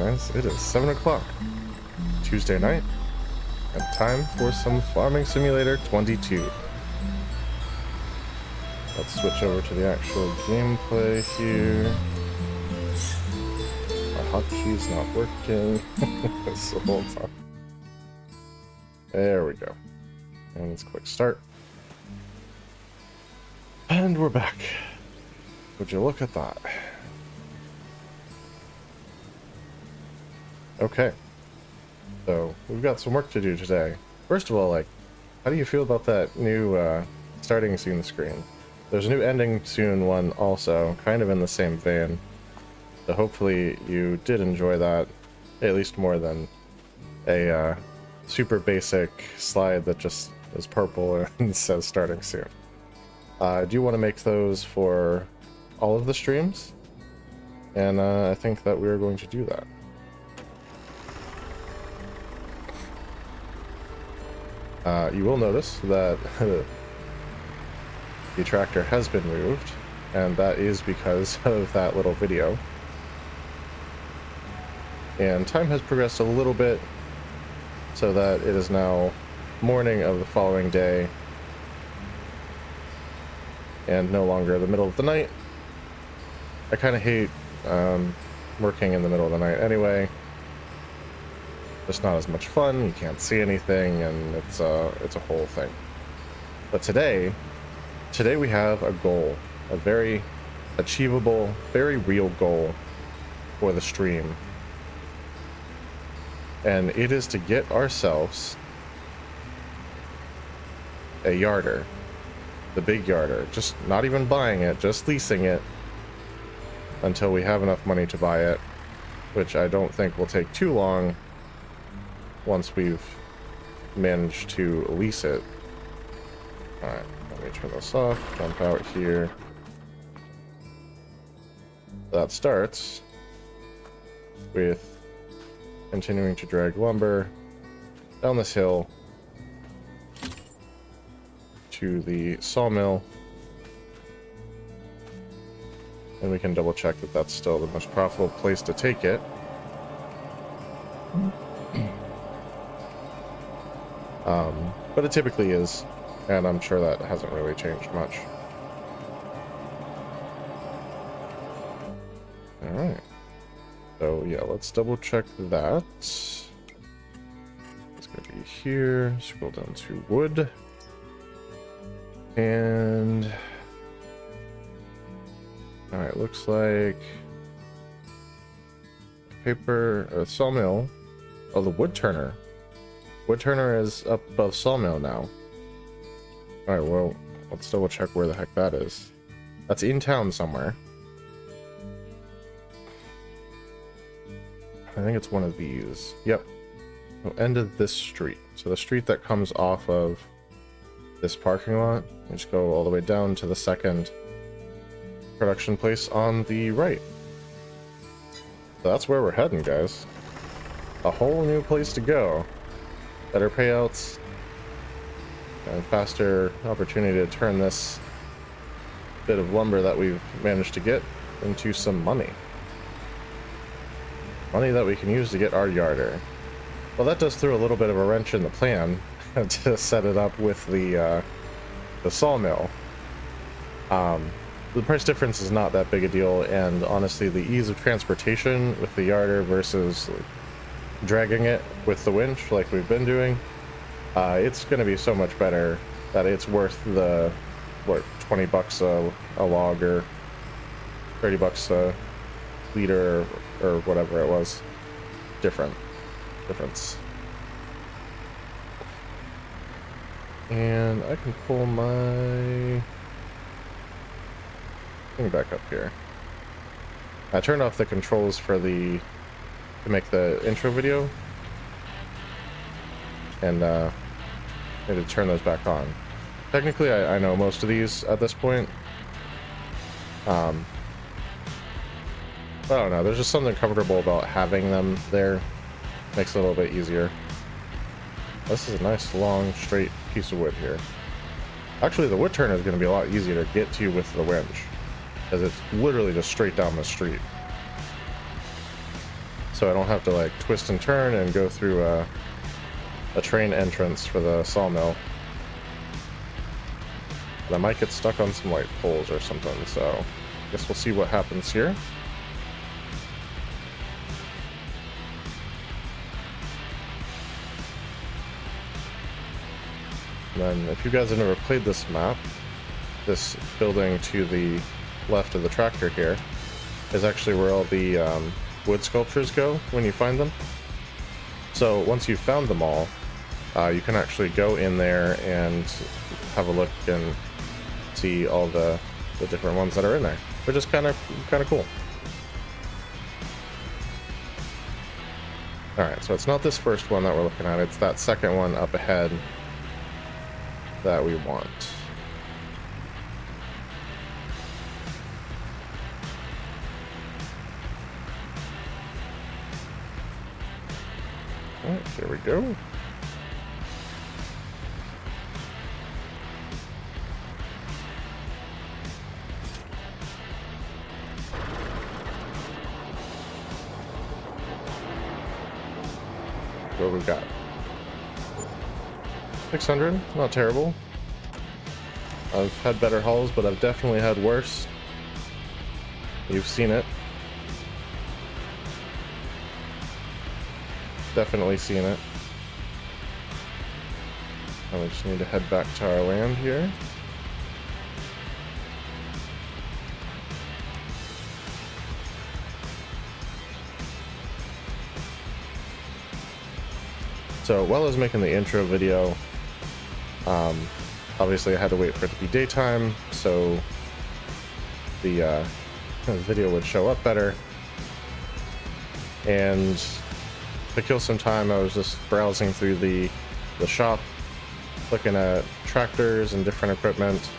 guys, it is 7 o'clock, Tuesday night, and time for some Farming Simulator 22. Let's switch over to the actual gameplay here. My hotkeys not working this whole time. There we go. And let's click start. And we're back. Would you look at that? Okay. So, we've got some work to do today. First of all, how do you feel about that new starting soon screen? There's a new ending soon one also, kind of in the same vein. So hopefully you did enjoy that, at least more than a super basic slide that just is purple and says starting soon. I do want to make those for all of the streams, and I think that we're going to do that. You will notice that the tractor has been moved, and that is because of that little video. And time has progressed a little bit so that it is now morning of the following day and no longer the middle of the night. I kind of hate working in the middle of the night anyway. Just not as much fun, you can't see anything, and it's a whole thing. But today we have a goal, a very achievable, very real goal for the stream. And it is to get ourselves a yarder, the big yarder, just not even buying it, just leasing it until we have enough money to buy it, which I don't think will take too long once we've managed to lease it. Alright, let me turn this off, jump out here. That starts with continuing to drag lumber down this hill to the sawmill, and we can double check that that's still the most profitable place to take it. But it typically is, and I'm sure that hasn't really changed much. Alright. So yeah, let's double check that. It's gonna be here. Scroll down to wood. And alright, looks like paper sawmill. Oh, the wood turner. Wood turner is up above sawmill now. Alright, well, let's double check where the heck that is. That's in town somewhere. I think it's one of these. Yep. End of this street. So the street that comes off of this parking lot. You just go all the way down to the second production place on the right. So that's where we're heading, guys. A whole new place to go. Better payouts and faster opportunity to turn this bit of lumber that we've managed to get into some money. Money that we can use to get our yarder. Well, that does throw a little bit of a wrench in the plan to set it up with the sawmill. The price difference is not that big a deal, and honestly, the ease of transportation with the yarder versus dragging it with the winch like we've been doing, it's going to be so much better that it's worth the, what, 20 bucks a log or 30 bucks a liter or whatever it was. Difference. And I can pull my thing back up here. I turned off the controls for to make the intro video, and I need to turn those back on. Technically, I know most of these at this point. I don't know, there's just something comfortable about having them there. Makes it a little bit easier. This is a nice long straight piece of wood here. Actually, the wood turner is going to be a lot easier to get to with the winch, because it's literally just straight down the street. so I don't have to like twist and turn and go through a train entrance for the sawmill. And I might get stuck on some like poles or something, so I guess we'll see what happens here. And then if you guys have never played this map, this building to the left of the tractor here is actually where all the wood sculptures go when you find them. So once you've found them all, you can actually go in there and have a look and see all the different ones that are in there, which is kind of cool. Alright, so it's not this first one that we're looking at, it's that second one up ahead that we want. Alright, here we go. What we've got? 600, not terrible. I've had better hauls, but I've definitely had worse. You've seen it. Definitely seen it. And we just need to head back to our land here. So while I was making the intro video, obviously I had to wait for it to be daytime, so the video would show up better. And to kill some time, I was just browsing through the shop, looking at tractors and different equipment.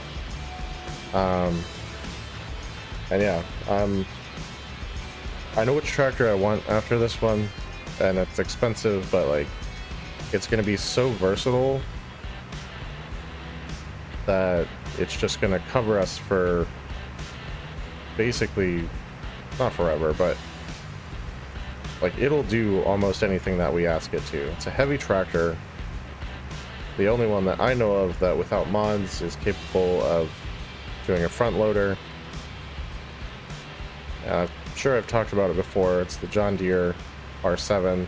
And yeah, I know which tractor I want after this one, and it's expensive, but like, it's going to be so versatile that it's just going to cover us for basically, not forever, but like it'll do almost anything that we ask it to. It's a heavy tractor, the only one that I know of that without mods is capable of doing a front loader. I'm sure I've talked about it before. It's the John Deere R7.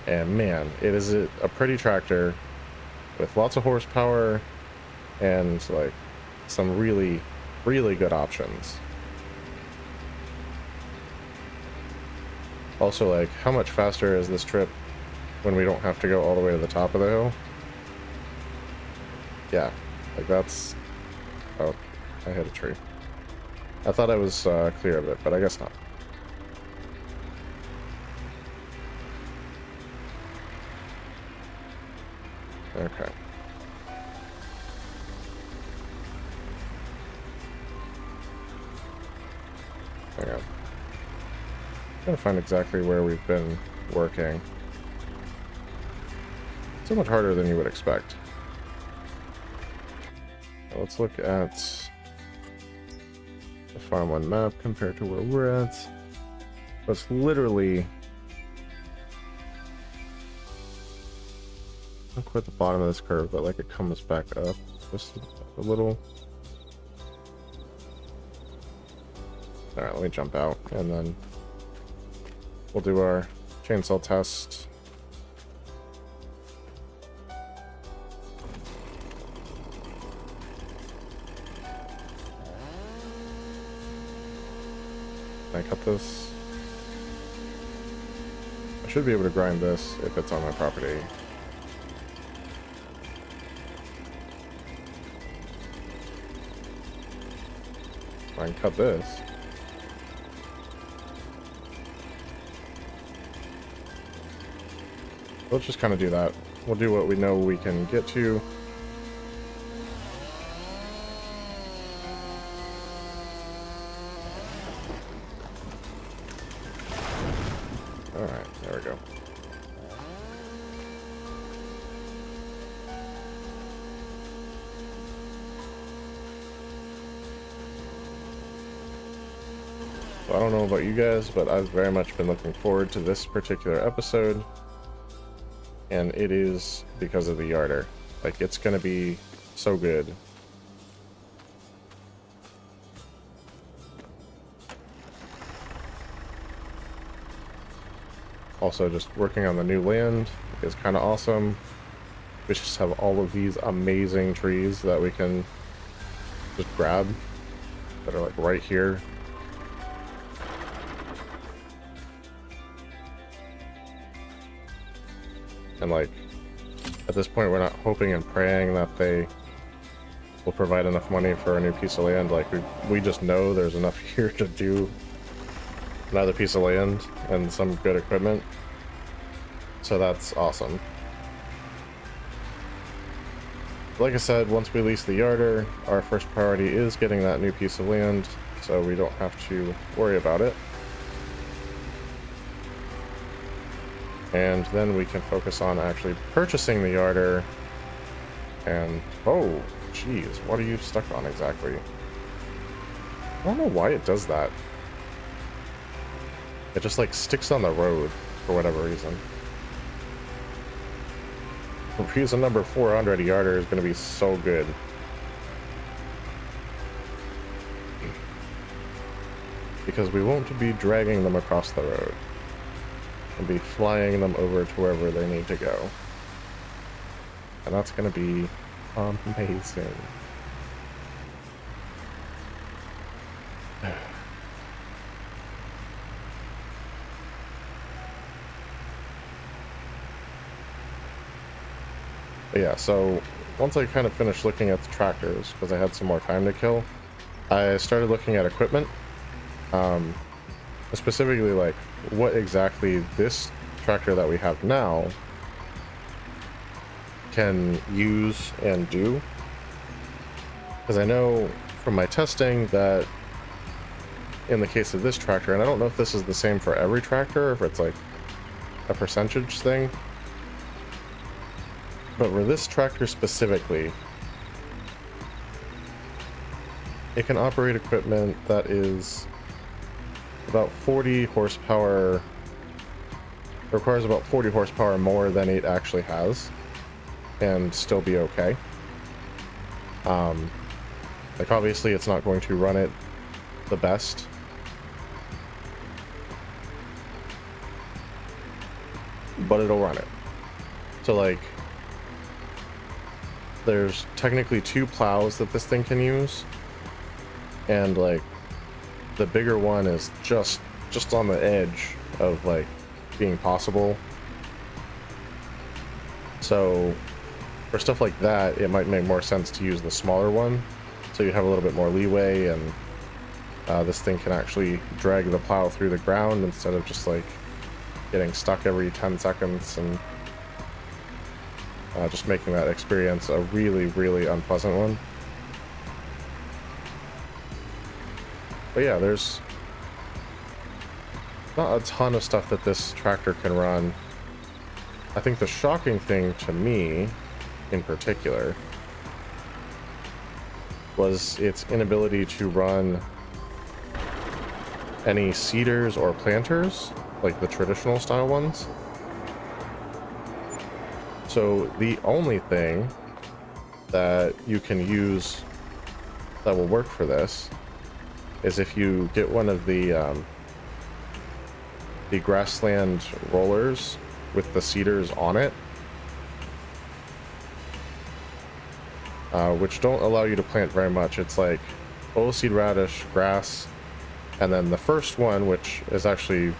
And man, it is a pretty tractor with lots of horsepower and like some really, really good options. Also, like, how much faster is this trip when we don't have to go all the way to the top of the hill? Yeah, like that's... Oh, I hit a tree. I thought I was clear of it, but I guess not. Okay. Hang on. I'm trying to find exactly where we've been working. So much harder than you would expect. Now let's look at the Farm 1 map compared to where we're at. It's literally not quite the bottom of this curve, but like it comes back up just a little. Alright, let me jump out and then we'll do our chainsaw test. Can I cut this? I should be able to grind this if it's on my property. I can cut this. Let's just kind of do that. We'll do what we know we can get to. Alright, there we go. So I don't know about you guys, but I've very much been looking forward to this particular episode. And it is because of the yarder. Like, it's gonna be so good. Also, just working on the new land is kind of awesome. We just have all of these amazing trees that we can just grab that are like right here. And like, at this point, we're not hoping and praying that they will provide enough money for a new piece of land. Like, we just know there's enough here to do another piece of land and some good equipment. So that's awesome. Like I said, once we lease the yarder, our first priority is getting that new piece of land, so we don't have to worry about it. And then we can focus on actually purchasing the yarder. And, oh, geez, what are you stuck on exactly? I don't know why it does that. It just like sticks on the road for whatever reason. Using number 400 yarder is going to be so good. Because we won't be dragging them across the road. We'll be flying them over to wherever they need to go. And that's going to be amazing. But yeah, so once I kind of finished looking at the tractors, because I had some more time to kill, I started looking at equipment. Specifically, like, what exactly this tractor that we have now can use and do. Because I know from my testing that in the case of this tractor, and I don't know if this is the same for every tractor, or if it's like a percentage thing, but for this tractor specifically, it can operate equipment that is about 40 horsepower, requires about 40 horsepower more than it actually has, and still be okay. Like, obviously it's not going to run it the best, but it'll run it. So like, there's technically 2 plows that this thing can use, and like the bigger one is just on the edge of like being possible. So for stuff like that, it might make more sense to use the smaller one, so you have a little bit more leeway, and this thing can actually drag the plow through the ground instead of just like getting stuck every 10 seconds and just making that experience a really, really unpleasant one. But yeah, there's not a ton of stuff that this tractor can run. I think the shocking thing to me, in particular, was its inability to run any seeders or planters, like the traditional style ones. So the only thing that you can use that will work for this is if you get one of the grassland rollers with the seeders on it, which don't allow you to plant very much. It's like oilseed radish, grass, and then the first one, which is actually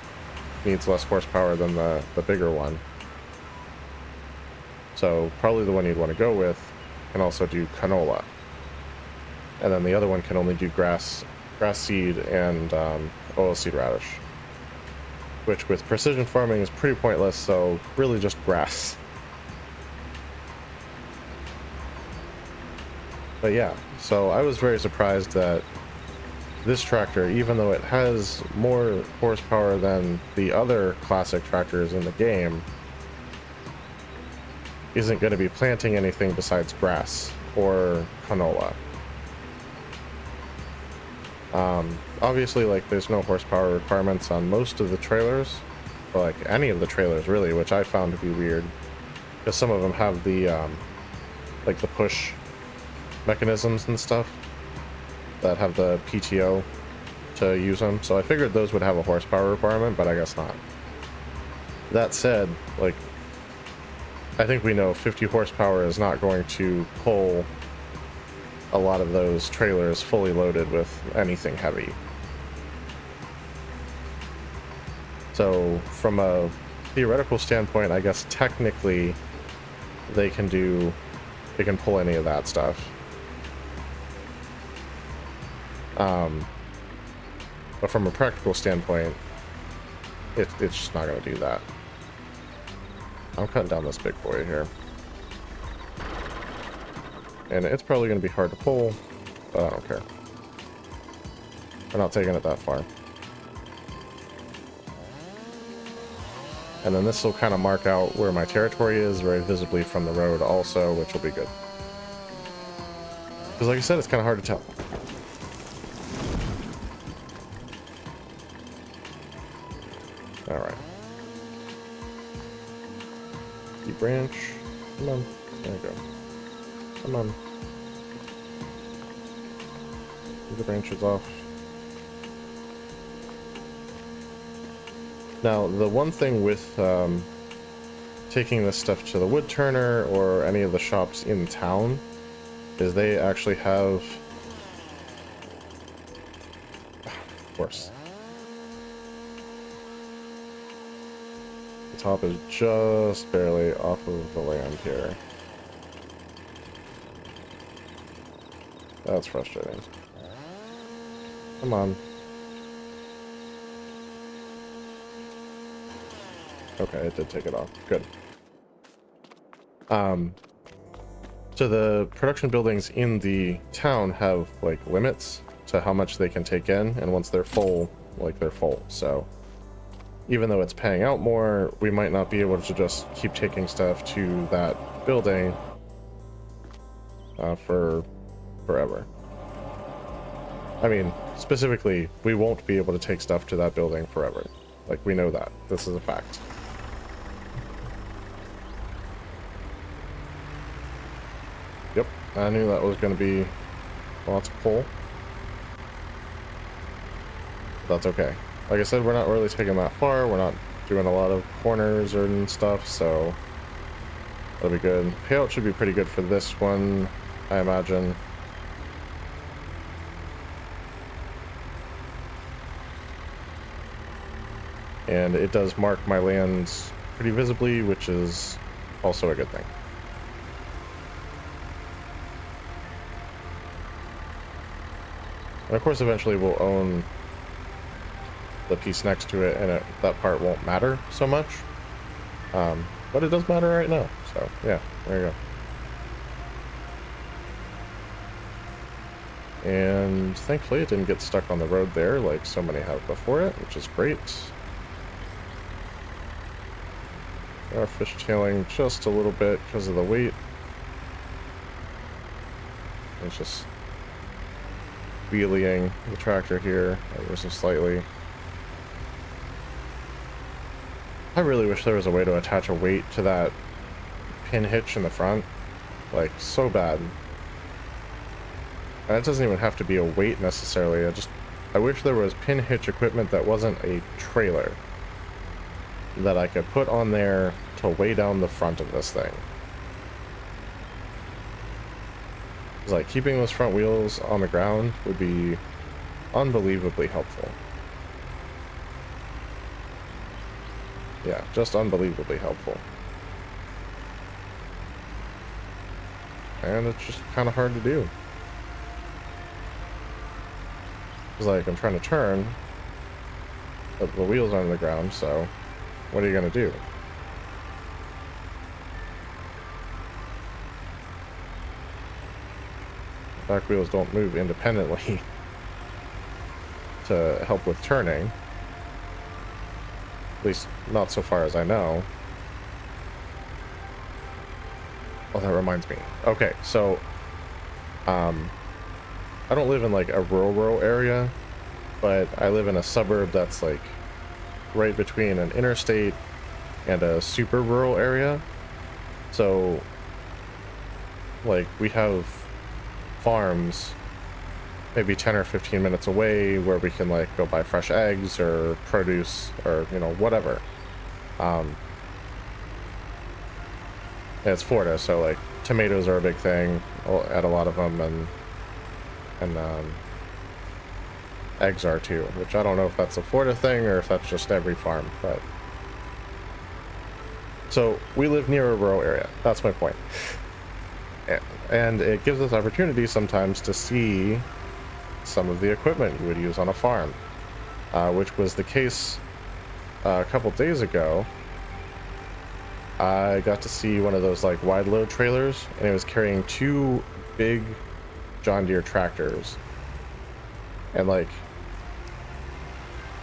needs less horsepower than the bigger one. So probably the one you'd want to go with can also do canola. And then the other one can only do grass seed and oilseed radish, which with precision farming is pretty pointless, so really just grass. But yeah, so I was very surprised that this tractor, even though it has more horsepower than the other classic tractors in the game, isn't going to be planting anything besides grass or canola. Obviously, like, there's no horsepower requirements on most of the trailers, or like any of the trailers really, which I found to be weird, because some of them have the like the push mechanisms and stuff that have the PTO to use them. So I figured those would have a horsepower requirement, but I guess not. That said, like, I think we know 50 horsepower is not going to pull a lot of those trailers fully loaded with anything heavy. So from a theoretical standpoint, I guess technically they can pull any of that stuff. But from a practical standpoint, it's just not going to do that. I'm cutting down this big boy here. And it's probably going to be hard to pull, but I don't care. We're not taking it that far. And then this will kind of mark out where my territory is very visibly from the road also, which will be good. Because like I said, it's kind of hard to tell. Alright. Deep branch. Come on. There we go. Come on. Get the branches off. Now, the one thing with taking this stuff to the wood turner or any of the shops in town is they actually have... Of course. The top is just barely off of the land here. That's frustrating. Come on. Okay, it did take it off. Good. So the production buildings in the town have, like, limits to how much they can take in, and once they're full, like, they're full. So even though it's paying out more, we might not be able to just keep taking stuff to that building for forever. I mean, specifically, we won't be able to take stuff to that building forever. Like, we know that. This is a fact. Yep, I knew that was going to be lots of pull. That's okay. Like I said, we're not really taking that far. We're not doing a lot of corners and stuff, so that'll be good. Payout should be pretty good for this one, I imagine. And it does mark my lands pretty visibly, which is also a good thing. And of course, eventually we'll own the piece next to it, and that part won't matter so much. But it does matter right now, so yeah, there you go. And thankfully it didn't get stuck on the road there like so many have before it, which is great. We are fishtailing just a little bit because of the weight. It's just wheeling the tractor here ever so slightly. I really wish there was a way to attach a weight to that pin hitch in the front. Like, so bad. And it doesn't even have to be a weight necessarily. I wish there was pin hitch equipment that wasn't a trailer that I could put on there to weigh down the front of this thing. It's like, keeping those front wheels on the ground would be unbelievably helpful. Yeah, just unbelievably helpful. And it's just kind of hard to do. It's like, I'm trying to turn, but the wheels aren't on the ground, so what are you going to do? The back wheels don't move independently to help with turning. At least, not so far as I know. Oh, that reminds me. Okay, so, I don't live in, like, a rural area, but I live in a suburb that's like right between an interstate and a super rural area. So like we have farms maybe 10 or 15 minutes away where we can like go buy fresh eggs or produce or, you know, whatever. And it's Florida, so like tomatoes are a big thing at a lot of them, and eggs are too, which I don't know if that's a Florida thing or if that's just every farm, but so we live near a rural area. That's my point. And it gives us opportunities sometimes to see some of the equipment you would use on a farm, which was the case a couple days ago. I got to see one of those like wide load trailers, and it was carrying two big John Deere tractors. And like,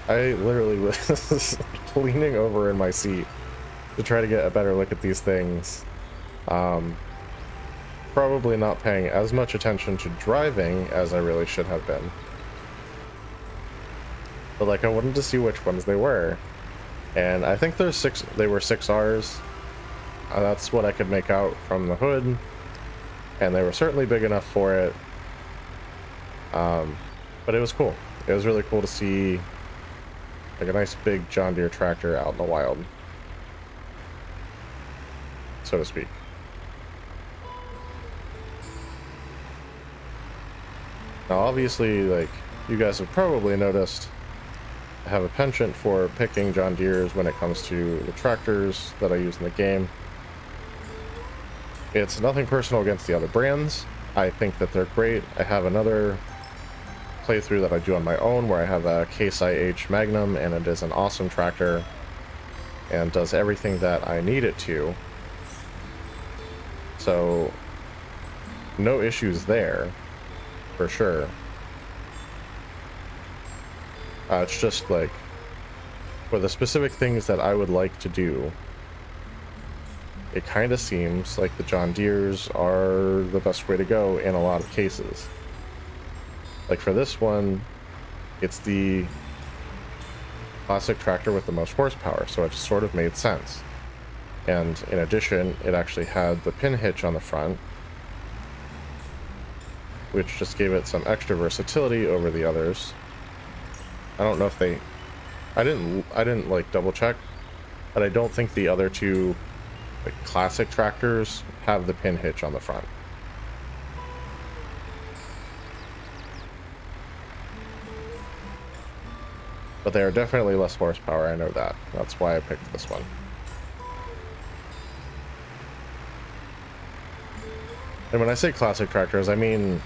I literally was leaning over in my seat to try to get a better look at these things. Probably not paying as much attention to driving as I really should have been. But like, I wanted to see which ones they were. And I think they were 6Rs. That's what I could make out from the hood. And they were certainly big enough for it. But it was cool. It was really cool to see like a nice big John Deere tractor out in the wild, so to speak. Now obviously, like, you guys have probably noticed, I have a penchant for picking John Deere's when it comes to the tractors that I use in the game. It's nothing personal against the other brands. I think that they're great. I have another playthrough that I do on my own where I have a Case IH Magnum, and it is an awesome tractor and does everything that I need it to. So no issues there, for sure. It's just like, for the specific things that I would like to do, it kind of seems like the John Deere's are the best way to go in a lot of cases. Like for this one, it's the classic tractor with the most horsepower, so it just sort of made sense. And in addition, it actually had the pin hitch on the front, which just gave it some extra versatility over the others. I don't know if I didn't like double check, but I don't think the other two like classic tractors have the pin hitch on the front. But they are definitely less horsepower, I know that. That's why I picked this one. And when I say classic tractors, I mean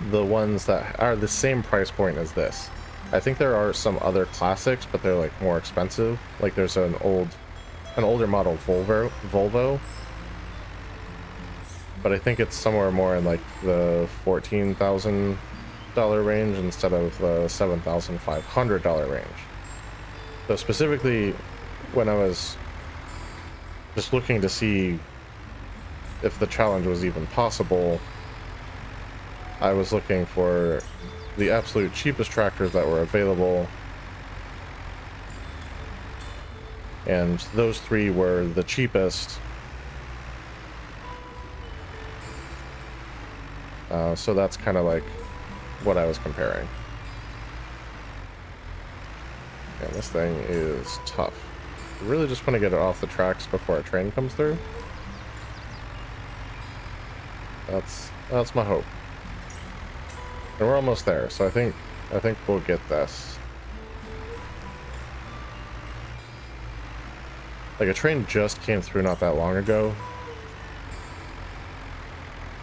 the ones that are the same price point as this. I think there are some other classics, but they're like more expensive. Like there's an older model Volvo, but I think it's somewhere more in like the $14,000 range instead of the $7,500 range. So specifically, when I was just looking to see if the challenge was even possible, I was looking for the absolute cheapest tractors that were available, and those three were the cheapest. So that's kind of like what I was comparing. And this thing is tough. I really just want to get it off the tracks before a train comes through. That's my hope. And we're almost there, so I think we'll get this. Like a train just came through not that long ago.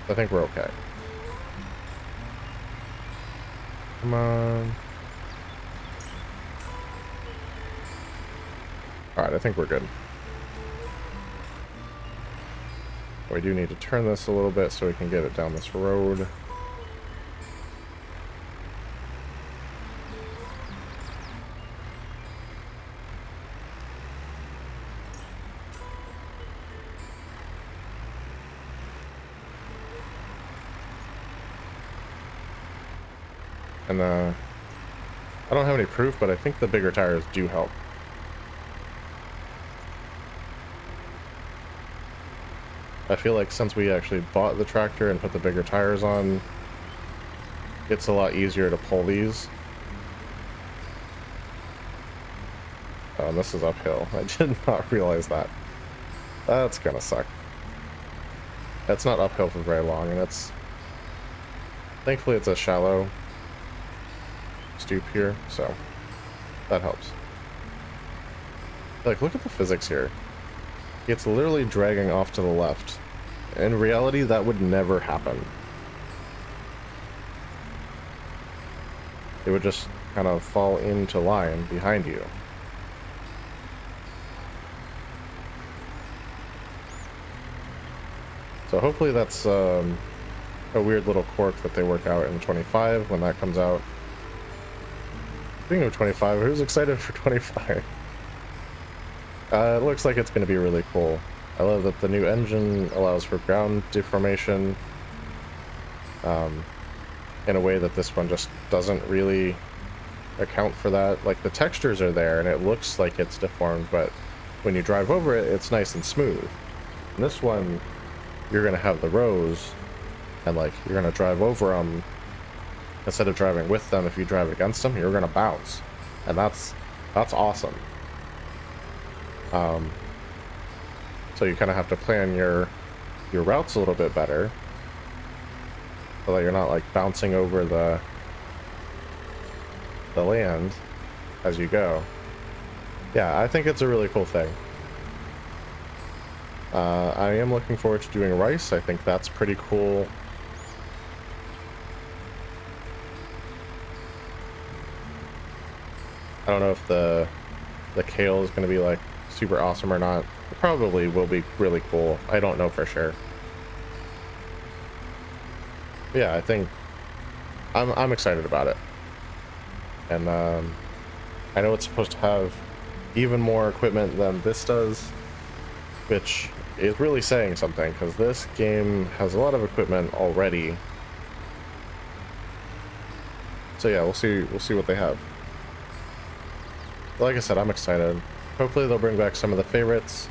I think we're okay. Come on. Alright, I think we're good. We do need to turn this a little bit so we can get it down this road. And I don't have any proof, but I think the bigger tires do help. I feel like since we actually bought the tractor and put the bigger tires on, it's a lot easier to pull these. Oh, and this is uphill. I did not realize that. That's gonna suck. It's not uphill for very long, and it's... Thankfully it's a shallow stoop here, so that helps. Like, look at the physics here. It's literally dragging off to the left. In reality, that would never happen. It would just kind of fall into line behind you. So hopefully that's a weird little quirk that they work out in 25 when that comes out. Speaking of 25, who's excited for 25? It looks like it's going to be really cool. I love that the new engine allows for ground deformation in a way that this one just doesn't really account for that. Like, the textures are there and it looks like it's deformed, but when you drive over it, it's nice and smooth. And this one, you're going to have the rows, and like, you're going to drive over them. Instead of driving with them, if you drive against them, you're going to bounce. And that's awesome. So you kind of have to plan your routes a little bit better, so that you're not like bouncing over the land as you go. Yeah, I think it's a really cool thing. I am looking forward to doing rice. I think that's pretty cool. I don't know if the kale is going to be like super awesome or not. It probably will be really cool. I don't know for sure. But yeah, I think I'm excited about it. And I know it's supposed to have even more equipment than this does, which is really saying something, because this game has a lot of equipment already. So yeah, we'll see what they have. But like I said, I'm excited. Hopefully they'll bring back some of the favorites.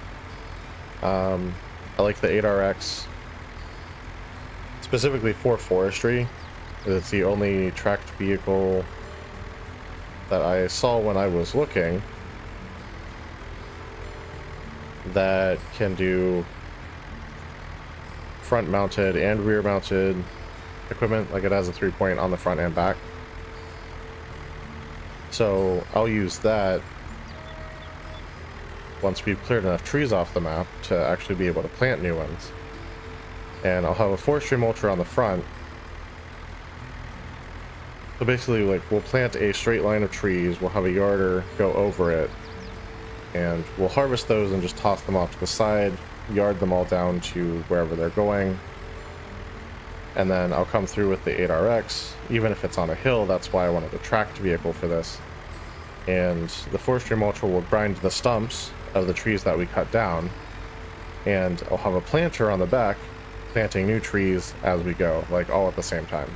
I like the 8RX, specifically for forestry. It's the only tracked vehicle that I saw when I was looking that can do front mounted and rear mounted equipment. Like, it has a 3-point on the front and back. So I'll use that once we've cleared enough trees off the map to actually be able to plant new ones. And I'll have a forestry mulcher on the front. So basically, like, we'll plant a straight line of trees, we'll have a yarder go over it, and we'll harvest those and just toss them off to the side, yard them all down to wherever they're going. And then I'll come through with the 8RX, even if it's on a hill. That's why I wanted a tracked vehicle for this. And the forestry mulcher will grind the stumps of the trees that we cut down, and I'll have a planter on the back planting new trees as we go, like all at the same time.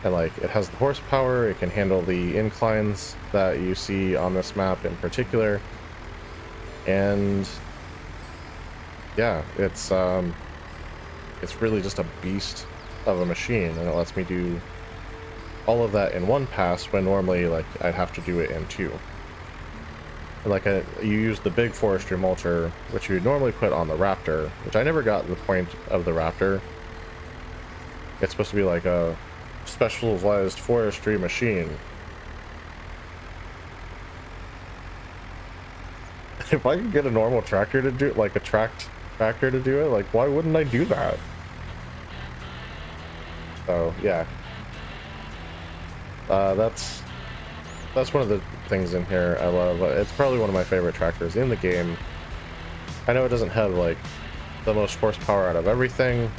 And like, it has the horsepower, it can handle the inclines that you see on this map in particular. And yeah, it's really just a beast of a machine, and it lets me do all of that in one pass when normally, like, I'd have to do it in two. And like, you use the big forestry mulcher, which you would normally put on the Raptor, which I never got the point of the Raptor. It's supposed to be like a specialized forestry machine. If I could get a normal tractor to do it, like a tracked tractor to do it, like, why wouldn't I do that? So yeah, that's one of the things in here I love. It's probably one of my favorite tractors in the game. I know it doesn't have like the most horsepower out of everything,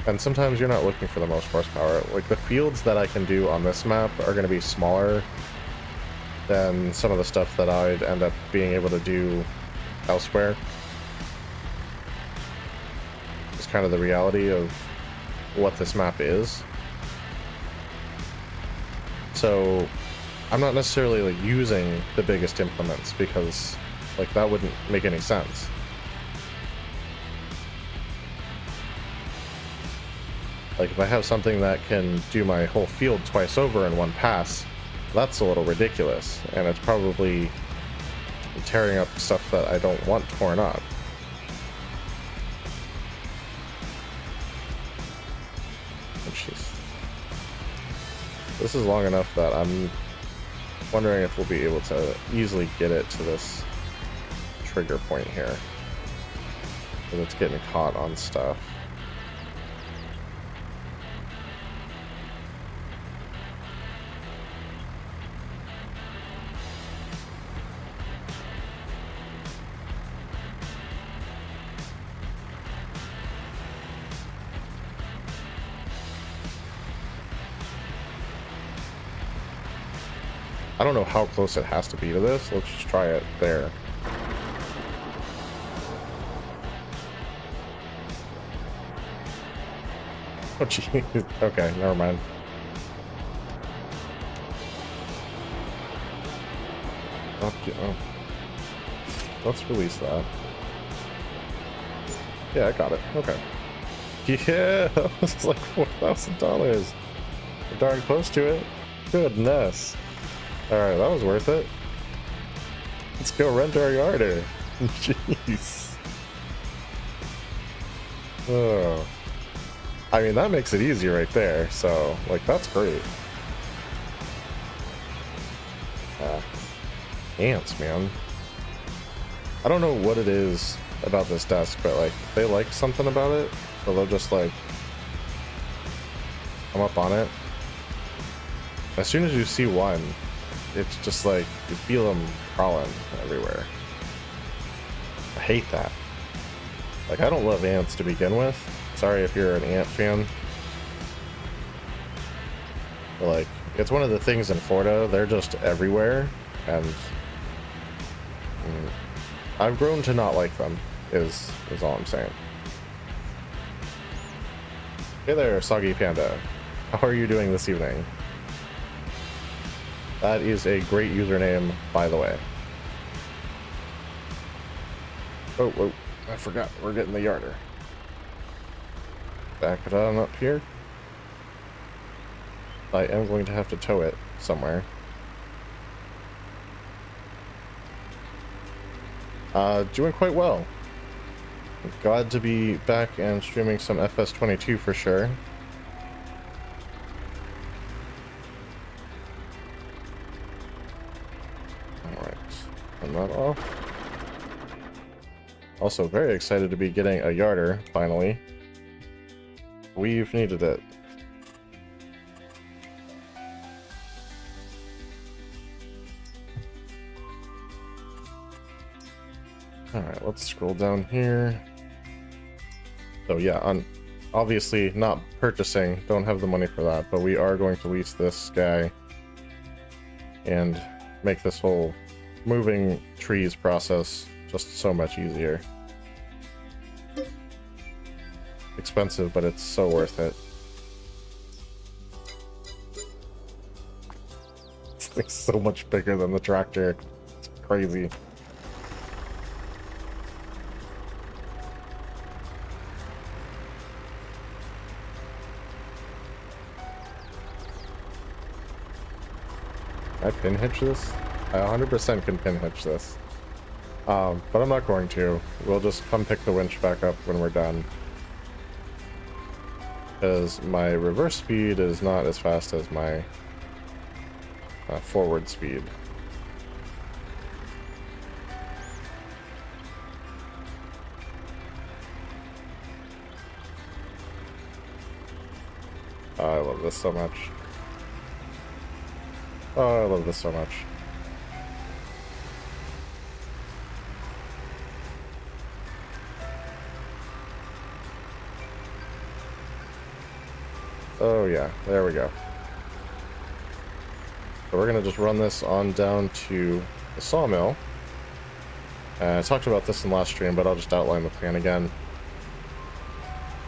and sometimes you're not looking for the most horsepower. Like, the fields that I can do on this map are going to be smaller than some of the stuff that I'd end up being able to do elsewhere. It's kind of the reality of what this map is. So I'm not necessarily like using the biggest implements because like that wouldn't make any sense. Like if I have something that can do my whole field twice over in one pass, that's a little ridiculous, and it's probably tearing up stuff that I don't want torn up. Oh, jeez. This is long enough that I'm wondering if we'll be able to easily get it to this trigger point here. Because it's getting caught on stuff. I don't know how close it has to be to this. Let's just try it there. Oh, geez. Okay, never mind. Oh. Let's release that. Yeah, I got it. Okay. Yeah, that was like $4,000. We're darn close to it. Goodness. Alright, that was worth it. Let's go rent our yarder. Jeez. Oh. I mean, that makes it easy right there, so, like, that's great. Ants, man. I don't know what it is about this desk, but, like, they like something about it, so they'll just, like, come up on it. As soon as you see one, it's just like you feel them crawling everywhere. I hate that. Like, I don't love ants to begin with. Sorry if you're an ant fan. But like, it's one of the things in Florida, they're just everywhere, and I've grown to not like them, is all I'm saying. Hey there, Soggy Panda. How are you doing this evening? That is a great username, by the way. Oh, I forgot. We're getting the yarder. Back it on up here. I am going to have to tow it somewhere. Doing quite well. Glad to be back and streaming some FS22 for sure. Turn that off. Also very excited to be getting a yarder, finally. We've needed it. Alright, let's scroll down here. So yeah, obviously not purchasing, don't have the money for that, but we are going to lease this guy and make this whole moving trees process just so much easier. Expensive, but it's so worth it. This thing's so much bigger than the tractor. It's crazy. Can I pin hitch this? I 100% can pin hitch this. But I'm not going to. We'll just come pick the winch back up when we're done. Because my reverse speed is not as fast as my forward speed. I love this so much. Oh, I love this so much. Oh yeah, there we go. So we're gonna just run this on down to the sawmill. I talked about this in the last stream, but I'll just outline the plan again.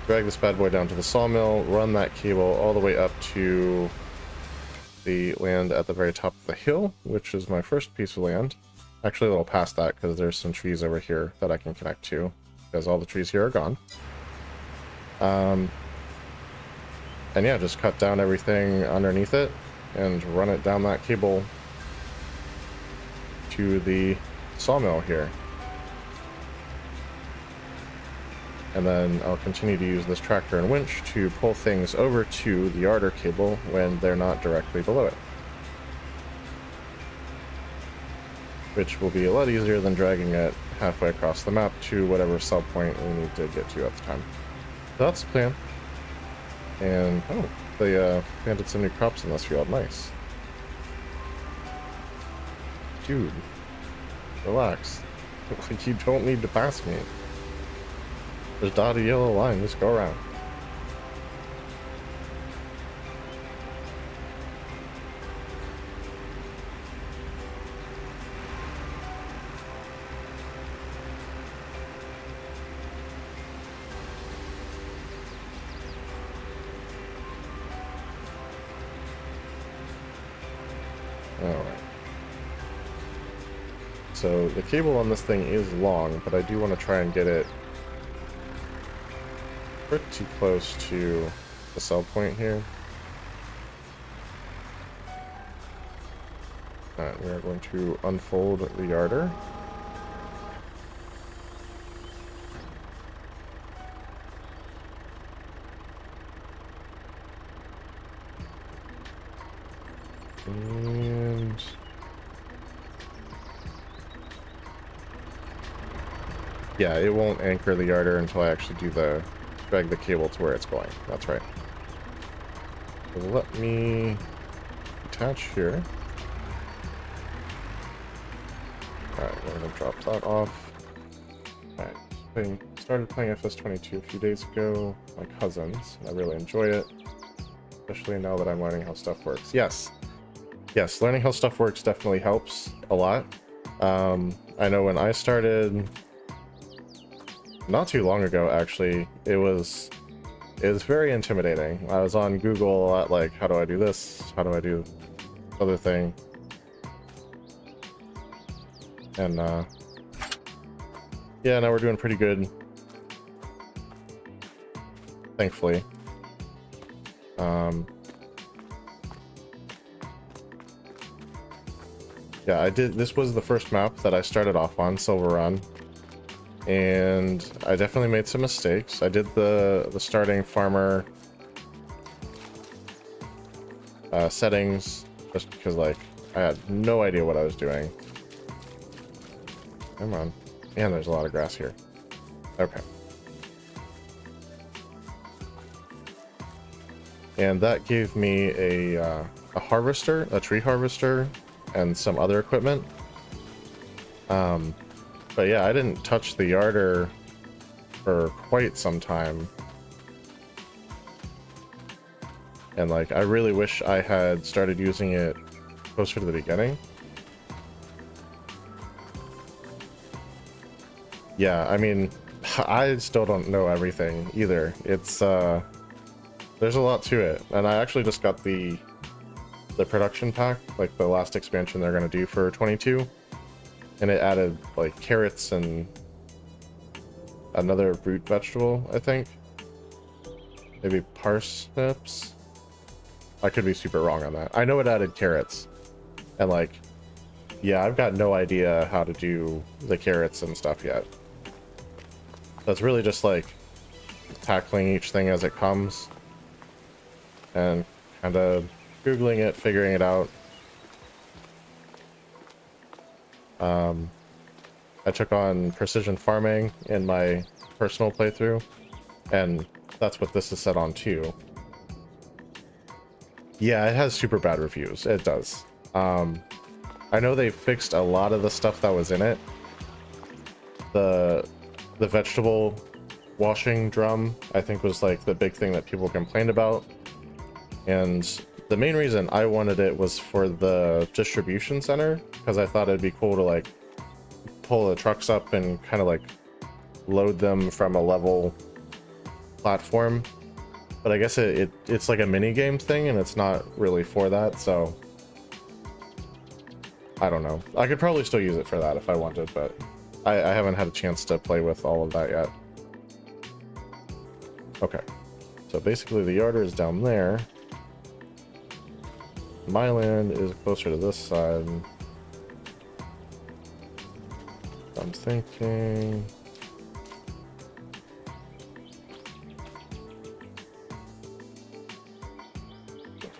Drag this bad boy down to the sawmill, run that cable all the way up to the land at the very top of the hill, which is my first piece of land. Actually, a little past that because there's some trees over here that I can connect to, because all the trees here are gone. And yeah, just cut down everything underneath it and run it down that cable to the sawmill here. And then I'll continue to use this tractor and winch to pull things over to the yarder cable when they're not directly below it. Which will be a lot easier than dragging it halfway across the map to whatever sell point we need to get to at the time. So that's the plan. And, oh, they planted some new crops in this field. Nice. Dude, relax. Like, you don't need to pass me. There's dotted yellow line, just go around. Alright. So the cable on this thing is long, but I do want to try and get it pretty close to the sell point here. Alright, we are going to unfold the yarder. And yeah, it won't anchor the yarder until I actually do drag the cable to where it's going. That's right. So let me attach here. Alright, we're gonna drop that off. Alright, started playing FS22 a few days ago, my cousins, and I really enjoy it. Especially now that I'm learning how stuff works. Yes, learning how stuff works definitely helps a lot. I know when I started, not too long ago actually, it was very intimidating. I was on Google a lot, like, how do I do this? How do I do other thing? And yeah, now we're doing pretty good, thankfully. Yeah, this was the first map that I started off on, Silver Run, and I definitely made some mistakes. I did the starting farmer settings just because, like, I had no idea what I was doing. Come on. Man, there's a lot of grass here. Okay. And that gave me a harvester, a tree harvester, and some other equipment. But yeah, I didn't touch the yarder for quite some time. And, like, I really wish I had started using it closer to the beginning. Yeah, I mean, I still don't know everything either. It's, there's a lot to it. And I actually just got the production pack, like the last expansion they're going to do for 22. And it added, like, carrots and another root vegetable, I think. Maybe parsnips? I could be super wrong on that. I know it added carrots. And, like, yeah, I've got no idea how to do the carrots and stuff yet. That's really just, like, tackling each thing as it comes. And kind of Googling it, figuring it out. I took on precision farming in my personal playthrough, and that's what this is set on too. Yeah, it has super bad reviews. It does. I know they fixed a lot of the stuff that was in it. The vegetable washing drum, I think, was, like, the big thing that people complained about. And the main reason I wanted it was for the distribution center, because I thought it'd be cool to, like, pull the trucks up and kind of, like, load them from a level platform But I guess it's like a mini game thing, and it's not really for that, so I don't know. I could probably still use it for that if I wanted, but I haven't had a chance to play with all of that yet. Okay, so basically the yarder is down there. My land is closer to this side. I'm thinking...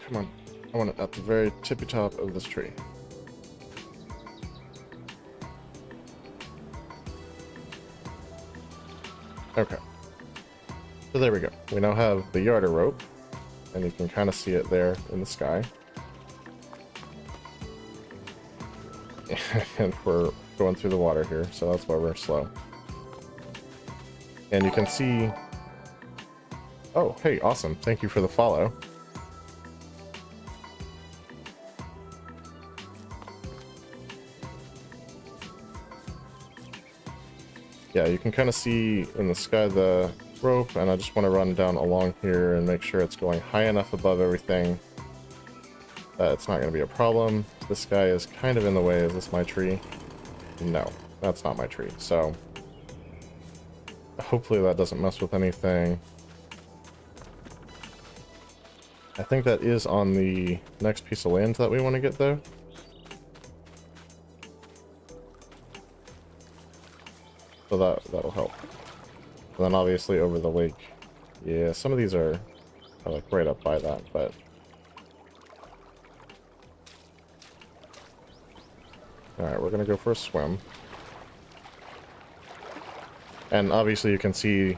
Come on, I want it at the very tippy top of this tree. Okay, so there we go. We now have the yarder rope, and you can kind of see it there in the sky. And we're going through the water here, so that's why we're slow. And you can see... Oh, hey, awesome. Thank you for the follow. Yeah, you can kind of see in the sky the rope, and I just want to run down along here and make sure it's going high enough above everything that it's not going to be a problem. This guy is kind of in the way. Is this my tree? No, that's not my tree. So hopefully that doesn't mess with anything. I think that is on the next piece of land that we want to get, though. So that'll help. And then obviously over the lake. Yeah, some of these are like right up by that, but... Alright, we're gonna go for a swim. And obviously you can see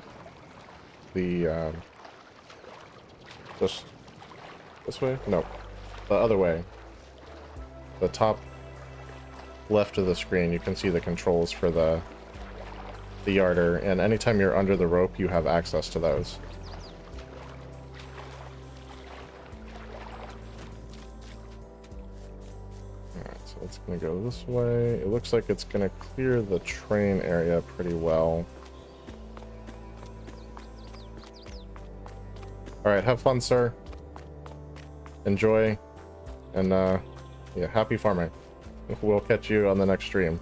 the, just this way? No, the other way. The top left of the screen, you can see the controls for the yarder, and anytime you're under the rope, you have access to those. Alright, so it's gonna go this way. It looks like it's gonna clear the train area pretty well. Alright, have fun, sir. Enjoy. And, yeah, happy farming. We'll catch you on the next stream.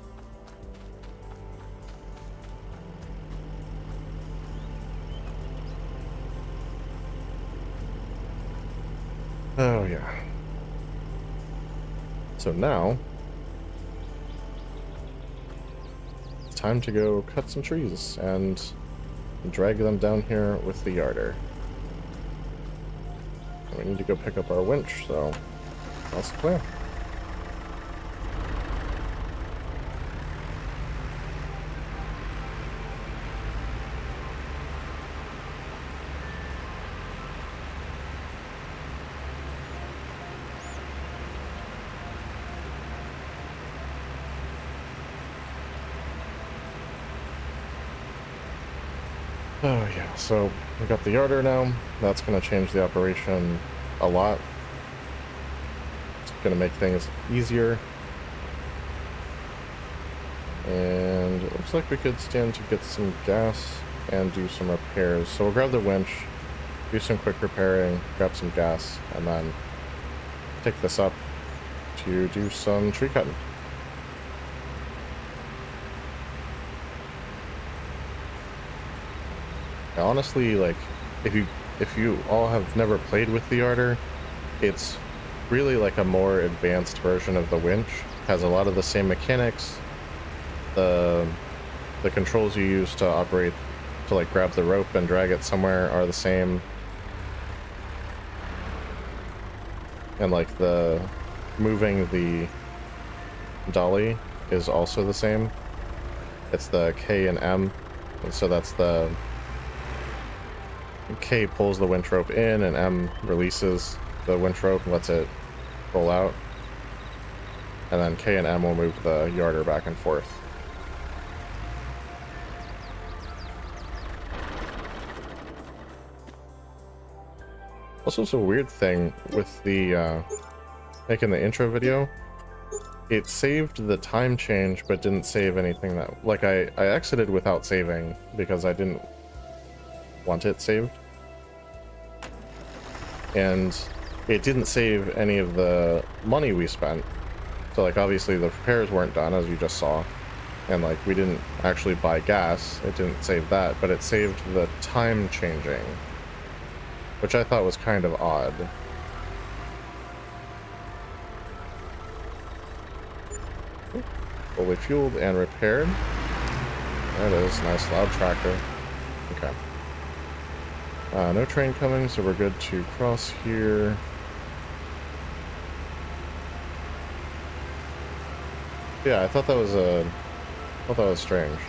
Oh, yeah. So now, it's time to go cut some trees and drag them down here with the yarder. And we need to go pick up our winch, so that's the plan. Oh yeah, so we got the yarder now. That's going to change the operation a lot. It's going to make things easier. And it looks like we could stand to get some gas and do some repairs. So we'll grab the winch, do some quick repairing, grab some gas, and then take this up to do some tree cutting. Honestly, like, if you all have never played with the yarder, it's really like a more advanced version of the winch. Has a lot of the same mechanics. The controls you use to operate, to like grab the rope and drag it somewhere, are the same. And like the moving the dolly is also the same. It's the K and M, and so that's the K pulls the winch rope in, and M releases the winch rope and lets it roll out. And then K and M will move the yarder back and forth. Also, it's a weird thing with the making the intro video. It saved the time change, but didn't save anything that... Like, I exited without saving because I didn't want it saved. and it didn't save any of the money we spent. So like obviously the repairs weren't done, as you just saw, and like we didn't actually buy gas. It didn't save that, but it saved the time changing, which I thought was kind of odd. Fully fueled and repaired. There it is. Nice loud tractor. Okay. No train coming, so we're good to cross here. Yeah, I thought that was strange.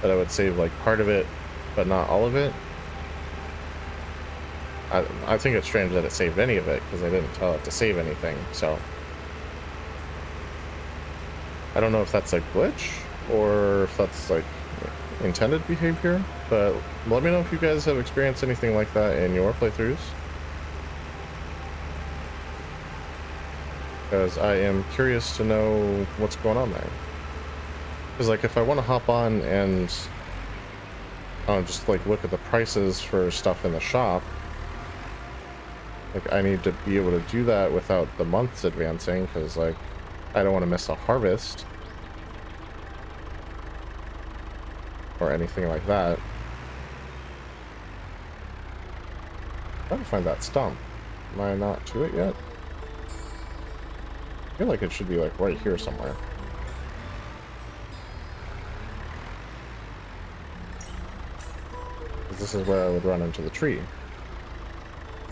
That I would save like part of it, but not all of it. I think it's strange that it saved any of it, because I didn't tell it to save anything, so. I don't know if that's a glitch, or if that's like intended behavior, but let me know if you guys have experienced anything like that in your playthroughs. Because I am curious to know what's going on there. Because like if I want to hop on and just like look at the prices for stuff in the shop, like I need to be able to do that without the months advancing, because like I don't want to miss a harvest or anything like that. I'm trying to find that stump. Am I not to it yet? I feel like it should be like right here somewhere. Because this is where I would run into the tree.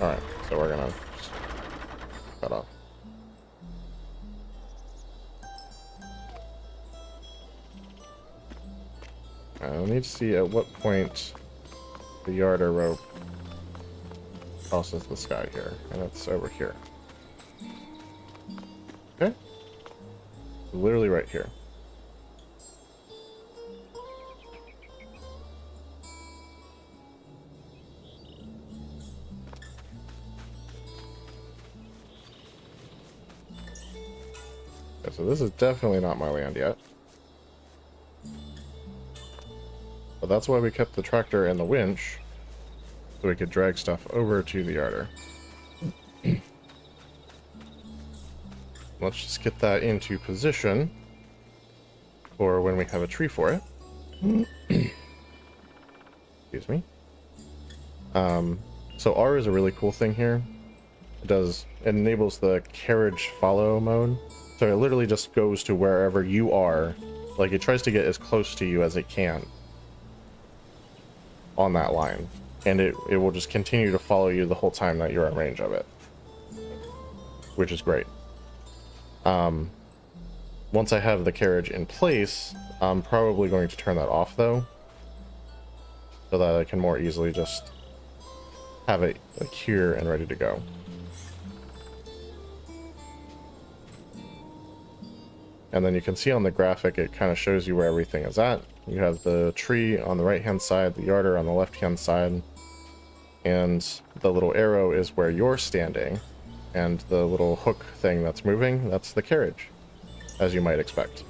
Alright, so we're gonna just cut off. I need to see at what point the yarder rope crosses the sky here, and it's over here. Okay, literally right here. Okay, so this is definitely not my land yet. But that's why we kept the tractor and the winch, so we could drag stuff over to the yarder. Let's just get that into position for when we have a tree for it. Excuse me. So R is a really cool thing here. It enables the carriage follow mode. So it literally just goes to wherever you are. Like it tries to get as close to you as it can on that line. And it will just continue to follow you the whole time that you're in range of it, which is great. Once I have the carriage in place, I'm probably going to turn that off though, so that I can more easily just have it like here and ready to go. And then you can see on the graphic, it kind of shows you where everything is at. You have the tree on the right hand side, the yarder on the left hand side, and the little arrow is where you're standing, and the little hook thing that's moving, that's the carriage, as you might expect.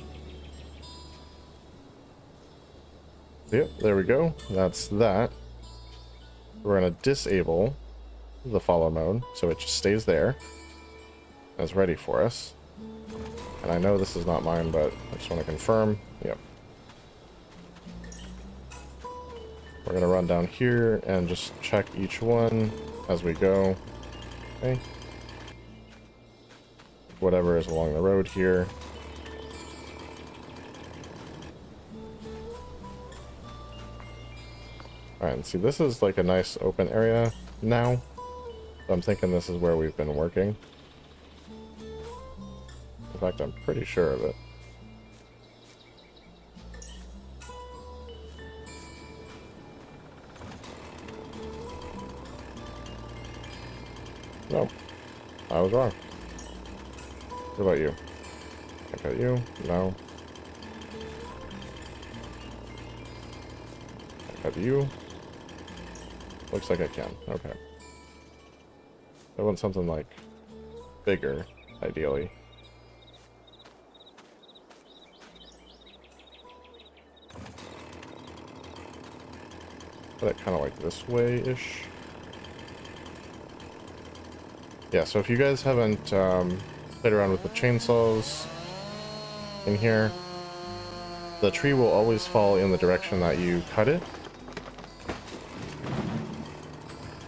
Yep, there we go. That's that. We're going to disable the follow mode, so it just stays there. It's ready for us. And I know this is not mine, but I just want to confirm. Yep. We're going to run down here and just check each one as we go. Okay. Whatever is along the road here. Alright, and see, this is like a nice open area now. So I'm thinking this is where we've been working. In fact, I'm pretty sure of it. No, I was wrong. What about you? I got you? No. I got you? Looks like I can. Okay. I want something like bigger, ideally. Put it kind of like this way-ish. Yeah, so if you guys haven't played around with the chainsaws in here, the tree will always fall in the direction that you cut it.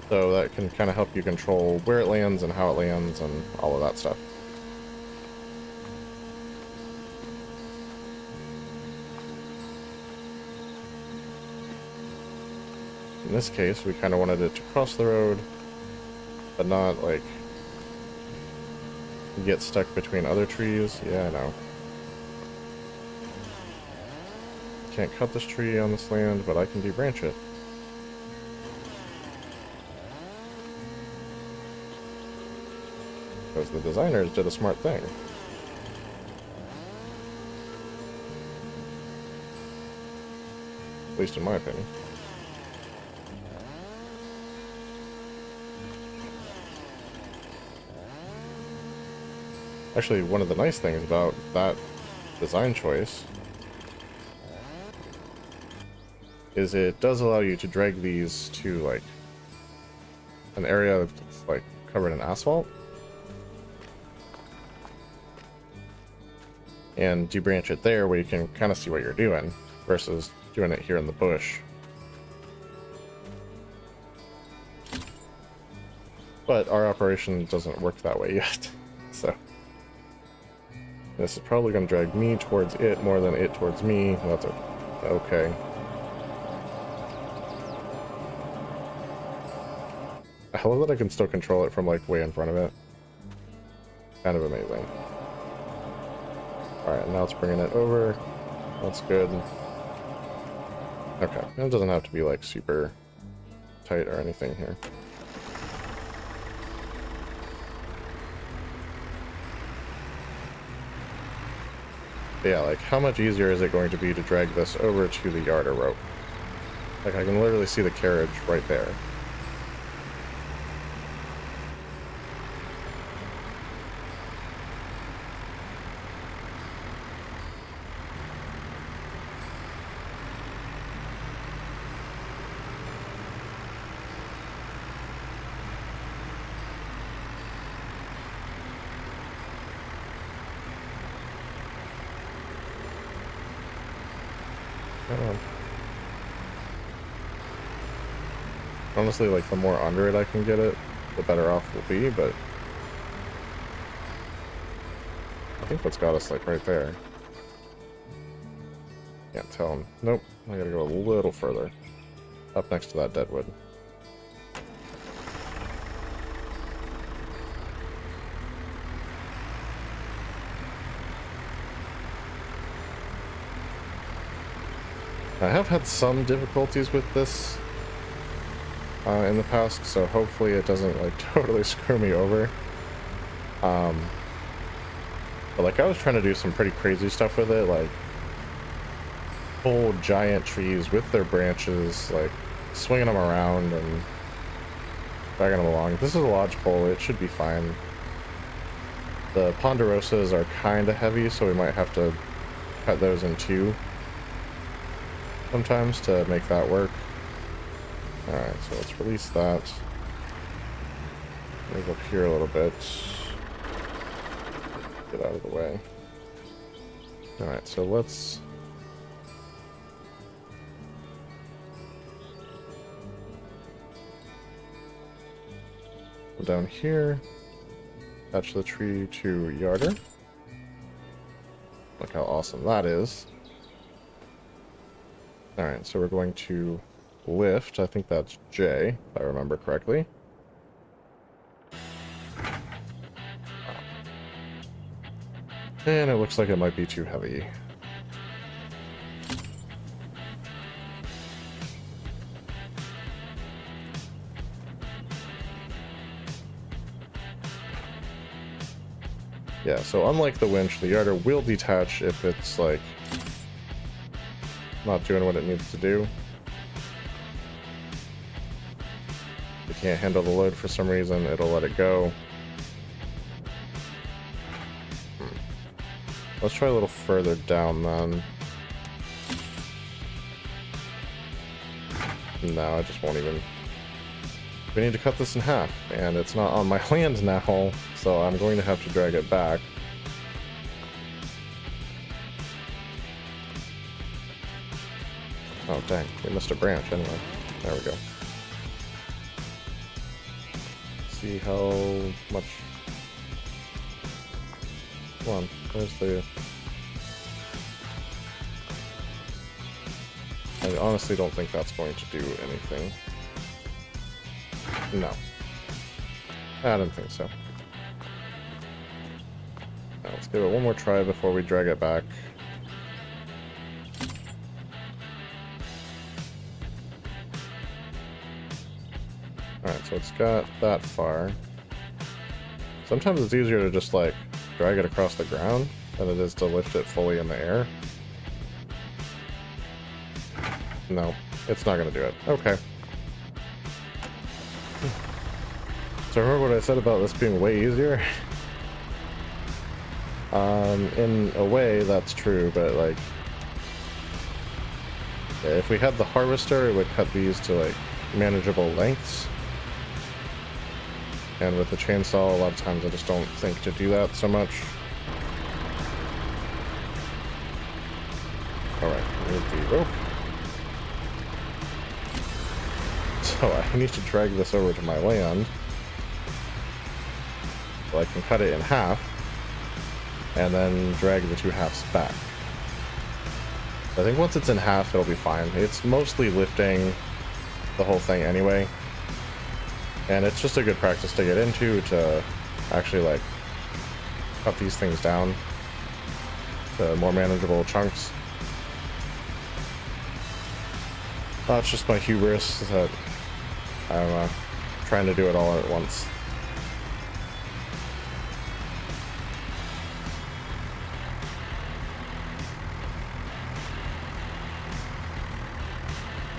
So that can kind of help you control where it lands and how it lands and all of that stuff. In this case, we kind of wanted it to cross the road, but not, like, get stuck between other trees. Yeah, I know. Can't cut this tree on this land, but I can debranch it. Because the designers did a smart thing. At least in my opinion. Actually, one of the nice things about that design choice is it does allow you to drag these to, like, an area that's, like, covered in asphalt. And debranch it there where you can kind of see what you're doing, versus doing it here in the bush. But our operation doesn't work that way yet, so... This is probably going to drag me towards it more than it towards me. That's okay. I love that I can still control it from, like, way in front of it. Kind of amazing. Alright, now it's bringing it over. That's good. Okay, it doesn't have to be, like, super tight or anything here. But yeah, like, how much easier is it going to be to drag this over to the yarder rope? Like, I can literally see the carriage right there. Honestly, like, the more under it I can get it, the better off we'll be, but... I think what's got us, like, right there. Can't tell him. Nope, I gotta go a little further. Up next to that deadwood. I have had some difficulties with this in the past, so hopefully it doesn't, like, totally screw me over. But, like, I was trying to do some pretty crazy stuff with it, like pull giant trees with their branches, like swinging them around and dragging them along. This is a lodge pole, it should be fine. The ponderosas are kind of heavy, so we might have to cut those in two sometimes to make that work. Alright, so let's release that. Move up here a little bit. Get out of the way. Alright, so let's... go down here. Attach the tree to yarder. Look how awesome that is. Alright, so we're going to lift. I think that's J, if I remember correctly. And it looks like it might be too heavy. Yeah, so unlike the winch, the yarder will detach if it's, like, not doing what it needs to do. If it can't handle the load for some reason, it'll let it go. Let's try a little further down then. No, I just won't even. We need to cut this in half, and it's not on my land now, so I'm going to have to drag it back. Oh dang, we missed a branch anyway. There we go. See how much... Come on, where's the... I honestly don't think that's going to do anything. No. I don't think so. Now, let's give it one more try before we drag it back. Alright, so it's got that far. Sometimes it's easier to just, like, drag it across the ground than it is to lift it fully in the air. No, it's not going to do it. Okay. So remember what I said about this being way easier? In a way, that's true, but, like... if we had the harvester, it would cut these to, like, manageable lengths. And with the chainsaw, a lot of times I just don't think to do that so much. Alright, I need the rope. So I need to drag this over to my land. So I can cut it in half. And then drag the two halves back. I think once it's in half, it'll be fine. It's mostly lifting the whole thing anyway. And it's just a good practice to get into, to actually, like, cut these things down to more manageable chunks. It's just my hubris that I'm trying to do it all at once.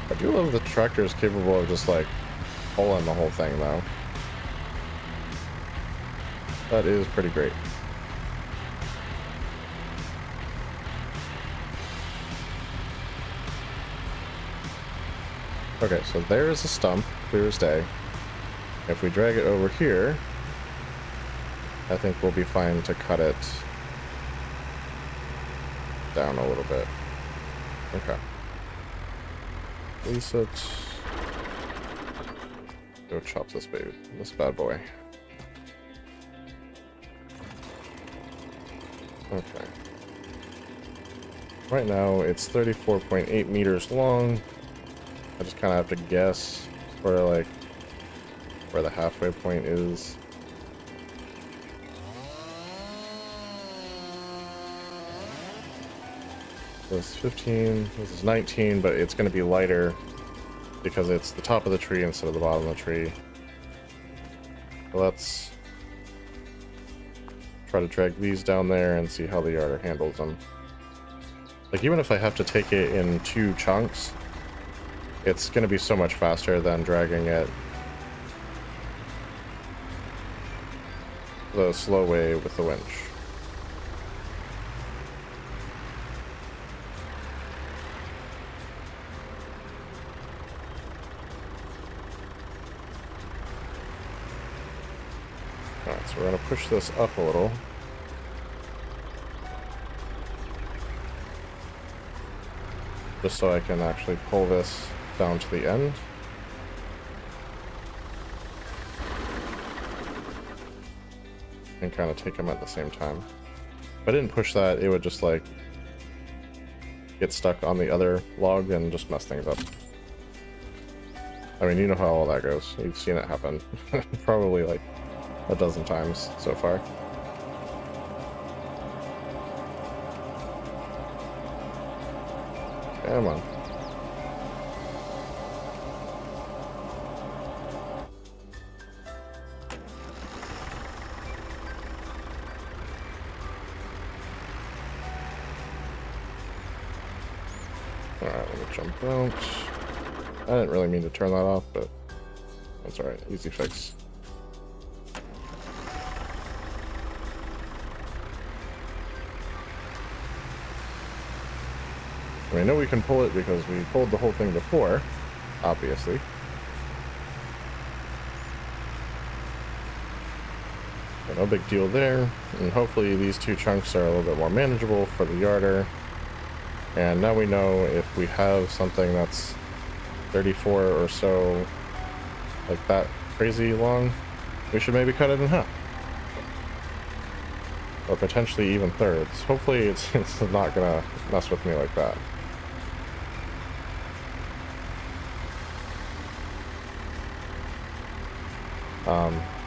I do love the tractor is capable of just, like, pulling the whole thing, though. That is pretty great. Okay, so there's a stump, clear as day. If we drag it over here, I think we'll be fine to cut it down a little bit. Okay. Release it. Go chop this baby, this bad boy. Okay. Right now it's 34.8 meters long. I just kind of have to guess sort of like where the halfway point is. This is 15, this is 19, but it's going to be lighter because it's the top of the tree instead of the bottom of the tree. So let's try to drag these down there and see how the yarder handles them. Like, even if I have to take it in 2 chunks, it's going to be so much faster than dragging it the slow way with the winch. Alright, so we're going to push this up a little. Just so I can actually pull this down to the end. And kind of take them at the same time. If I didn't push that, it would just like get stuck on the other log and just mess things up. I mean, you know how all that goes. You've seen it happen probably like a dozen times so far. Come on. Alright, let me jump out. I didn't really mean to turn that off, but that's alright. Easy fix. I know we can pull it because we pulled the whole thing before, obviously. So no big deal there. And hopefully these two chunks are a little bit more manageable for the yarder. And now we know if we have something that's 34 or so, like that crazy long, we should maybe cut it in half. Or potentially even thirds. Hopefully it's not gonna mess with me like that.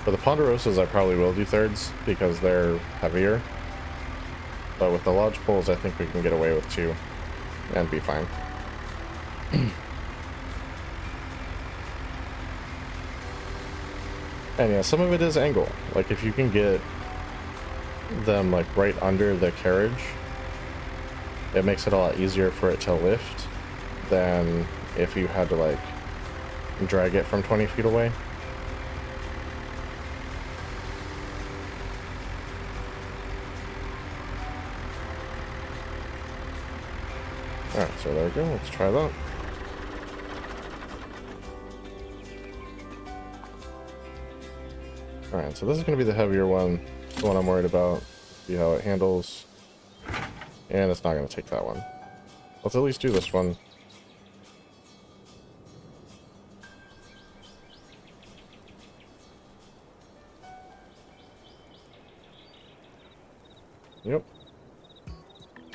For the ponderosas, I probably will do thirds because they're heavier. But with the lodge poles, I think we can get away with 2 and be fine. And yeah, some of it is angle. Like if you can get them like right under the carriage, it makes it a lot easier for it to lift than if you had to like drag it from 20 feet away. Alright, so there we go. Let's try that. Alright, so this is going to be the heavier one, the one I'm worried about. See how it handles. And it's not going to take that one. Let's at least do this one. Yep.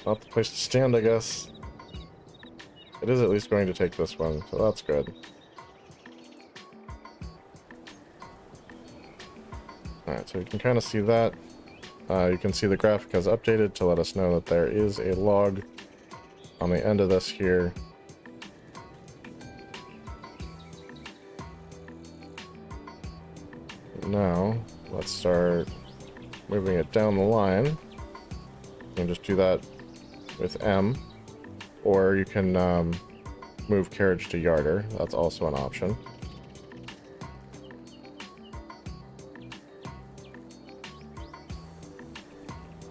Not the place to stand, I guess. It is at least going to take this one, so that's good. Alright, so you can kind of see that. You can see the graphic has updated to let us know that there is a log on the end of this here. Now, let's start moving it down the line. You can just do that with M. Or you can move carriage to yarder. That's also an option.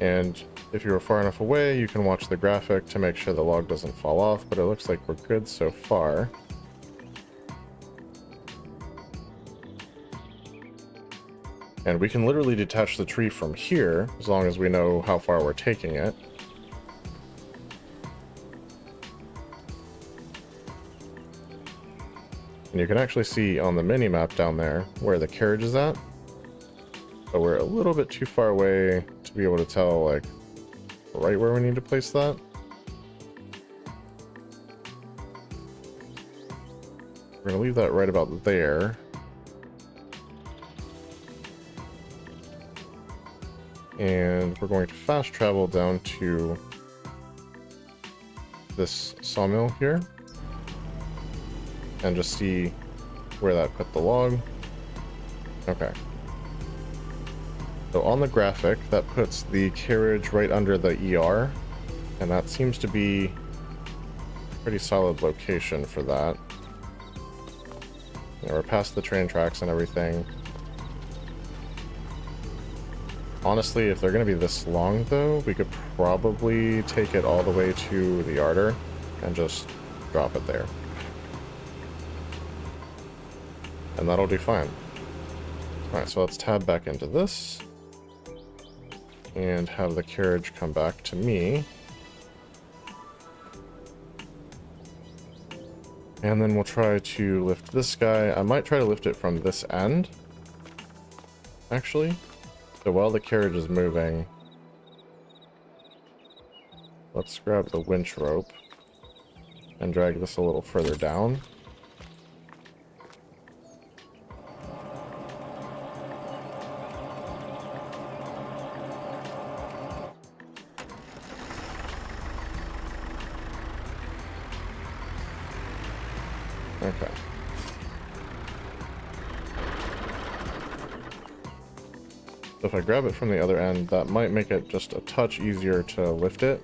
And if you're far enough away, you can watch the graphic to make sure the log doesn't fall off, but it looks like we're good so far. And we can literally detach the tree from here, as long as we know how far we're taking it. And you can actually see on the mini-map down there where the carriage is at. But we're a little bit too far away to be able to tell, like, right where we need to place that. We're going to leave that right about there. And we're going to fast travel down to this sawmill here. And just see where that put the log. Okay. So on the graphic, that puts the carriage right under the ER. And that seems to be a pretty solid location for that. Yeah, we're past the train tracks and everything. Honestly, if they're going to be this long, though, we could probably take it all the way to the yarder and just drop it there. And that'll do fine. Alright, so let's tab back into this. And have the carriage come back to me. And then we'll try to lift this guy. I might try to lift it from this end, actually. So while the carriage is moving, let's grab the winch rope and drag this a little further down. Okay. So if I grab it from the other end, that might make it just a touch easier to lift it.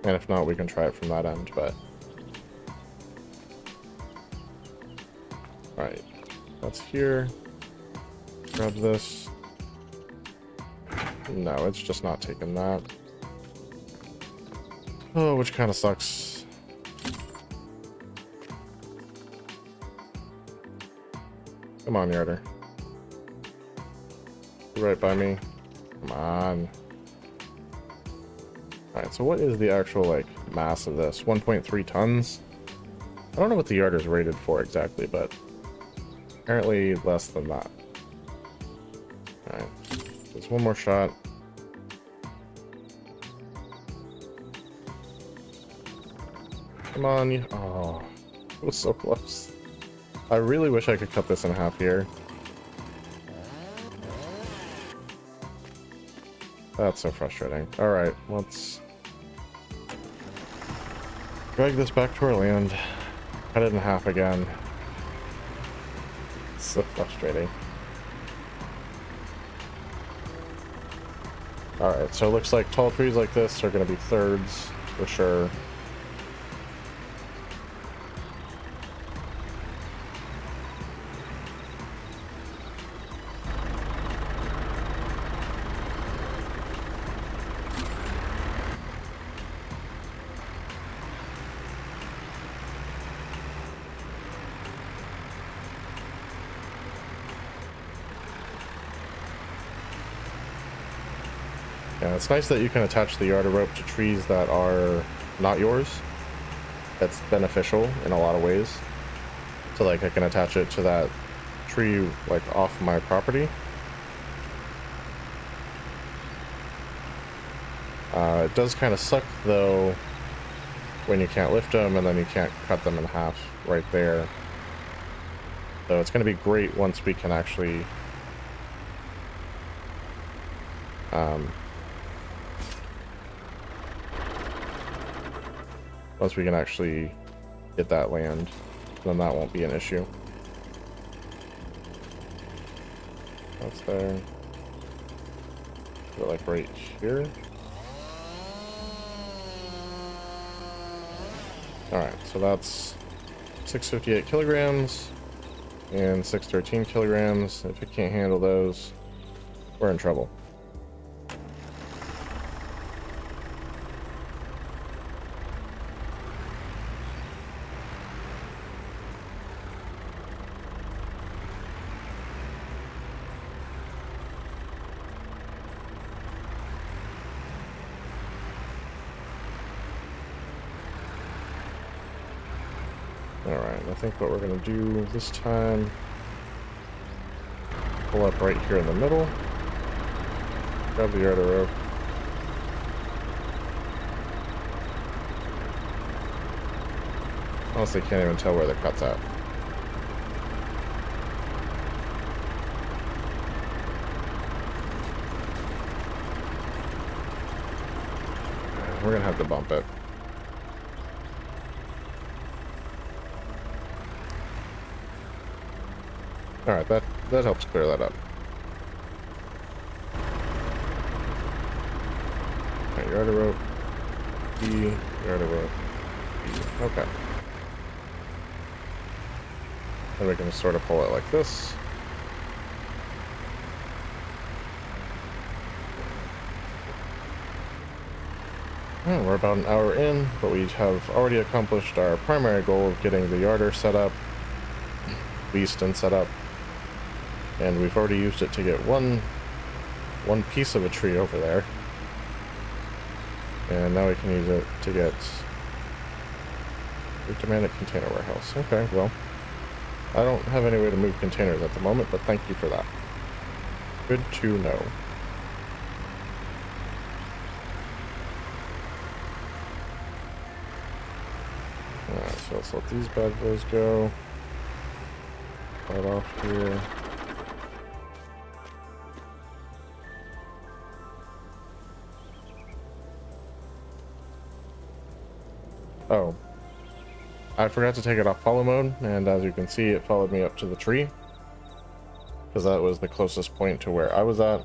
And if not, we can try it from that end, but... Alright. That's here. Grab this. No, it's just not taking that. Oh, which kind of sucks. Come on, yarder. Right by me. Come on. Alright, so what is the actual, like, mass of this? 1.3 tons? I don't know what the yard is rated for exactly, but apparently less than that. Alright, just one more shot. Come on, you... Oh, it was so close. I really wish I could cut this in half here. That's so frustrating. Alright, let's drag this back to our land. Cut it in half again. So frustrating. Alright, so it looks like tall trees like this are going to be thirds for sure. Yeah, it's nice that you can attach the yarder rope to trees that are not yours. That's beneficial in a lot of ways. So like I can attach it to that tree like off my property. It does kind of suck though when you can't lift them and then you can't cut them in half right there. So it's going to be great once we can actually get that land, then that won't be an issue. That's there. Put it like right here. Alright, so that's 658 kilograms and 613 kilograms. If it can't handle those, we're in trouble. Alright, I think what we're going to do this time, pull up right here in the middle, grab the yarder rope. Honestly, can't even tell where the cut's at. We're going to have to bump it. Alright, that helps clear that up. Alright, yarder rope. E, yarder rope. E. Okay. And we can just sort of pull it like this. And we're about an hour in, but we have already accomplished our primary goal of getting the yarder set up, leased and set up. And we've already used it to get one piece of a tree over there. And now we can use it to get a demand container warehouse. Okay, well, I don't have any way to move containers at the moment, but thank you for that. Good to know. Alright, so let's let these bad boys go. Right off here. Oh, I forgot to take it off follow mode, and as you can see, it followed me up to the tree, because that was the closest point to where I was at,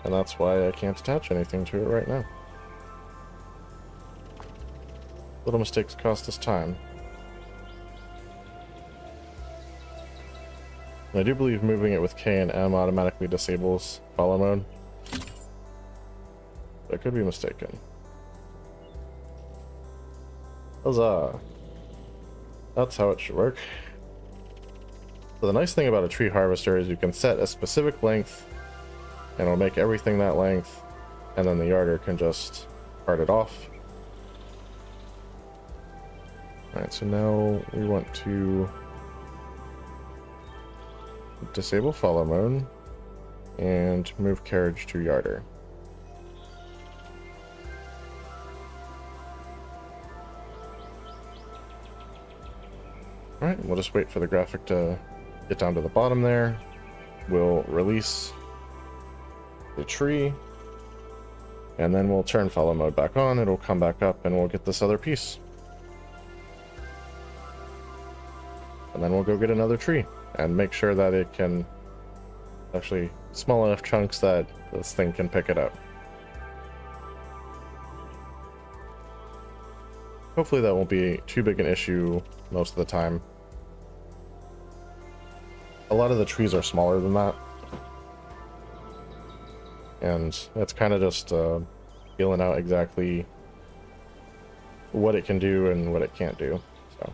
and that's why I can't attach anything to it right now. Little mistakes cost us time. And I do believe moving it with K and M automatically disables follow mode. I could be mistaken. Huzzah! That's how it should work. So the nice thing about a tree harvester is you can set a specific length and it'll make everything that length, and then the yarder can just part it off. Alright, so now we want to disable follow mode and move carriage to yarder. Alright, we'll just wait for the graphic to get down to the bottom there. We'll release the tree, and then we'll turn follow mode back on. It'll come back up and we'll get this other piece. And then we'll go get another tree and make sure that it can actually small enough chunks that this thing can pick it up. Hopefully that won't be too big an issue most of the time. A lot of the trees are smaller than that. And that's kind of just feeling out exactly what it can do and what it can't do. So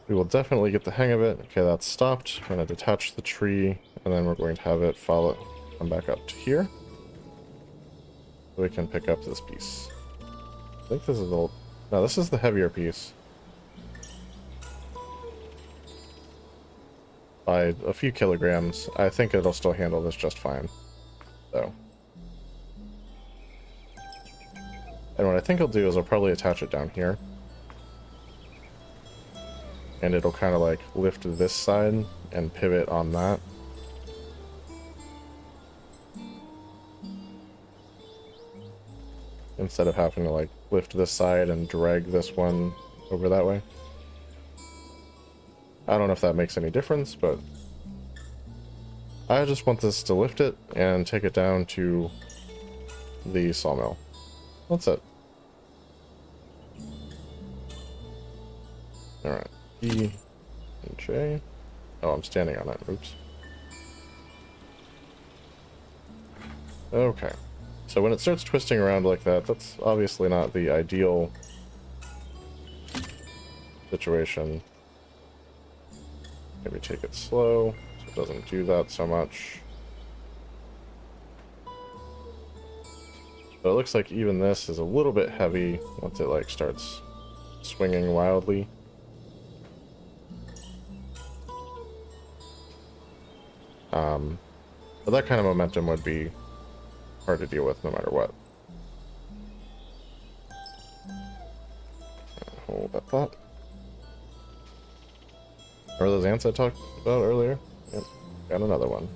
we will definitely get the hang of it. Okay, that's stopped. I'm going to detach the tree, and then we're going to have it follow, come back up to here. So we can pick up this piece. I think this is the... No, this is the heavier piece. By a few kilograms. I think it'll still handle this just fine. So. And what I think I'll do is I'll probably attach it down here. And it'll kind of like lift this side and pivot on that. Instead of having to like lift this side and drag this one over that way. I don't know if that makes any difference, but I just want this to lift it and take it down to the sawmill. That's it. Alright, E and J. Oh, I'm standing on it. Oops. Okay. So when it starts twisting around like that, that's obviously not the ideal situation. Maybe take it slow so it doesn't do that so much. But it looks like even this is a little bit heavy once it like starts swinging wildly. But that kind of momentum would be hard to deal with no matter what. Hold that thought. Remember those ants I talked about earlier? Yep, got another one.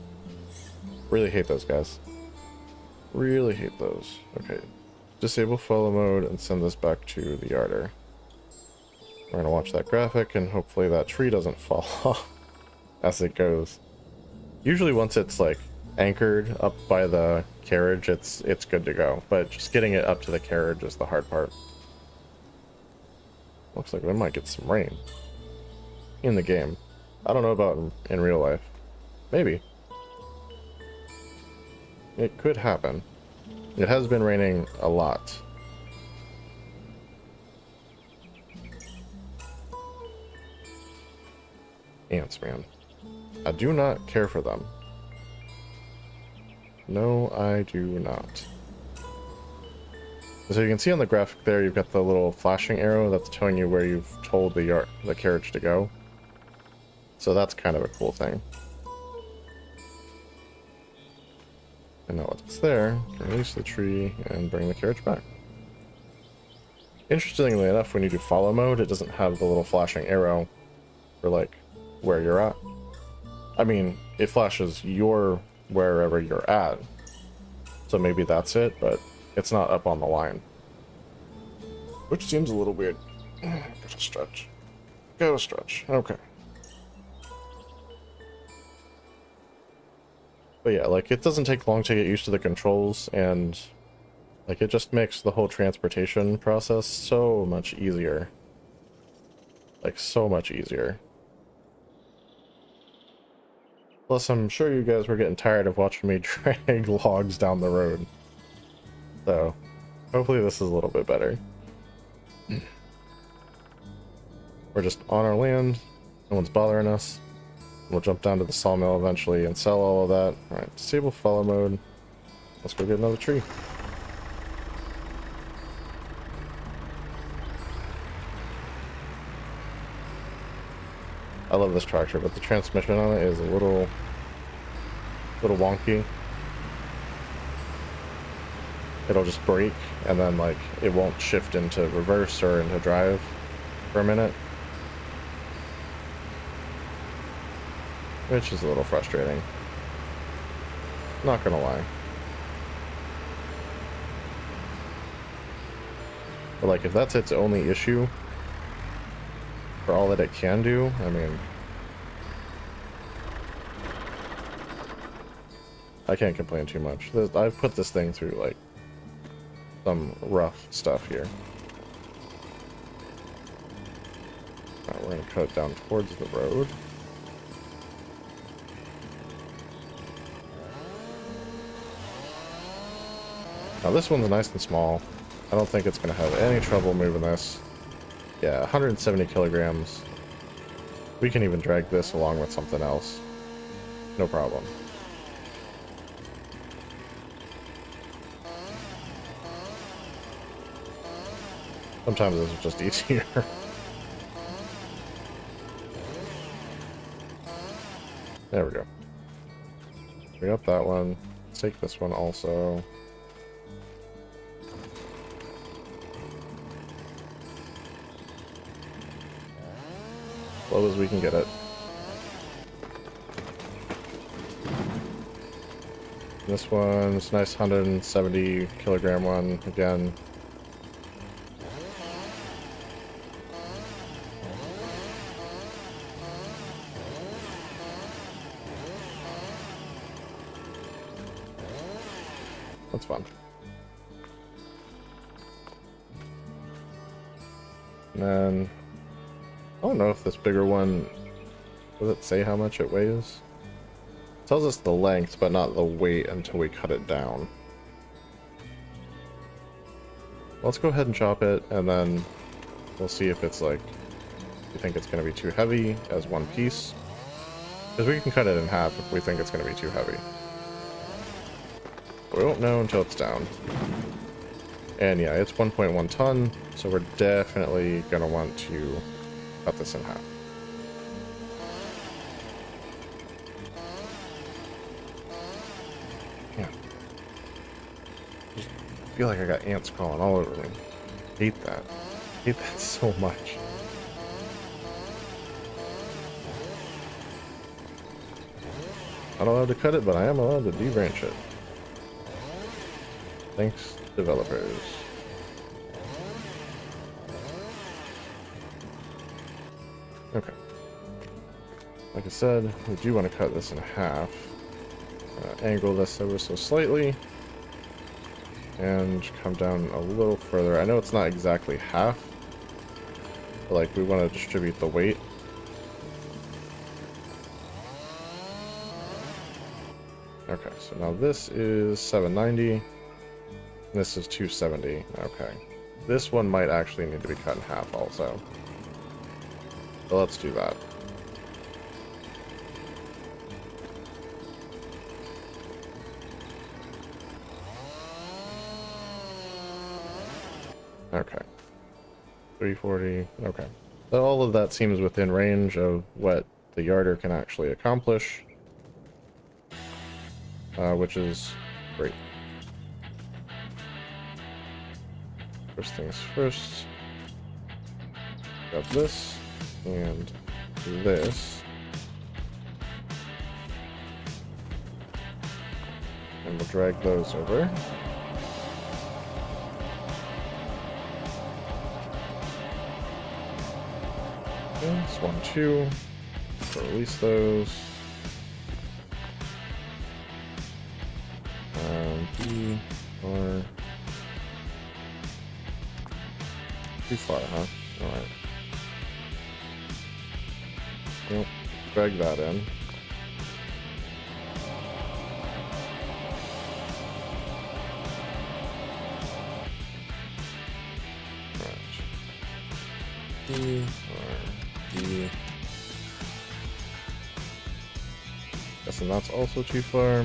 Really hate those guys. Really hate those. Okay, disable follow mode and send this back to the yarder. We're gonna watch that graphic and hopefully that tree doesn't fall off as it goes. Usually once it's like anchored up by the carriage, it's good to go. But just getting it up to the carriage is the hard part. Looks like we might get some rain in the game. I don't know about in real life. Maybe. It could happen. It has been raining a lot. Ants, man. I do not care for them. No, I do not. So you can see on the graphic there, you've got the little flashing arrow that's telling you where you've told the carriage to go. So that's kind of a cool thing. And now that it's there, you can release the tree and bring the carriage back. Interestingly enough, when you do follow mode, it doesn't have the little flashing arrow for like where you're at. I mean, it flashes your wherever you're at. So maybe that's it, but it's not up on the line. Which seems a little weird. Go stretch. Go stretch. Okay. But yeah, like, it doesn't take long to get used to the controls, and like, it just makes the whole transportation process so much easier. Like, so much easier. Plus, I'm sure you guys were getting tired of watching me drag logs down the road. So, hopefully this is a little bit better. We're just on our land, No one's bothering us. We'll jump down to the sawmill eventually and sell all of that. Alright, disable follow mode. Let's go get another tree. I love this tractor, but the transmission on it is a little wonky. It'll just brake and then like it won't shift into reverse or into drive for a minute, which is a little frustrating, not gonna lie. But like if that's its only issue for all that it can do, I mean, I can't complain too much. I've put this thing through like some rough stuff here. Alright, we're gonna cut it down towards the road. Now this one's nice and small. I don't think it's gonna have any trouble moving this. Yeah, 170 kilograms. We can even drag this along with something else. No problem. Sometimes this is just easier. There we go. We got that one. Let's take this one also. Low as we can get it. This one's nice 170 kilogram one again. That's fun. And then I don't know if this bigger one, does it say how much it weighs? It tells us the length, but not the weight until we cut it down. Let's go ahead and chop it, and then we'll see if it's like, we think it's going to be too heavy as one piece. Because we can cut it in half if we think it's going to be too heavy. We won't know until it's down. And yeah, it's 1.1 ton, so we're definitely going to want to cut this in half. Yeah. I feel like I got ants crawling all over me. Hate that. Hate that so much. Not allowed to cut it, but I am allowed to debranch it. Thanks, developers. Okay. Like I said, we do want to cut this in half. Angle this ever so slightly. And come down a little further. I know it's not exactly half. But like, we want to distribute the weight. Okay, so now this is 790. This is 270. Okay. This one might actually need to be cut in half also. So let's do that. Okay. 340. Okay. So all of that seems within range of what the yarder can actually accomplish. Which is great. First things first. Grab this and this. And we'll drag those over. Okay, this one, two. So release those. B, or too far, huh? Alright. Nope. Drag that in. Alright. D, or D. and that's also too far.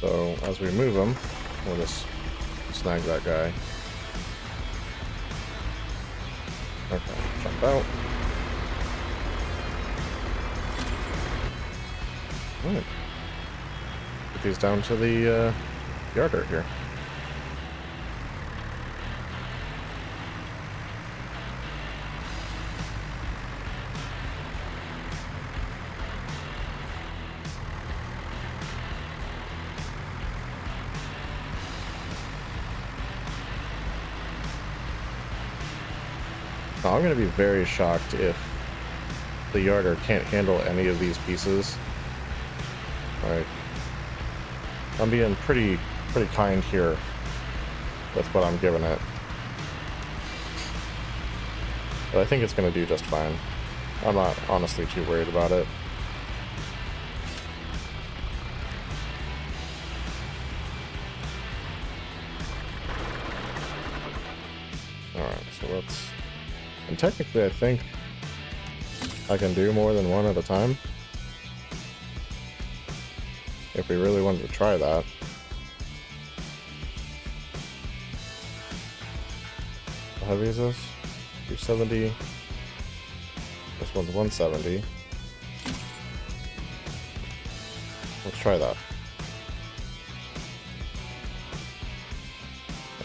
So as we move them, we'll just snag that guy. Okay, jump out. Alright. Put these down to the yarder here. Now, I'm going to be very shocked if the yarder can't handle any of these pieces. Like, I'm being pretty kind here with what I'm giving it. But I think it's going to do just fine. I'm not honestly too worried about it. Alright, so let's... And technically I think I can do more than one at a time. If we really wanted to try that. How heavy is this? 270. This one's 170. Let's try that.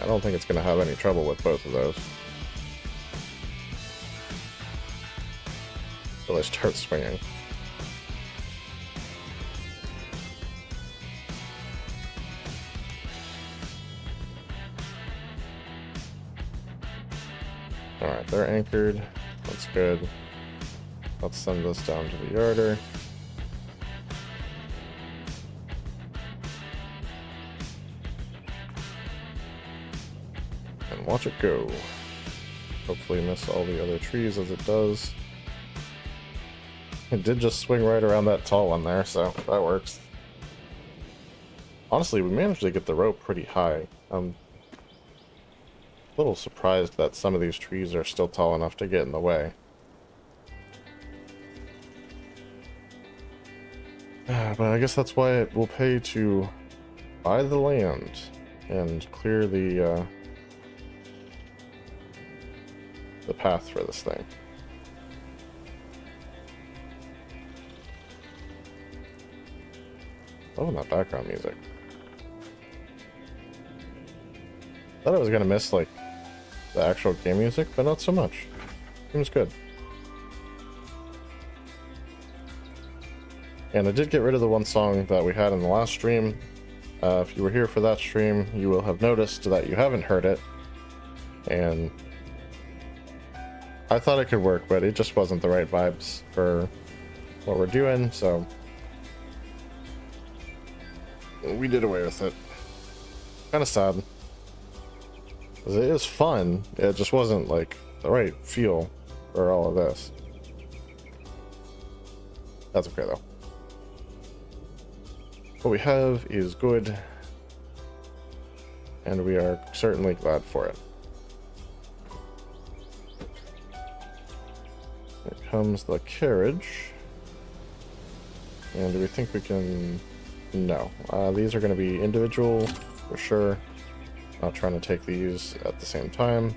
I don't think it's going to have any trouble with both of those. Until I start swinging. Alright, they're anchored. That's good. Let's send this down to the yarder. And watch it go. Hopefully miss all the other trees as it does. It did just swing right around that tall one there, so that works. Honestly, we managed to get the rope pretty high. I'm a little surprised that some of these trees are still tall enough to get in the way. But I guess that's why it will pay to buy the land and clear the path for this thing. Loving that background music. Thought I was gonna miss like the actual game music, but not so much. Seems good. And I did get rid of the one song that we had in the last stream. If you were here for that stream, you will have noticed that you haven't heard it. And I thought it could work, but it just wasn't the right vibes for what we're doing, so we did away with it. Kind of sad. 'Cause it is fun, it just wasn't like the right feel for all of this. That's okay though. What we have is good, and we are certainly glad for it. Here comes the carriage. And do we think we can... No. These are going to be individual, for sure. Not trying to take these at the same time.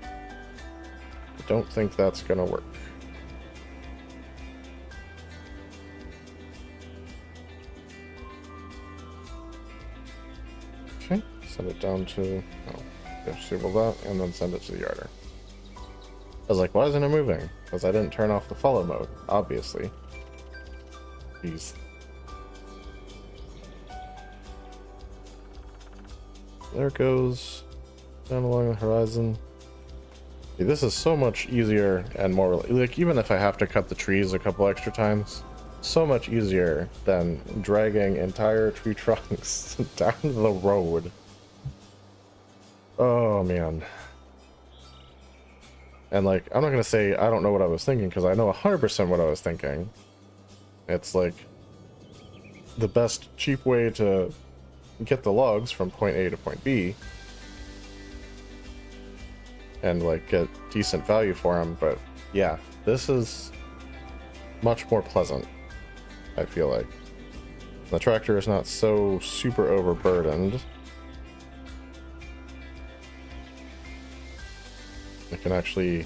I don't think that's going to work. Okay, send it down to... Oh, disable that, and then send it to the yarder. I was like, why isn't it moving? Because I didn't turn off the follow mode, obviously. Jeez. There it goes. Down along the horizon. See, this is so much easier and more... Like, even if I have to cut the trees a couple extra times, so much easier than dragging entire tree trunks down the road. Oh, man. And like, I'm not gonna say I don't know what I was thinking, because I know 100% what I was thinking. It's like the best cheap way to get the logs from point A to point B and like get decent value for them. But yeah, this is much more pleasant, I feel like. The tractor is not so super overburdened. It can actually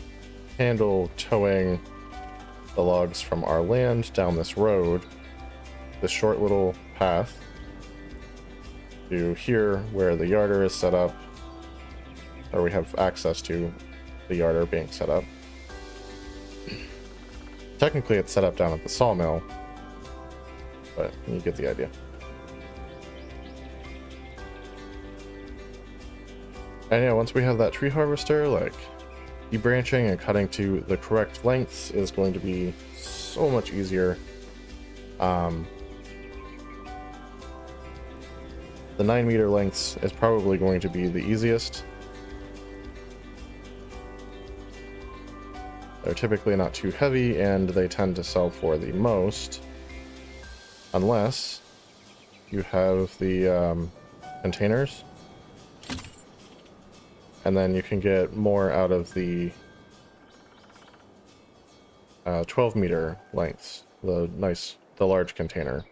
handle towing the logs from our land down this road, this short little path, to here where the yarder is set up, or we have access to the yarder being set up. Technically it's set up down at the sawmill, but you get the idea. And yeah, once we have that tree harvester, like, branching and cutting to the correct lengths is going to be so much easier. The 9-meter lengths is probably going to be the easiest. They're typically not too heavy, and they tend to sell for the most, unless you have the containers. And then you can get more out of the 12-meter lengths, the large container.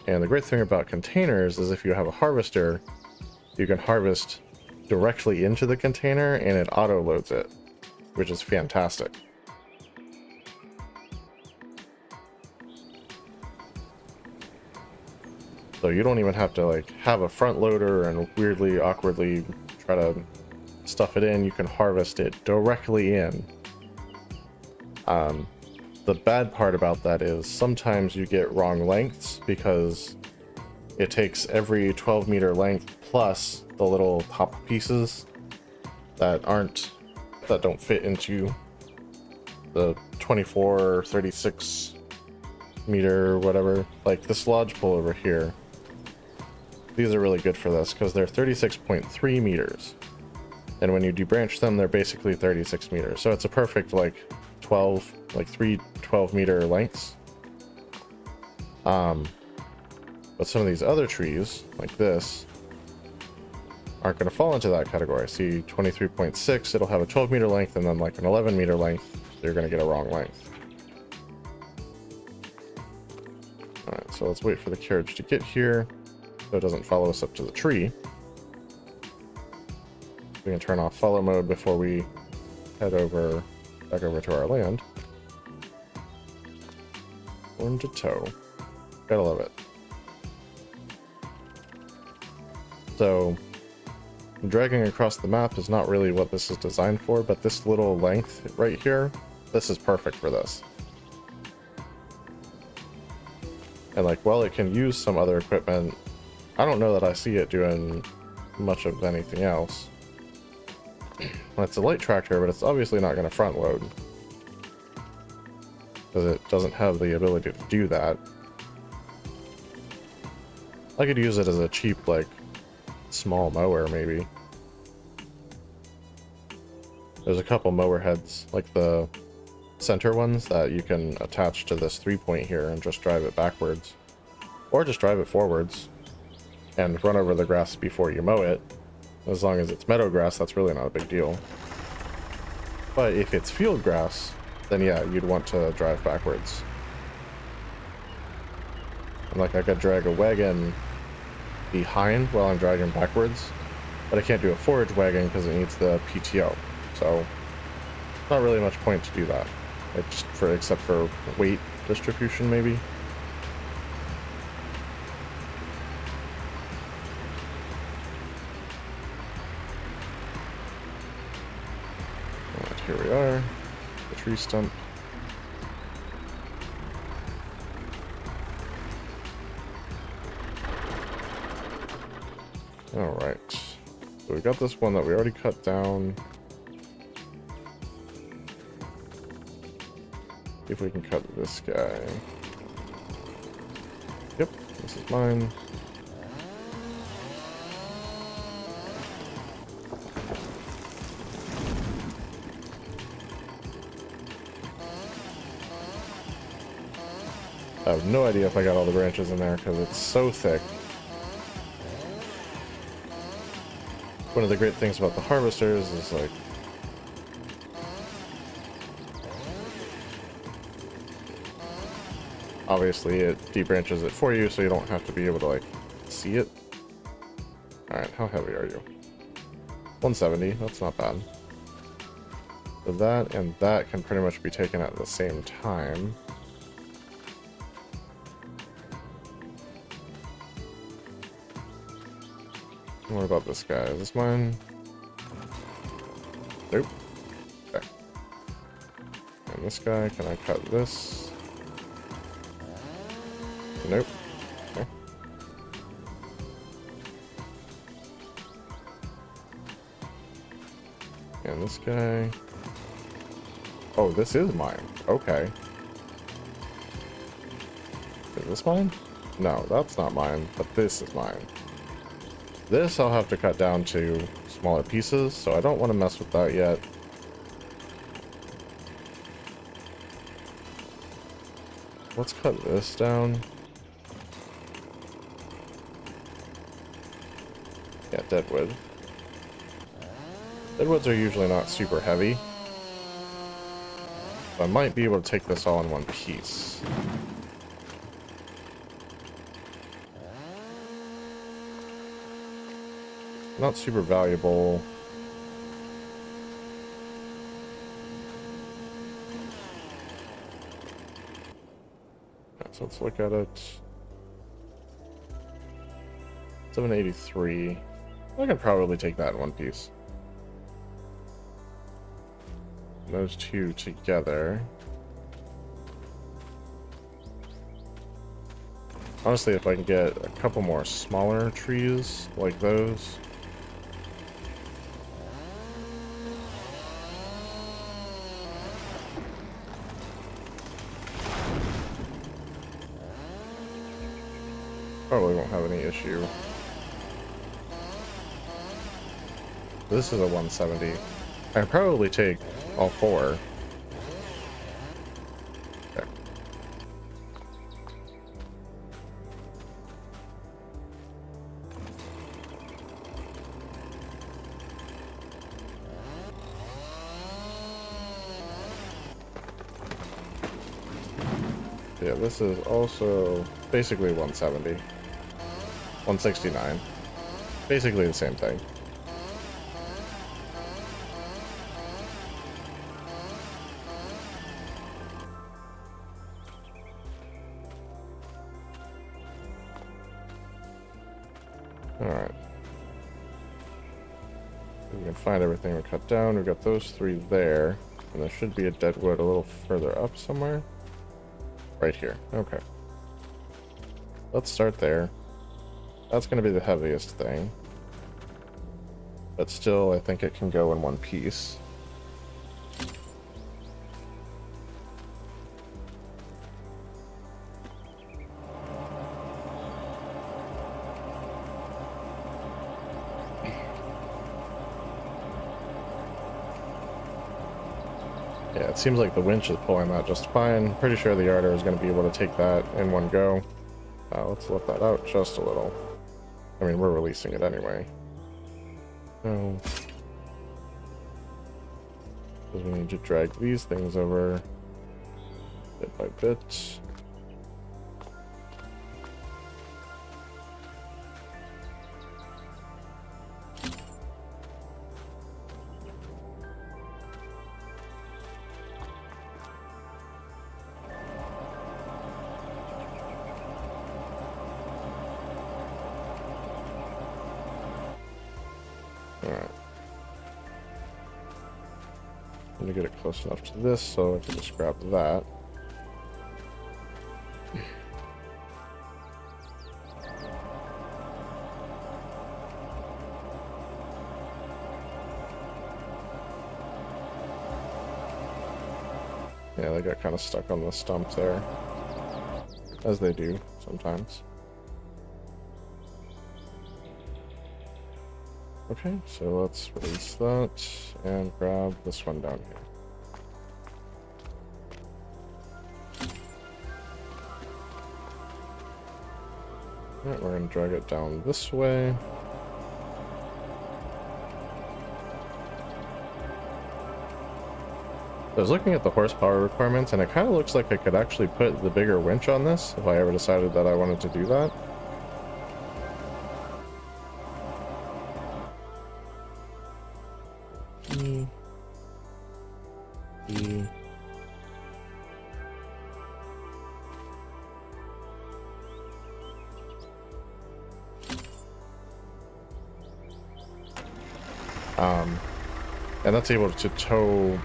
And the great thing about containers is if you have a harvester, you can harvest directly into the container and it auto loads it, which is fantastic. So you don't even have to like have a front loader and weirdly, awkwardly try to stuff it in. You can harvest it directly in. The bad part about that is sometimes you get wrong lengths because it takes every 12-meter length plus the little top pieces that don't fit into the 24 or 36 meter, whatever. Like this lodge pole over here. These are really good for this because they're 36.3 meters. And when you debranch them, they're basically 36 meters. So it's a perfect like 3 12-meter lengths. But some of these other trees, like this, aren't going to fall into that category. See, 23.6, it'll have a 12-meter length and then like an 11-meter length. So you're going to get a wrong length. Alright, so let's wait for the carriage to get here so it doesn't follow us up to the tree. We can turn off follow mode before we head back over to our land. Horn to tow. Gotta love it. So, dragging across the map is not really what this is designed for, but this little length right here, this is perfect for this. And like, while it can use some other equipment, I don't know that I see it doing much of anything else. It's a light tractor, but it's obviously not going to front load, because it doesn't have the ability to do that. I could use it as a cheap, like, small mower, maybe. There's a couple mower heads, like the center ones, that you can attach to this 3-point here and just drive it backwards. Or just drive it forwards and run over the grass before you mow it. As long as it's meadow grass, that's really not a big deal. But if it's field grass, then yeah, you'd want to drive backwards. And like I could drag a wagon behind while I'm dragging backwards, but I can't do a forage wagon because it needs the PTO. So not really much point to do that. Except for weight distribution, maybe. Alright, here we are. The tree stump. Alright. So we got this one that we already cut down. See if we can cut this guy. Yep, this is mine. I have no idea if I got all the branches in there because it's so thick. One of the great things about the harvesters is like obviously it debranches it for you, so you don't have to be able to like see it. All right, how heavy are you? 170. That's not bad. So that and that can pretty much be taken at the same time. What about this guy? Is this mine? Nope. Okay. And this guy, can I cut this? Nope. Okay. And this guy... Oh, this is mine. Okay. Is this mine? No, that's not mine, but this is mine. This I'll have to cut down to smaller pieces, so I don't want to mess with that yet. Let's cut this down. Yeah, deadwood. Deadwoods are usually not super heavy. So I might be able to take this all in one piece. Not super valuable. So let's look at it. 783. I could probably take that in one piece. Those two together. Honestly, if I can get a couple more smaller trees like those. Probably won't have any issue. This is a 170. I could probably take all four. Okay. Yeah, this is also basically 170. 169. Basically the same thing. Alright. We can find everything we cut down. We've got those three there. And there should be a deadwood a little further up somewhere. Right here. Okay. Let's start there. That's going to be the heaviest thing. But still, I think it can go in one piece. Yeah, it seems like the winch is pulling that just fine. Pretty sure the yarder is going to be able to take that in one go. Let's let that out just a little. I mean, we're releasing it anyway. So, because we need to drag these things over bit by bit. Alright. Let me get it close enough to this so I can just grab that. Yeah, they got kind of stuck on the stump there. As they do sometimes. Okay, so let's release that and grab this one down here. Alright, we're going to drag it down this way. I was looking at the horsepower requirements, and it kind of looks like I could actually put the bigger winch on this if I ever decided that I wanted to do that. E. And that's able to tow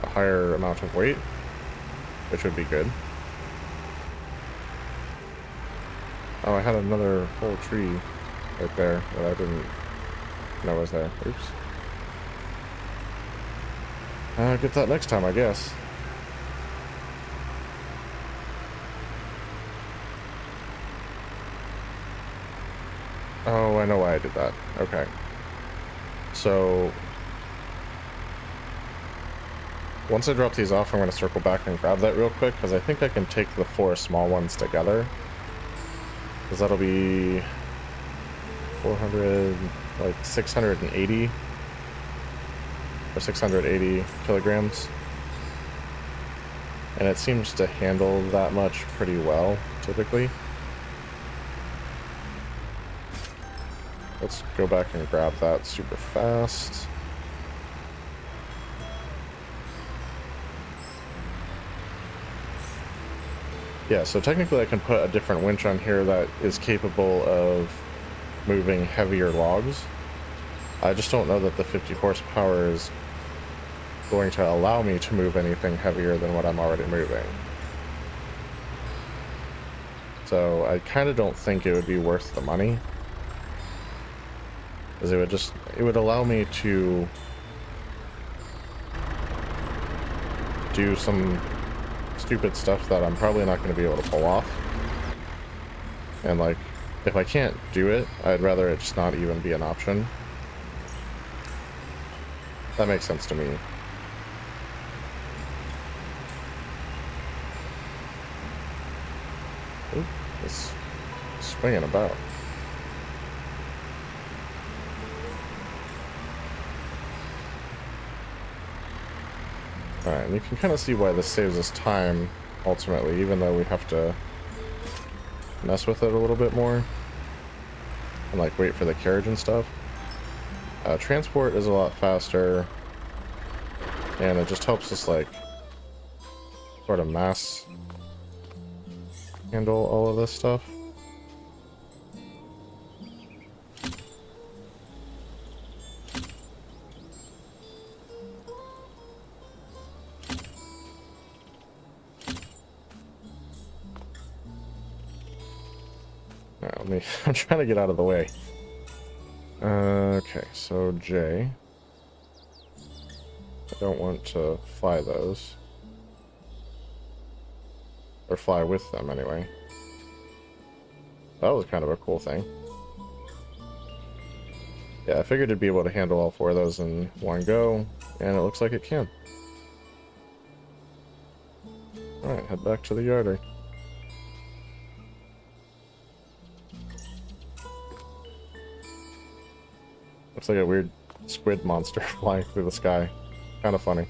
a higher amount of weight, which would be good. Oh, I had another whole tree right there that I didn't know was there. Oops. Get that next time, I guess. Oh, I know why I did that. Okay. So once I drop these off, I'm going to circle back and grab that real quick, because I think I can take the 4 small ones together. Because that'll be 400, like 680 or 680 kilograms. And it seems to handle that much pretty well, typically. Let's go back and grab that super fast. Yeah, so technically I can put a different winch on here that is capable of moving heavier logs. I just don't know that the 50 horsepower is going to allow me to move anything heavier than what I'm already moving. So I kind of don't think it would be worth the money. Because it would allow me to do some stupid stuff that I'm probably not going to be able to pull off. And like, if I can't do it, I'd rather it just not even be an option. That makes sense to me. Ooh, it's swinging about. Alright, and you can kind of see why this saves us time, ultimately, even though we have to mess with it a little bit more. And, like, wait for the carriage and stuff. Transport is a lot faster. And it just helps us, like, sort of mass handle all of this stuff. I'm trying to get out of the way. Okay, so J. I don't want to fly those. Or fly with them, anyway. That was kind of a cool thing. Yeah, I figured it'd be able to handle all 4 of those in one go, and it looks like it can. Alright, head back to the yarder. Looks like a weird squid monster flying through the sky. Kind of funny.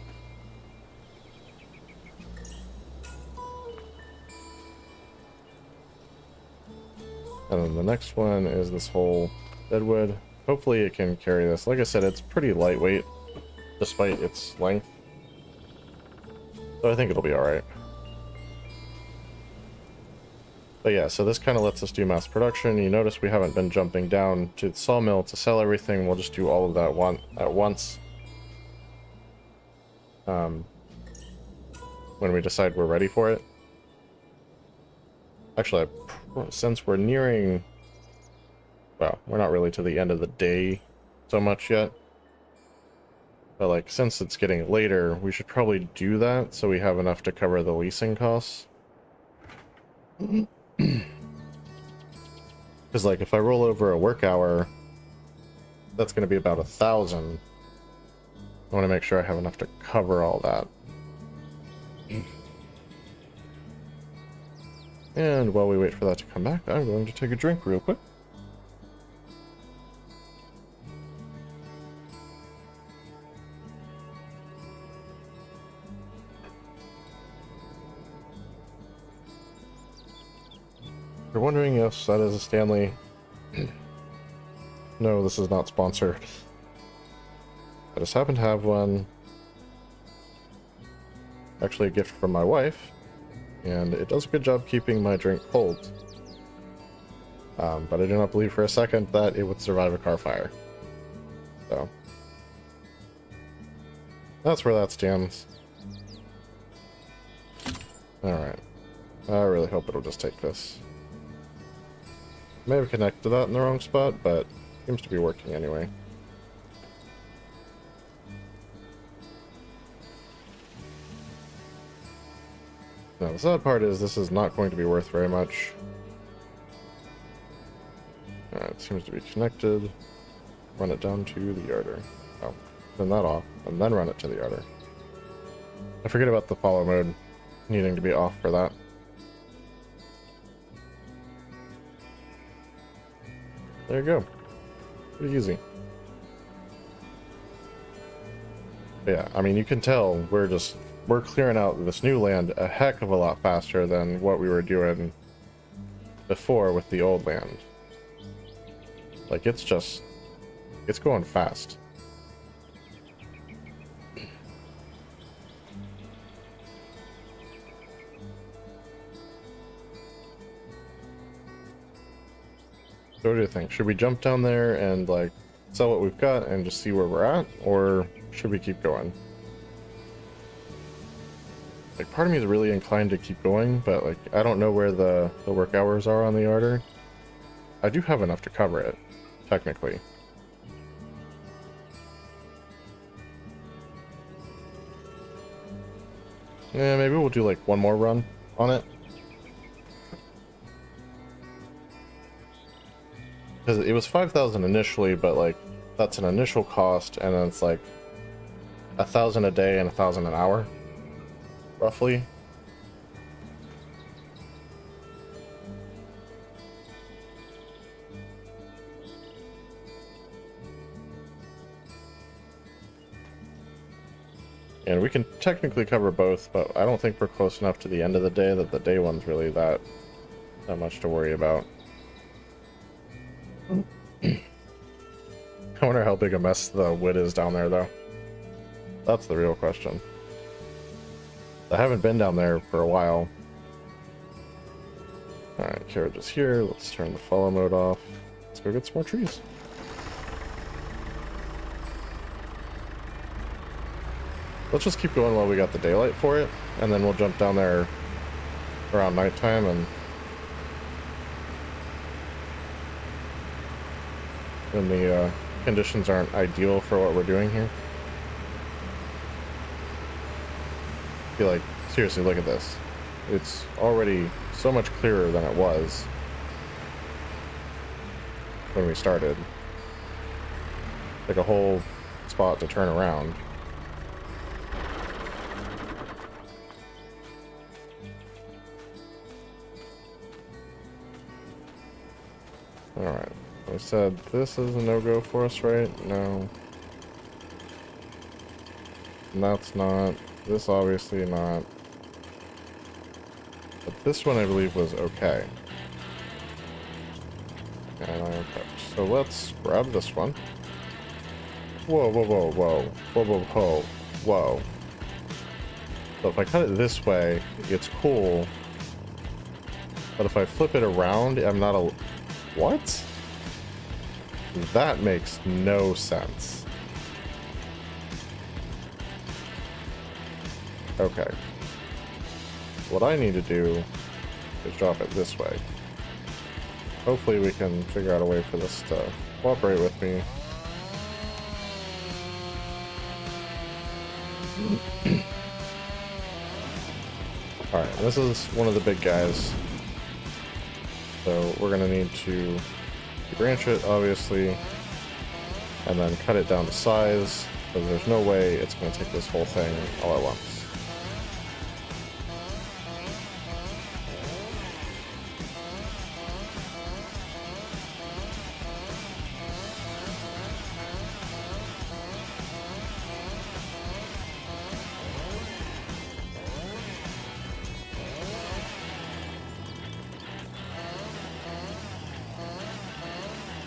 And then the next one is this whole deadwood. Hopefully it can carry this. Like I said, it's pretty lightweight, despite its length. So I think it'll be alright. But yeah, so this kind of lets us do mass production. You notice we haven't been jumping down to the sawmill to sell everything. We'll just do all of that at once. When we decide we're ready for it. Actually, since we're nearing... Well, we're not really to the end of the day so much yet. But like, since it's getting later, we should probably do that so we have enough to cover the leasing costs. Because like, if I roll over a work hour, that's going to be about 1,000. I want to make sure I have enough to cover all that. And while we wait for that to come back, I'm going to take a drink real quick. wondering, yes, that is a Stanley. No, this is not sponsored. I just happen to have one. Actually, a gift from my wife, and it does a good job keeping my drink cold. But I do not believe for a second that it would survive a car fire. So that's where that stands. Alright. I really hope it'll just take this. May have connected that in the wrong spot, but seems to be working anyway. Now, the sad part is this is not going to be worth very much. Alright, it seems to be connected. Run it down to the yarder. Oh, turn that off, and then run it to the yarder. I forget about the follow mode needing to be off for that. There you go. Pretty easy. But yeah, I mean, you can tell we're clearing out this new land a heck of a lot faster than what we were doing before with the old land. Like, it's going fast. So what do you think? Should we jump down there and, like, sell what we've got and just see where we're at? Or should we keep going? Like, part of me is really inclined to keep going, but, like, I don't know where the work hours are on the order. I do have enough to cover it, technically. Yeah, maybe we'll do, like, one more run on it. Because it was 5,000 initially, but, like, that's an initial cost, and then it's, like, 1,000 a day and 1,000 an hour, roughly. And we can technically cover both, but I don't think we're close enough to the end of the day that the day one's really that much to worry about. I wonder how big a mess the wood is down there, though. That's the real question. I haven't been down there for a while. Alright, carriage is here. Let's turn the follow mode off. Let's go get some more trees. Let's just keep going while we got the daylight for it, and then we'll jump down there around nighttime and when the conditions aren't ideal for what we're doing here. I feel like, seriously, look at this. It's already so much clearer than it was when we started. Like a whole spot to turn around. Alright. I said this is a no-go for us, right? No. And that's not. This obviously not. But this one I believe was okay. And I am prepped. So let's grab this one. Whoa, whoa, whoa, whoa. Whoa, whoa, whoa. Whoa. So if I cut it this way, it's cool. But if I flip it around, I'm not a... What? That makes no sense. Okay. What I need to do is drop it this way. Hopefully we can figure out a way for this to cooperate with me. Alright, this is one of the big guys. So we're going to need to branch it, obviously, and then cut it down to size, because there's no way it's going to take this whole thing all at once.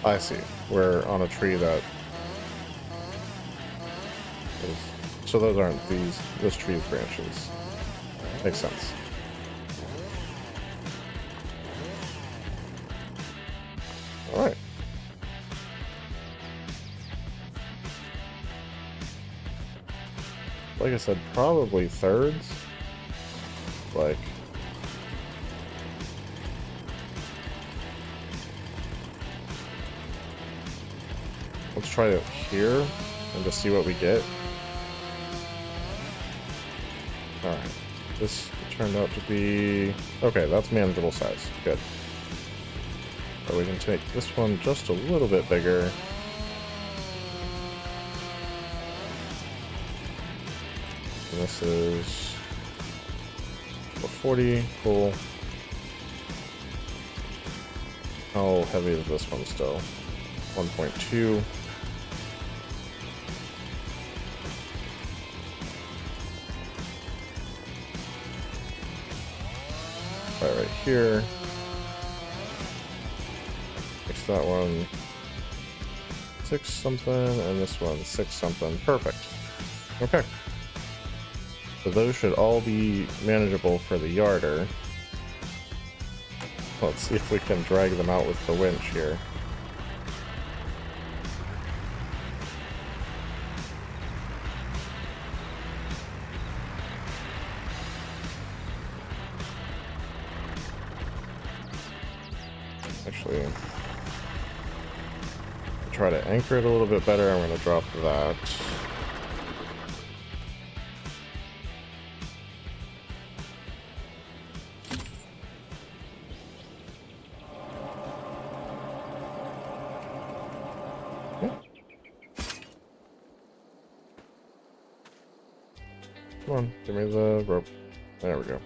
I see. We're on a tree that is... So those aren't this tree's branches. Makes sense. Alright. Like I said, probably thirds. Like... Let's try it here and just see what we get. Alright. This turned out to be... Okay, that's manageable size. Good. But we can take this one just a little bit bigger. And this is 40. Cool. How heavy is this one still? 1.2. Right here. Makes that one 6 something, and this one 6 something. Perfect. Okay. So those should all be manageable for the yarder. Let's see if we can drag them out with the winch here. Actually, try to anchor it a little bit better. I'm going to drop that. Come on, give me the rope. There we go.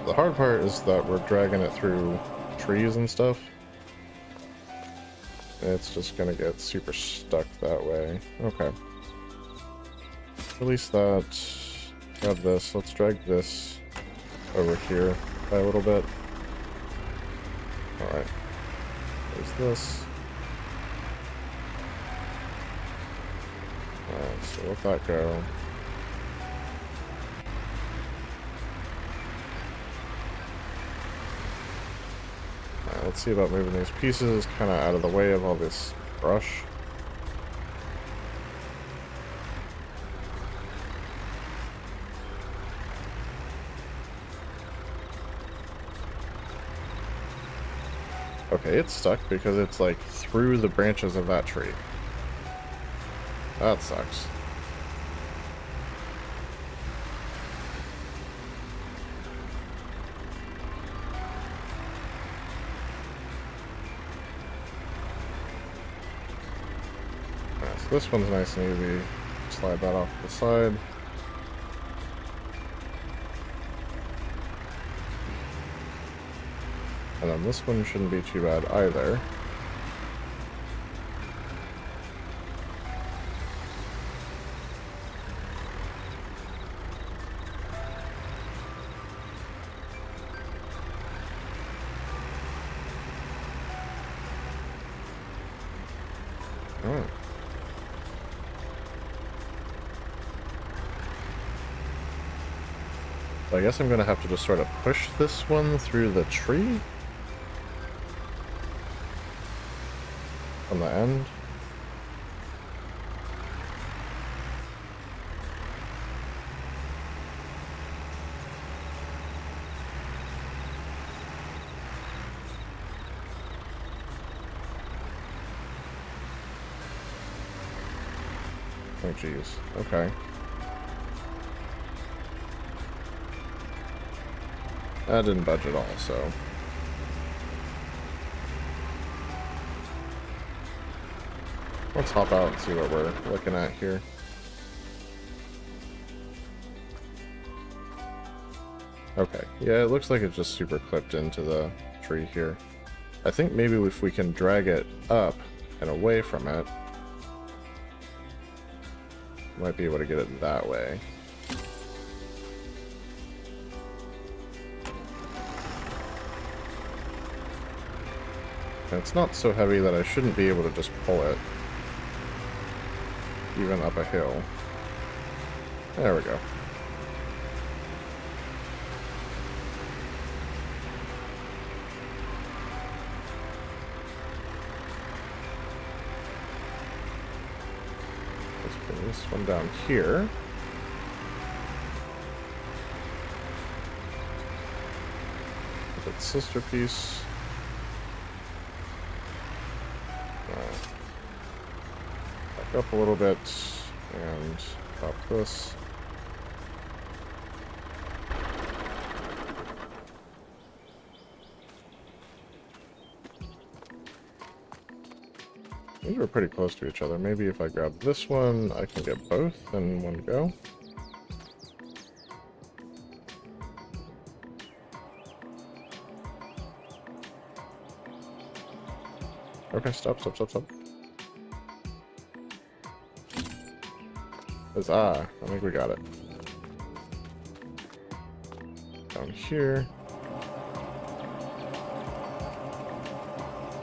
The hard part is that we're dragging it through trees and stuff. It's just gonna get super stuck that way. Okay. Release that. Grab this. Let's drag this over here by a little bit. Alright. There's this. Alright, so let that go. Let's see about moving these pieces kind of out of the way of all this brush. Okay, it's stuck because it's like through the branches of that tree. That sucks. So this one's nice and easy. Slide that off to the side. And then this one shouldn't be too bad either. Alright. So I guess I'm going to have to just sort of push this one through the tree on the end. Oh jeez, okay. That didn't budge at all, so... Let's hop out and see what we're looking at here. Okay, yeah, it looks like it's just super clipped into the tree here. I think maybe if we can drag it up and away from it, might be able to get it that way. And it's not so heavy that I shouldn't be able to just pull it, even up a hill. There we go. Let's bring this one down here. With its sister piece. Back up a little bit and pop this. These are pretty close to each other. Maybe if I grab this one, I can get both in one go. Okay, stop. I think we got it. Down here.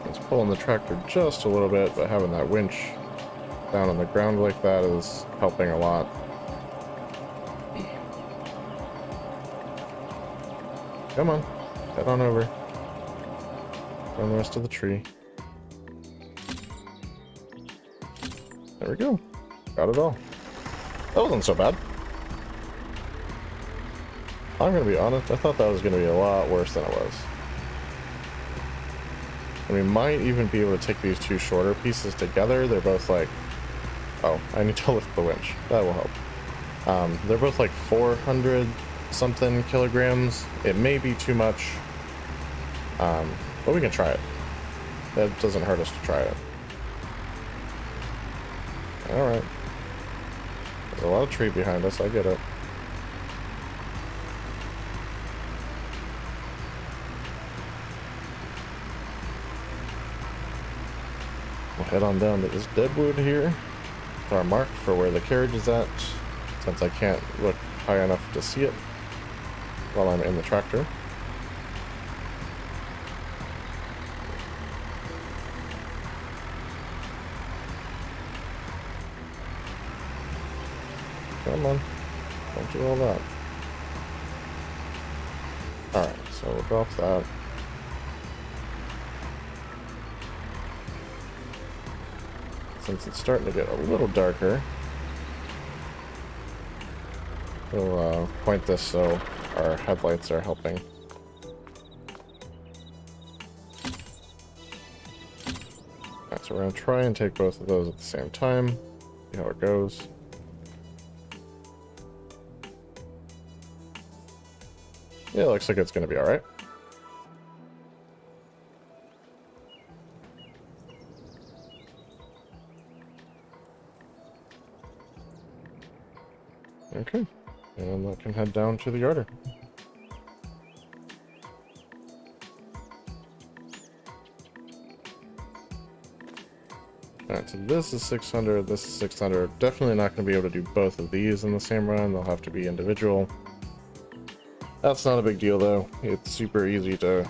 It's pulling the tractor just a little bit, but having that winch down on the ground like that is helping a lot. Come on, head on over. Run the rest of the tree. There we go. Got it all. That wasn't so bad. I'm gonna be honest, I thought that was gonna be a lot worse than it was. And we might even be able to take these two shorter pieces together. They're both like... Oh, I need to lift the winch. That will help. They're both like 400 something kilograms. It may be too much. But we can try it. That doesn't hurt us to try it. Alright. There's a lot of tree behind us, I get it. We'll head on down to this deadwood here. With our mark for where the carriage is at, since I can't look high enough to see it while I'm in the tractor. Come on, don't do all that. Alright, so we'll drop that. Since it's starting to get a little darker, we'll point this so our headlights are helping. Alright, so we're going to try and take both of those at the same time, see how it goes. Yeah, it looks like it's going to be alright. Okay, and that can head down to the yarder. Alright, so this is 600, this is 600. Definitely not going to be able to do both of these in the same run. They'll have to be individual. That's not a big deal though. It's super easy to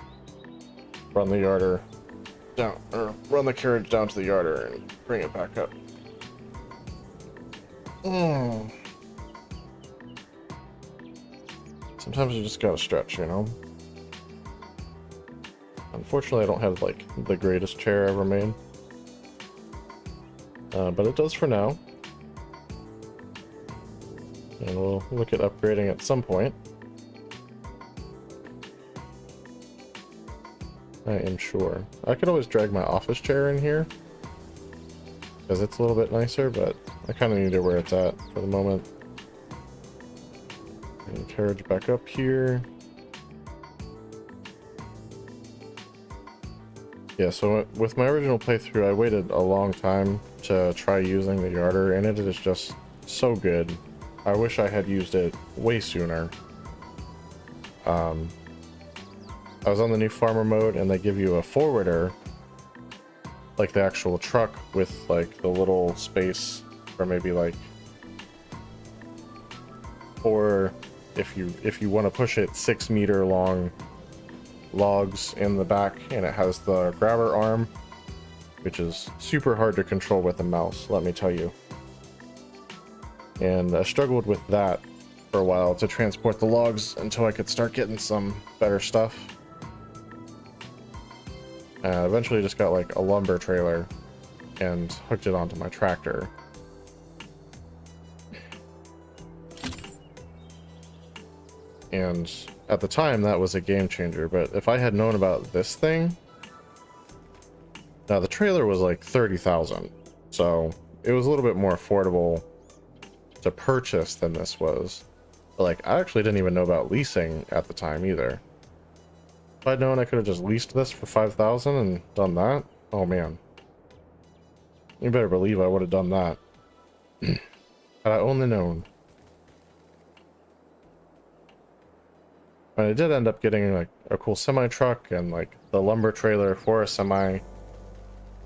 run the yarder down, or run the carriage down to the yarder and bring it back up. Sometimes you just gotta stretch, you know? Unfortunately, I don't have, like, the greatest chair ever made. But it does for now. And we'll look at upgrading at some point. I am sure. I could always drag my office chair in here, because it's a little bit nicer, but I kind of need it where it's at for the moment. And carriage back up here. Yeah, so with my original playthrough, I waited a long time to try using the yarder, and it is just so good. I wish I had used it way sooner. I was on the new farmer mode, and they give you a forwarder, like the actual truck with like the little space for maybe like, or if you want to push it 6-meter long logs in the back, and it has the grabber arm, which is super hard to control with a mouse, let me tell you. And I struggled with that for a while to transport the logs until I could start getting some better stuff. Eventually just got like a lumber trailer and hooked it onto my tractor. And at the time that was a game changer, but if I had known about this thing, now the trailer was like 30,000, so it was a little bit more affordable to purchase than this was. But like, I actually didn't even know about leasing at the time either. If I'd known, I could have just leased this for 5,000 and done that. Oh man, you better believe I would have done that. Had I only known. But I did end up getting like a cool semi truck and like the lumber trailer for a semi,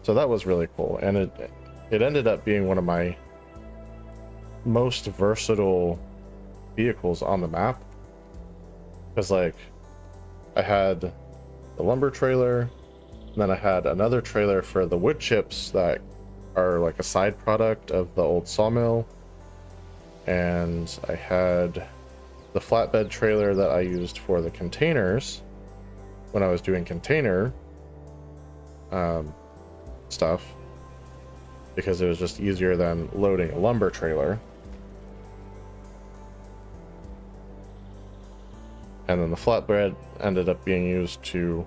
so that was really cool. And it ended up being one of my most versatile vehicles on the map, because like I had the lumber trailer, and then I had another trailer for the wood chips that are like a side product of the old sawmill, and I had the flatbed trailer that I used for the containers when I was doing container stuff, because it was just easier than loading a lumber trailer. And then the flatbed ended up being used to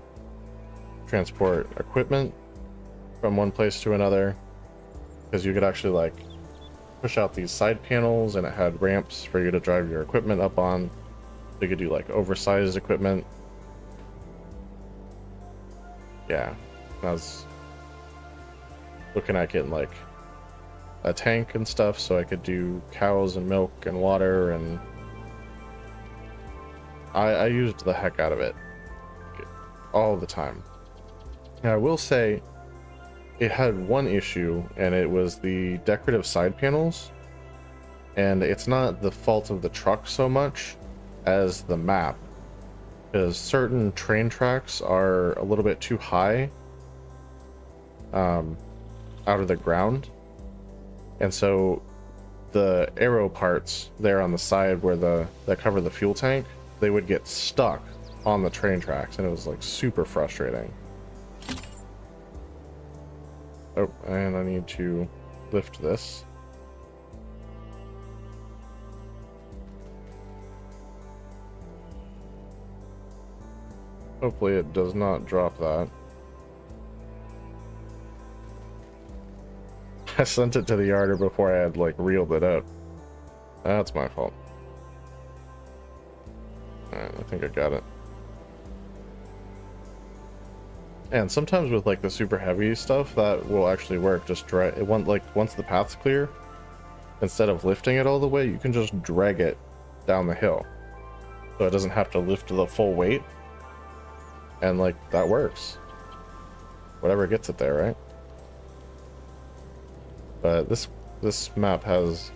transport equipment from one place to another, because you could actually like push out these side panels, and it had ramps for you to drive your equipment up on. So you could do like oversized equipment. Yeah, I was looking at getting like a tank and stuff so I could do cows and milk and water, and I used the heck out of it all the time. Now, I will say it had one issue, and it was the decorative side panels. And it's not the fault of the truck so much as the map, because certain train tracks are a little bit too high out of the ground. And so the aero parts there on the side where that cover the fuel tank, they would get stuck on the train tracks, and it was like super frustrating. Oh, and I need to lift this. Hopefully it does not drop that. I sent it to the yarder before I had like reeled it up. That's my fault. Alright, I think I got it. And sometimes with like the super heavy stuff, that will actually work. Just drag it, once the path's clear, instead of lifting it all the way, you can just drag it down the hill, so it doesn't have to lift the full weight. And like, that works. Whatever gets it there, right? But this map has,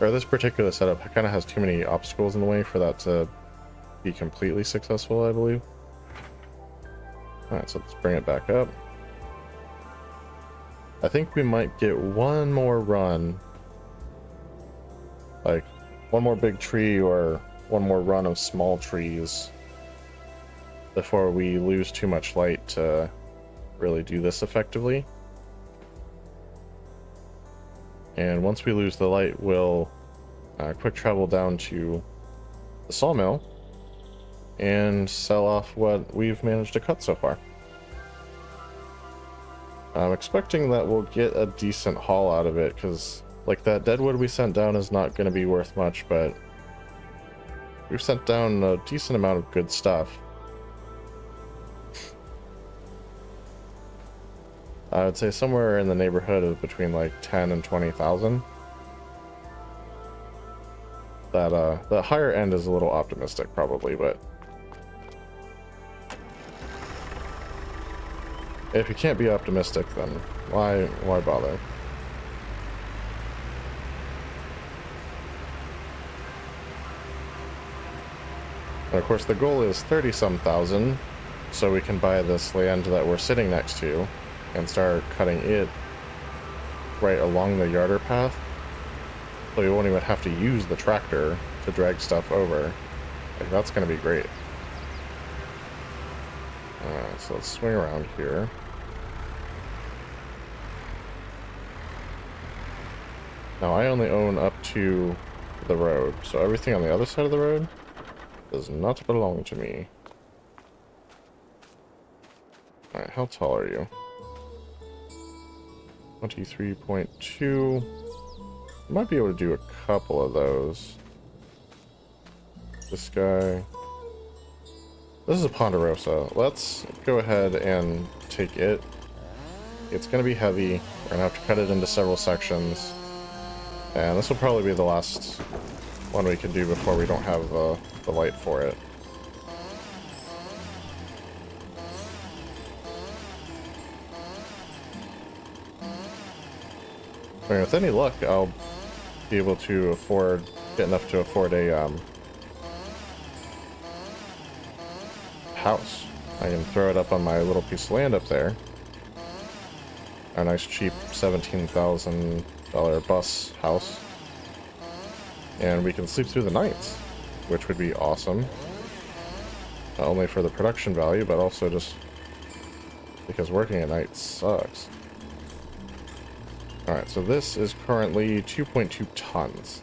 or this particular setup kind of has too many obstacles in the way for that to be completely successful, I believe. Alright, so let's bring it back up. I think we might get one more run, like one more big tree or one more run of small trees before we lose too much light to really do this effectively. And once we lose the light, we'll quick travel down to the sawmill and sell off what we've managed to cut so far. I'm expecting that we'll get a decent haul out of it, because like that deadwood we sent down is not going to be worth much, but we've sent down a decent amount of good stuff. I would say somewhere in the neighborhood of between like 10 and 20,000. That the higher end is a little optimistic probably, but If you can't be optimistic, then why bother? And of course, the goal is 30-some thousand, so we can buy this land that we're sitting next to and start cutting it right along the yarder path. So we won't even have to use the tractor to drag stuff over. Like, that's going to be great. Alright, so let's swing around here. Now, I only own up to the road, so everything on the other side of the road does not belong to me. Alright, how tall are you? 23.2. Might be able to do a couple of those. This guy. This is a Ponderosa. Let's go ahead and take it. It's going to be heavy. We're going to have to cut it into several sections. And this will probably be the last one we can do before we don't have the light for it. I mean, with any luck, I'll be able to get enough to afford a house. I can throw it up on my little piece of land up there. A nice cheap $17,000 bus house. And we can sleep through the nights, which would be awesome. Not only for the production value, but also just because working at night sucks. Alright, so this is currently 2.2 tons.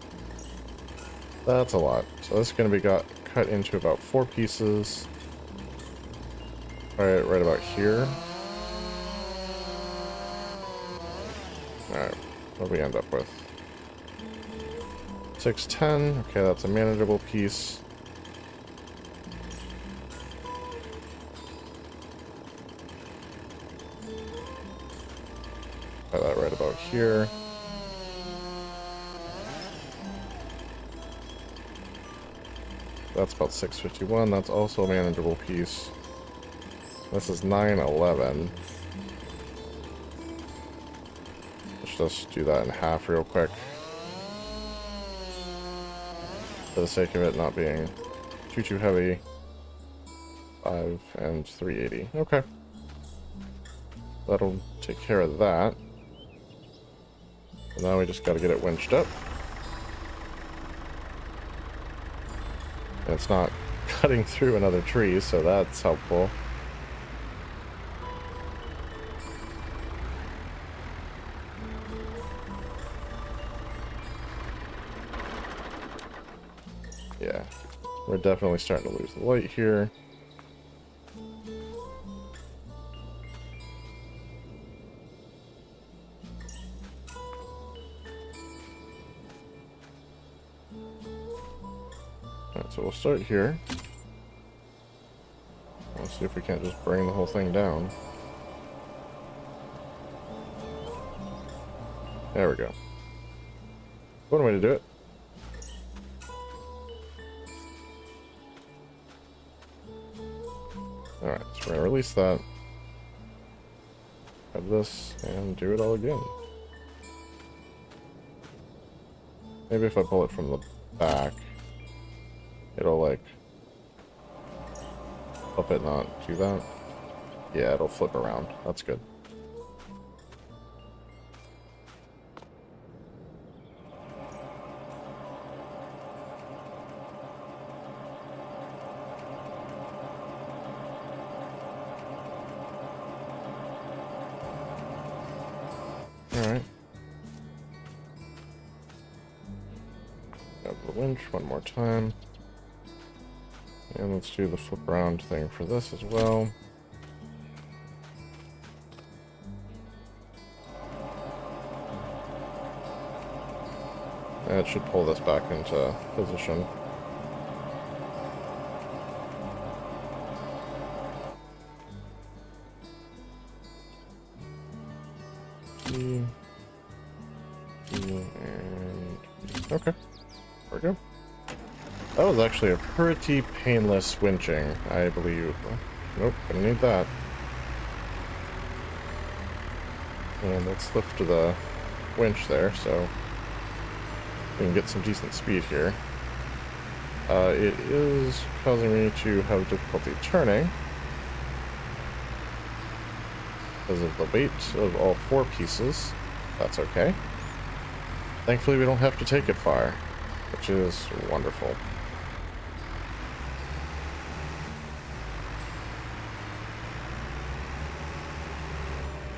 That's a lot. So this is going to be cut into about 4 pieces. Alright, right about here. Alright, what do we end up with? 610. Okay, that's a manageable piece. Got that right about here. That's about 651. That's also a manageable piece. This is 911. Let's just do that in half real quick. For the sake of it not being too heavy. 5 and 380. Okay. That'll take care of that. And now we just gotta get it winched up. And it's not cutting through another tree, so that's helpful. Yeah, we're definitely starting to lose the light here. Alright, so we'll start here. Let's see if we can't just bring the whole thing down. There we go. One way to do it. Alright, so we're going to release that. Cut this, and do it all again. Maybe if I pull it from the back, it'll, like, flip it, not do that. Yeah, it'll flip around. That's good. Alright. Grab the winch one more time. And let's do the flip around thing for this as well. And it should pull this back into position. And okay, there we go. That was actually a pretty painless winching, I believe. Nope, gonna need that. And let's lift the winch there so we can get some decent speed here. It is causing me to have difficulty turning because of the weight of all 4 pieces. That's okay. Thankfully, we don't have to take it far, which is wonderful.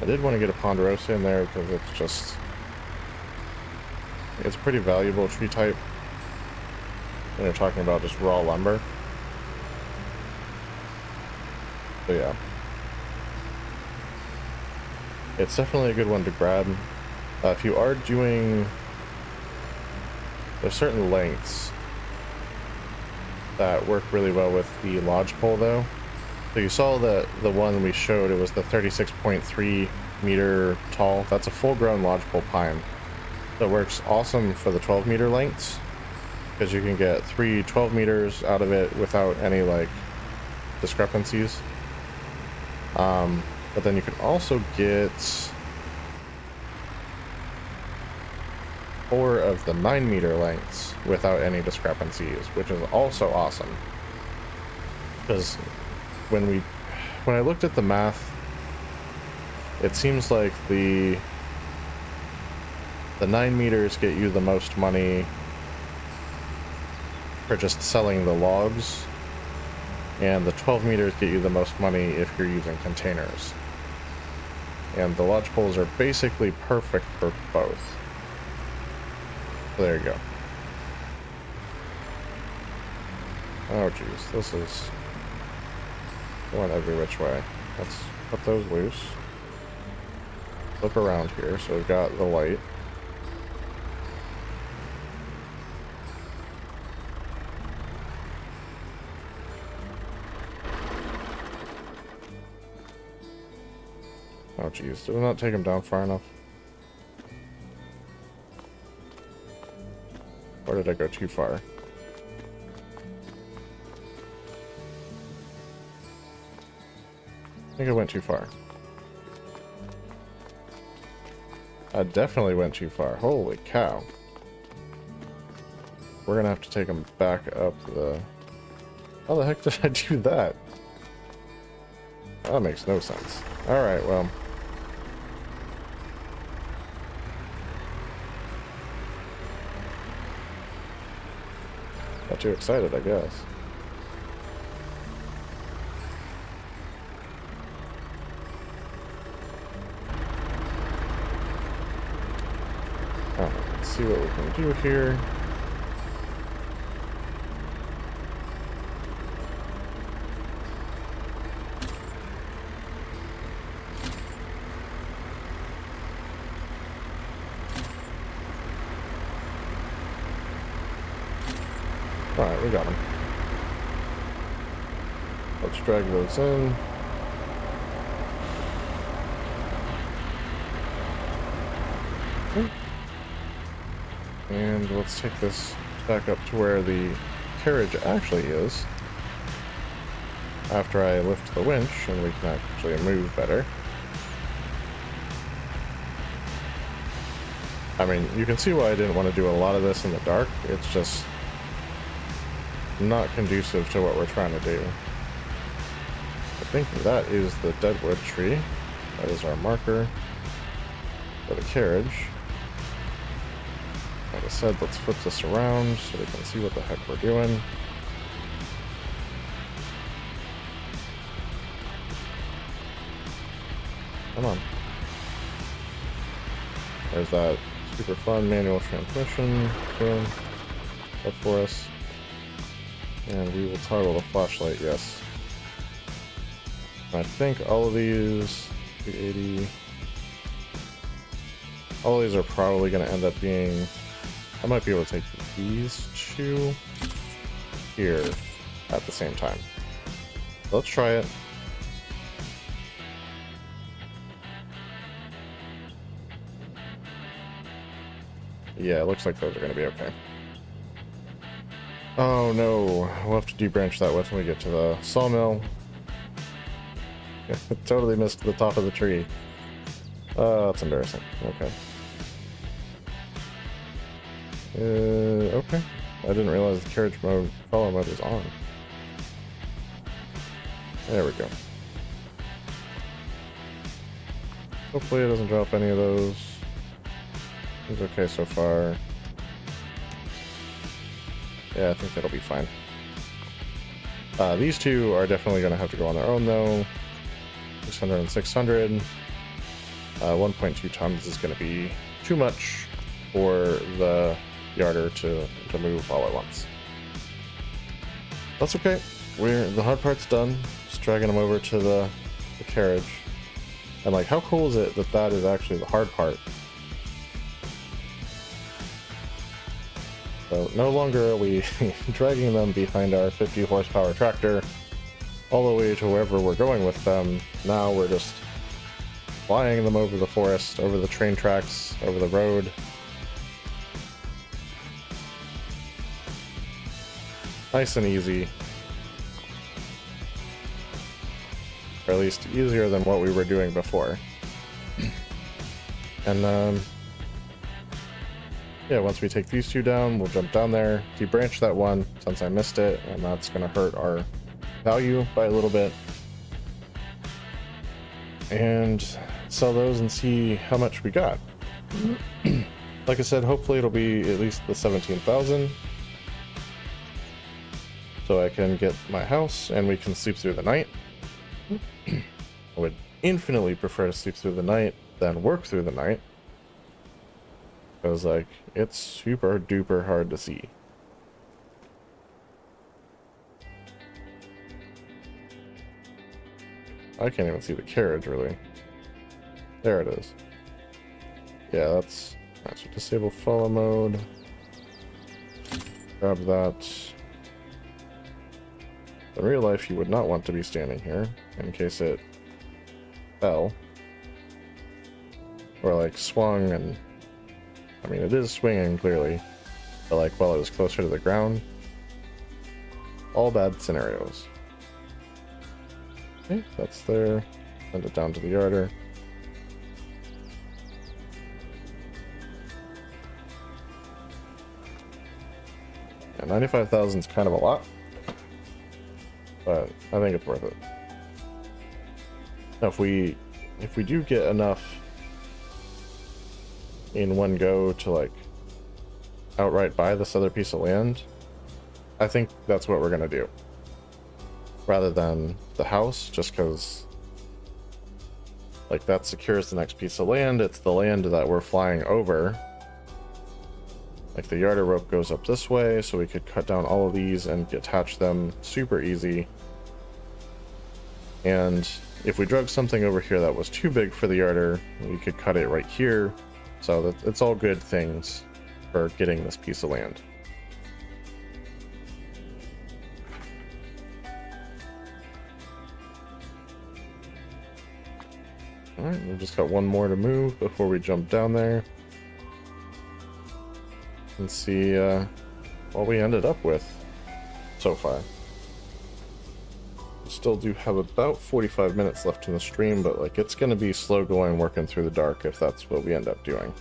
I did want to get a ponderosa in there because it's a pretty valuable tree type when you're talking about just raw lumber. So yeah. It's definitely a good one to grab. If you are doing... There's certain lengths that work really well with the lodgepole though. So you saw that the one we showed, it was the 36.3 meter tall. That's a full-grown lodgepole pine. That works awesome for the 12 meter lengths because you can get 3 12 meters out of it without any like discrepancies. But then you can also get 4 of the 9 meter lengths without any discrepancies, which is also awesome. Because when I looked at the math, it seems like the 9 meters get you the most money for just selling the logs, and the 12 meters get you the most money if you're using containers. And the lodge poles are basically perfect for both. So there you go. Oh geez, this is going every which way. Let's cut those loose. Flip around here so we've got the light. Oh geez, did I not take him down far enough? Or did I go too far? I think I went too far. I definitely went too far. Holy cow. We're gonna have to take him back up the... How the heck did I do that? That makes no sense. Alright, well... Got too excited, I guess. Alright, let's see what we can do here. Alright, we got him. Let's drag those in. And let's take this back up to where the carriage actually is. After I lift the winch, and we can actually move better. I mean, you can see why I didn't want to do a lot of this in the dark. It's just not conducive to what we're trying to do. I think that is the deadwood tree. That is our marker for the carriage. Like I said, let's flip this around so we can see what the heck we're doing. Come on. There's that super fun manual transmission. Boom. Up for us. And we will toggle the flashlight, yes. I think all of these, 280, all of these are probably going to end up being, I might be able to take these two here at the same time. Let's try it. Yeah, it looks like those are going to be okay. Oh no, we'll have to debranch that when we get to the sawmill. Totally missed the top of the tree. Oh, that's embarrassing. Okay. Okay. I didn't realize the carriage mode, follow mode was on. There we go. Hopefully it doesn't drop any of those. It's okay so far. Yeah, I think that'll be fine. These two are definitely going to have to go on their own though. 600 and 600. 1.2 tons is going to be too much for the yarder to move all at once. That's okay. The hard part's done. Just dragging them over to the carriage. And like, how cool is it that that is actually the hard part? So no longer are we dragging them behind our 50 horsepower tractor all the way to wherever we're going with them. Now we're just flying them over the forest, over the train tracks, over the road. Nice and easy. Or at least easier than what we were doing before. And yeah, once we take these two down, we'll jump down there, debranch that one since I missed it, and that's going to hurt our value by a little bit. And sell those and see how much we got. Like I said, hopefully it'll be at least the 17,000. So I can get my house and we can sleep through the night. I would infinitely prefer to sleep through the night than work through the night. Because, like, it's super duper hard to see. I can't even see the carriage, really. There it is. Yeah, that's... Alright, so disable follow mode. Grab that. In real life, you would not want to be standing here, in case it fell. Or, like, swung and... I mean, it is swinging, clearly. But, like, while it was closer to the ground. All bad scenarios. Okay, that's there. Send it down to the yarder. Yeah, 95,000 is kind of a lot. But I think it's worth it. Now, if we do get enough in one go to like outright buy this other piece of land, I think that's what we're gonna do, rather than the house, just because like that secures the next piece of land. It's the land that we're flying over. Like the yarder rope goes up this way, so we could cut down all of these and attach them super easy. And if we drug something over here that was too big for the yarder, we could cut it right here. So that it's all good things for getting this piece of land. Alright, we've just got one more to move before we jump down there. And see what we ended up with so far. We still do have about 45 minutes left in the stream, but like it's going to be slow going working through the dark if that's what we end up doing.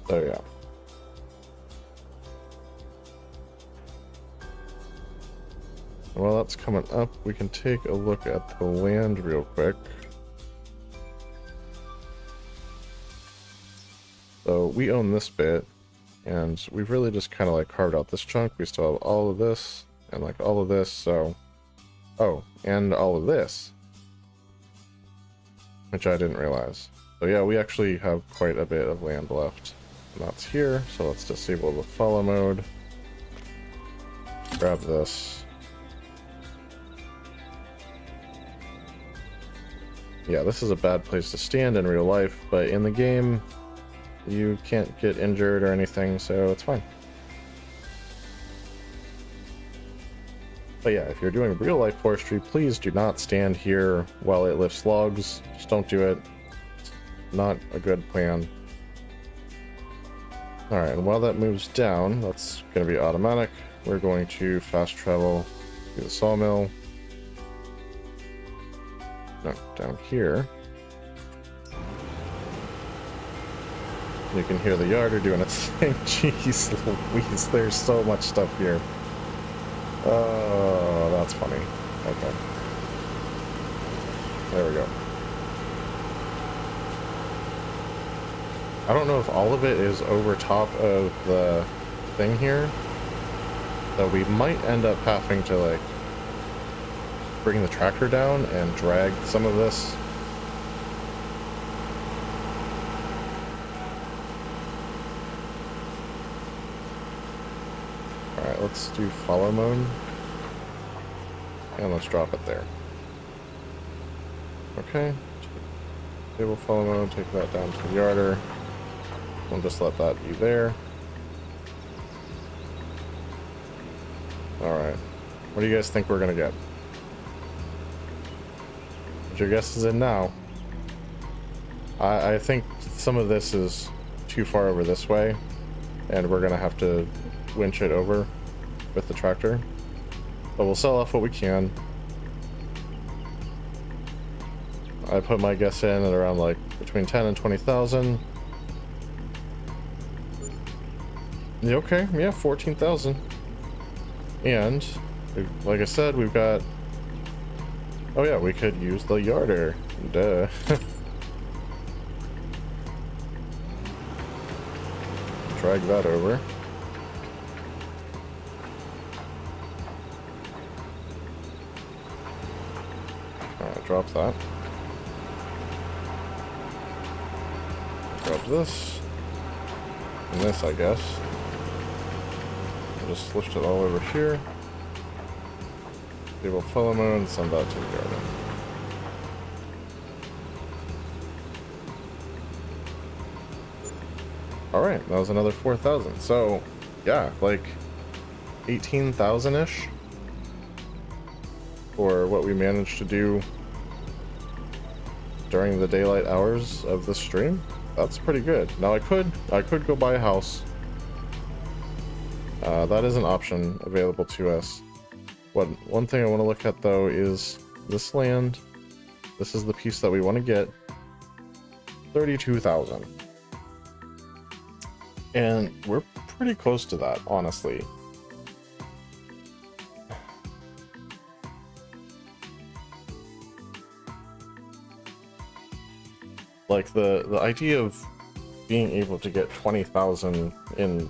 So yeah. While that's coming up, we can take a look at the land real quick. So we own this bit, and we've really just kind of like carved out this chunk. We still have all of this, and like all of this, so... Oh, and all of this. Which I didn't realize. So yeah, we actually have quite a bit of land left. And that's here, so let's disable the follow mode. Grab this. Yeah, this is a bad place to stand in real life, but in the game, you can't get injured or anything, so it's fine. But yeah, if you're doing real life forestry, please do not stand here while it lifts logs. Just don't do it. It's not a good plan. Alright, and while that moves down, that's going to be automatic. We're going to fast travel to the sawmill. No, down here. You can hear the yarder doing its thing. Jeez Louise, there's so much stuff here. Oh, that's funny. Okay. There we go. I don't know if all of it is over top of the thing here. So we might end up having to, like, bring the tractor down and drag some of this. Alright, let's do follow mode. And let's drop it there. Okay. Table follow mode, take that down to the yarder. We'll just let that be there. Alright. What do you guys think we're gonna get? Put your guesses in now. I think some of this is too far over this way, and we're gonna have to winch it over with the tractor. But we'll sell off what we can. I put my guess in at around like between 10 and 20,000. Yeah, okay, yeah, 14,000. And like I said, we've got, oh yeah, we could use the yarder. Duh. Drag that over. Alright, drop that. Drop this. And this, I guess. I'll just lift it all over here. Table follow mode and send that to the garden. Alright, that was another 4,000. So, yeah, like 18,000-ish for what we managed to do during the daylight hours of the stream. That's pretty good. Now I could go buy a house. That is an option available to us. One thing I want to look at though is this land. This is the piece that we want to get. 32,000. And we're pretty close to that, honestly. Like the idea of being able to get 20,000 in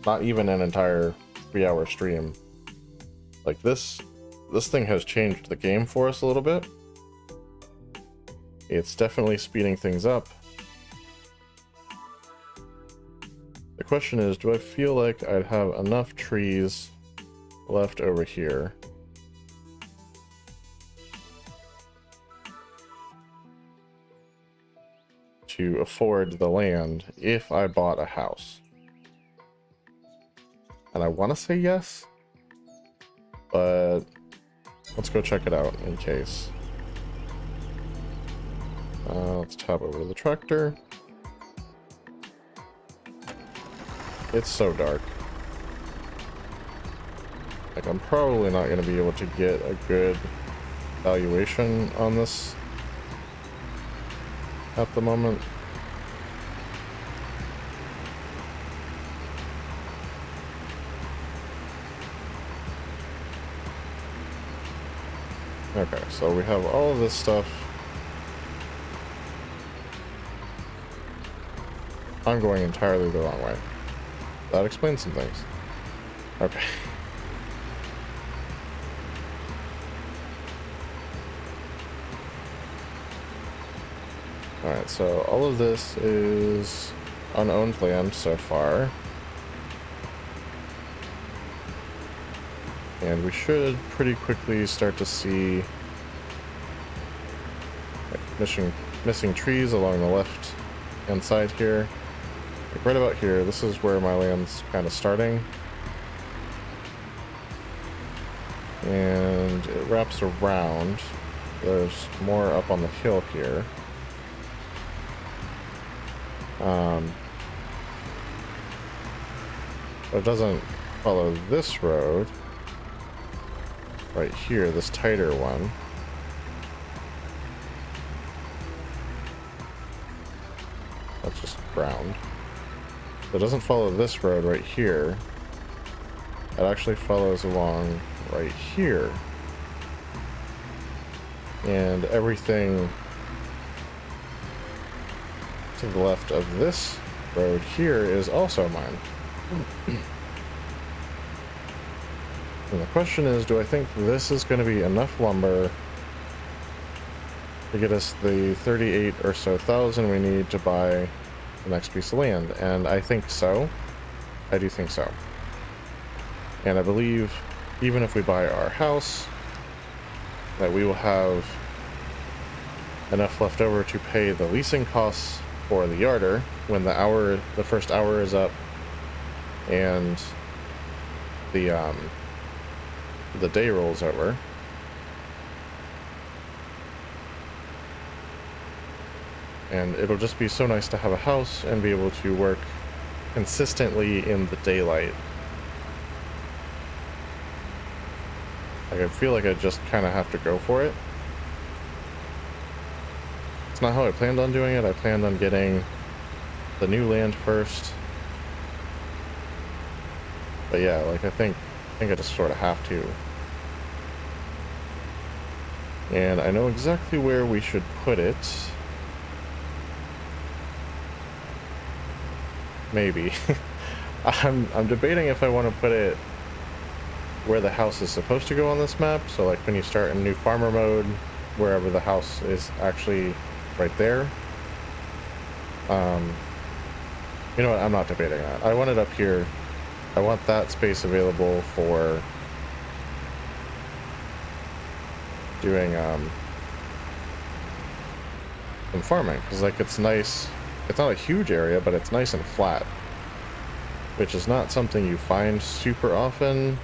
not even an entire 3-hour stream. Like this thing has changed the game for us a little bit. It's definitely speeding things up. The question is, do I feel like I'd have enough trees left over here to afford the land if I bought a house? And I want to say yes, but let's go check it out in case. Let's tab over to the tractor. It's so dark. Like, I'm probably not going to be able to get a good valuation on this at the moment. Okay, so we have all of this stuff. I'm going entirely the wrong way. That explains some things. Okay. Alright, so all of this is unowned land so far. And we should pretty quickly start to see like, missing trees along the left hand side here. Like right about here, this is where my land's kind of starting. And it wraps around. There's more up on the hill here. But it doesn't follow this road. Right here, this tighter one. ground. So it doesn't follow this road right here. It actually follows along right here. And everything to the left of this road here is also mine. And the question is, do I think this is going to be enough lumber to get us the 38 or so thousand we need to buy the next piece of land? And I think so. I do think so. And I believe even if we buy our house, that we will have enough left over to pay the leasing costs for the yarder when the first hour is up and the day rolls over. And it'll just be so nice to have a house and be able to work consistently in the daylight. Like, I feel like I just kind of have to go for it. It's not how I planned on doing it. I planned on getting the new land first. But yeah, like I think I just sort of have to. And I know exactly where we should put it. Maybe. I'm debating if I want to put it where the house is supposed to go on this map. So like when you start in new farmer mode, wherever the house is actually right there. You know what? I'm not debating that. I want it up here. I want that space available for doing some farming, because like it's nice. It's not a huge area, but it's nice and flat, which is not something you find super often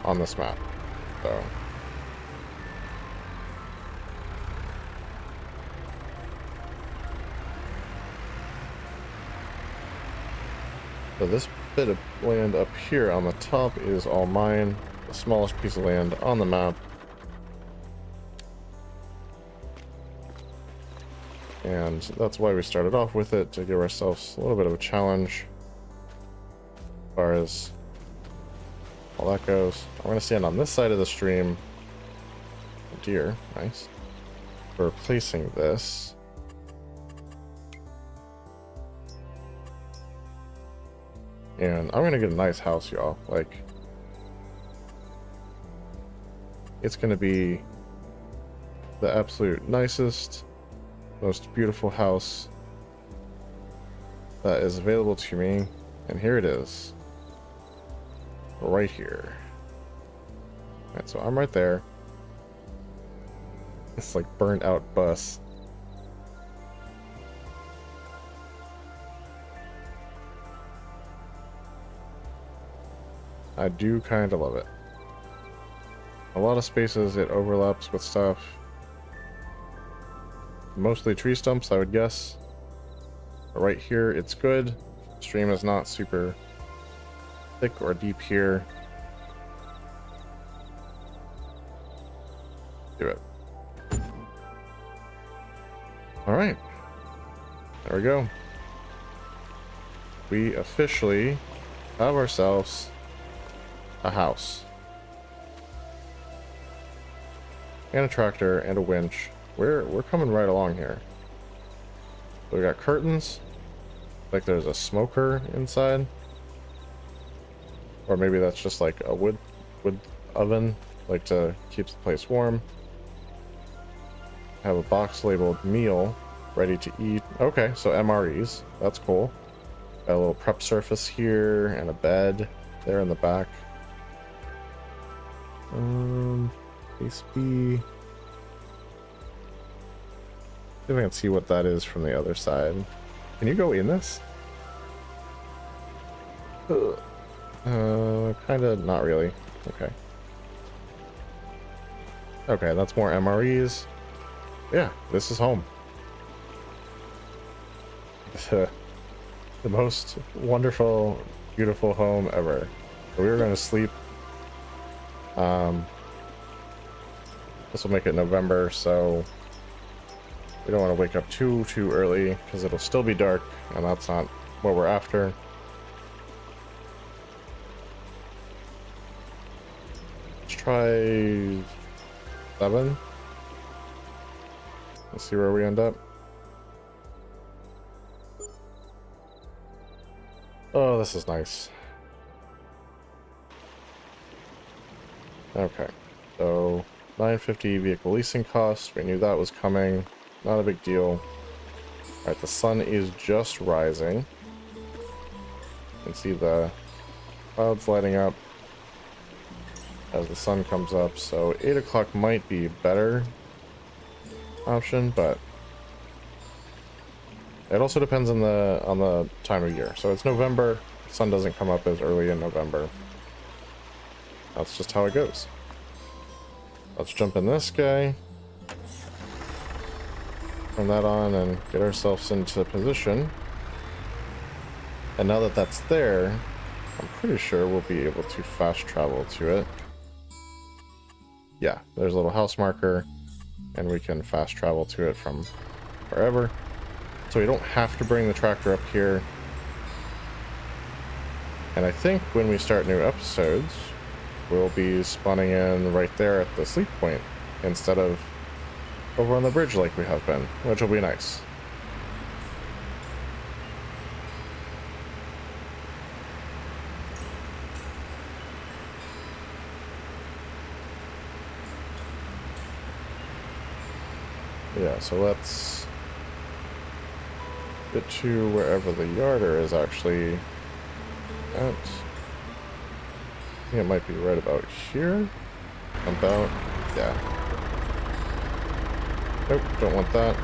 on this map. So this bit of land up here on the top is all mine, the smallest piece of land on the map. And that's why we started off with it, to give ourselves a little bit of a challenge as far as all that goes. I'm going to stand on this side of the stream. Oh dear, nice. For replacing this. And I'm going to get a nice house, y'all. Like, it's going to be the absolute nicest, most beautiful house that is available to me, and here it is, right here. Alright, so I'm right there. It's like burnt out bus. I do kind of love it. A lot of spaces it overlaps with stuff. Mostly tree stumps, I would guess. But right here, it's good. Stream is not super thick or deep here. Do it. Alright. There we go. We officially have ourselves a house. And a tractor and a winch. We're coming right along here. So we got curtains. Like there's a smoker inside. Or maybe that's just like a wood oven, like to keep the place warm. Have a box labeled meal, ready to eat. Okay, so MREs. That's cool. Got a little prep surface here and a bed there in the back. Base B. See if I can see what that is from the other side. Can you go in this? Kinda not really. Okay. Okay, that's more MREs. Yeah, this is home. The most wonderful, beautiful home ever. So we were going to sleep. This will make it November, so We don't want to wake up too early because it'll still be dark, and that's not what we're after. Let's try 7. Let's see where we end up. Oh, this is nice. Okay, so 950 vehicle leasing cost. We knew that was coming. Not a big deal. Alright, the sun is just rising. You can see the clouds lighting up as the sun comes up, so 8 o'clock might be a better option, but it also depends on the time of year. So it's November, sun doesn't come up as early in November. That's just how it goes. Let's jump in this guy. Turn that on and get ourselves into position. And now that that's there, I'm pretty sure we'll be able to fast travel to it. Yeah, there's a little house marker, and we can fast travel to it from wherever. So we don't have to bring the tractor up here. And I think when we start new episodes, we'll be spawning in right there at the sleep point instead of over on the bridge like we have been, which will be nice. Yeah, so let's get to wherever the yarder is actually at. I think it might be right about here. About, yeah. Nope, don't want that.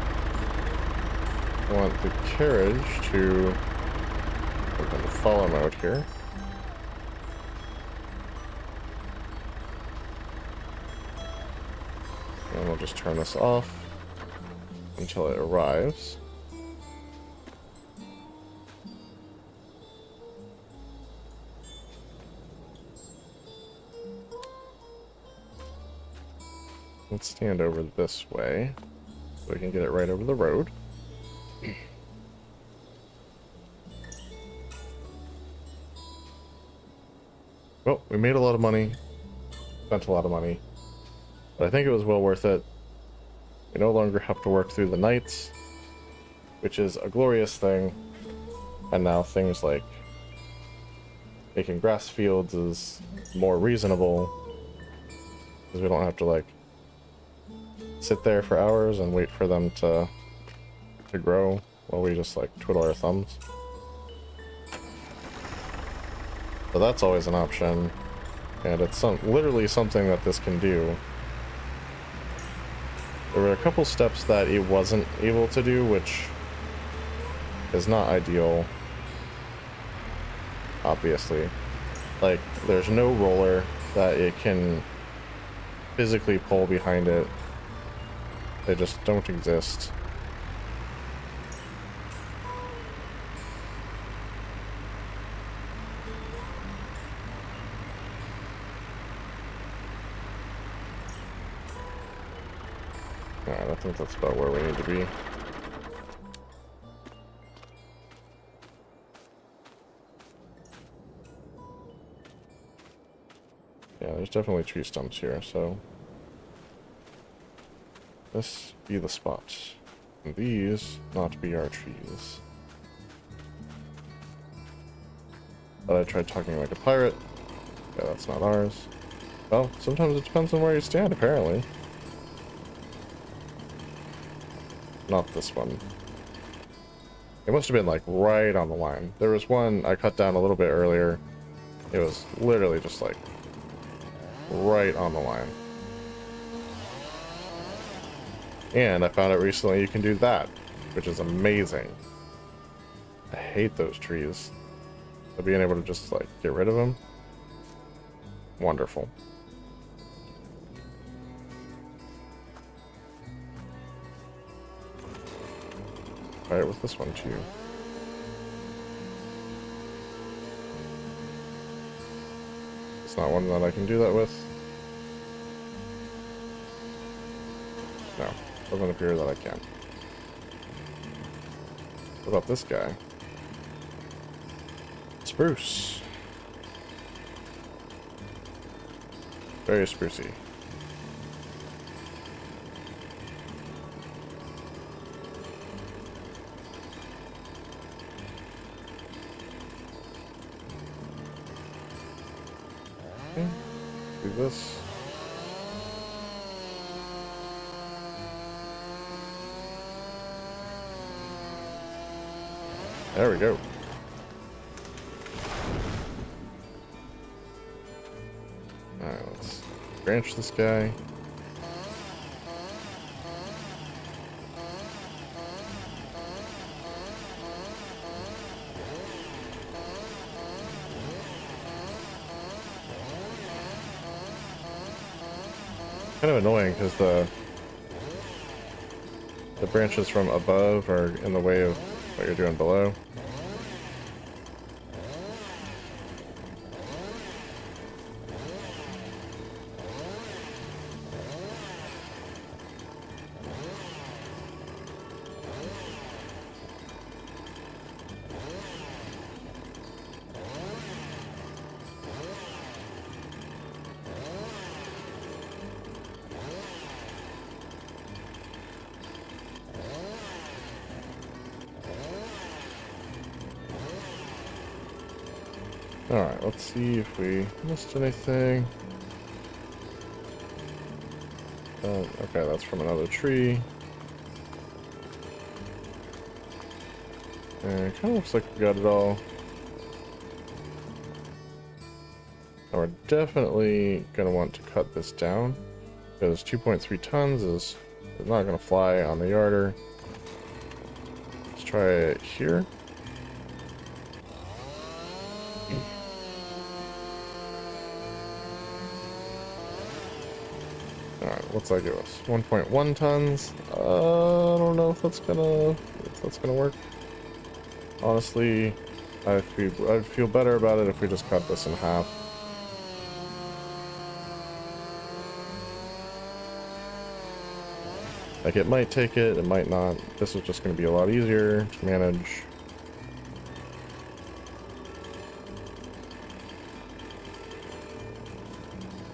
I want the carriage to open the follow mode here. And we'll just turn this off until it arrives. Let's stand over this way so we can get it right over the road. Well, we made a lot of money, spent a lot of money, but I think it was well worth it. We no longer have to work through the nights, which is a glorious thing. And now things like making grass fields is more reasonable because we don't have to like sit there for hours and wait for them to grow while we just like twiddle our thumbs. So that's always an option, and it's literally something that this can do. There were a couple steps that it wasn't able to do, which is not ideal, obviously. Like, there's no roller that it can physically pull behind it. They just don't exist. Alright, I think that's about where we need to be. Yeah, there's definitely tree stumps here, so this be the spot. And these not be our trees. But I tried talking like a pirate. Yeah, that's not ours. Well, sometimes it depends on where you stand, apparently. Not this one. It must have been like right on the line. There was one I cut down a little bit earlier. It was literally just like right on the line. And I found out recently you can do that, which is amazing. I hate those trees. So being able to just like get rid of them, wonderful. Try it with this one too. It's not one that I can do that with. No, doesn't appear that I can. What about this guy? Spruce. Very sprucey. Okay. Do this. There we go. Alright, let's branch this guy. Kind of annoying because the branches from above are in the way of what you're doing below. Alright, let's see if we missed anything. Okay, that's from another tree. And it kind of looks like we got it all. Now we're definitely going to want to cut this down, because 2.3 tons is not going to fly on the yarder. Let's try it here. Alright, what's that give us? 1.1 tons. I don't know if that's gonna work. Honestly, I'd feel better about it if we just cut this in half. Like, it might take it, it might not. This is just gonna be a lot easier to manage.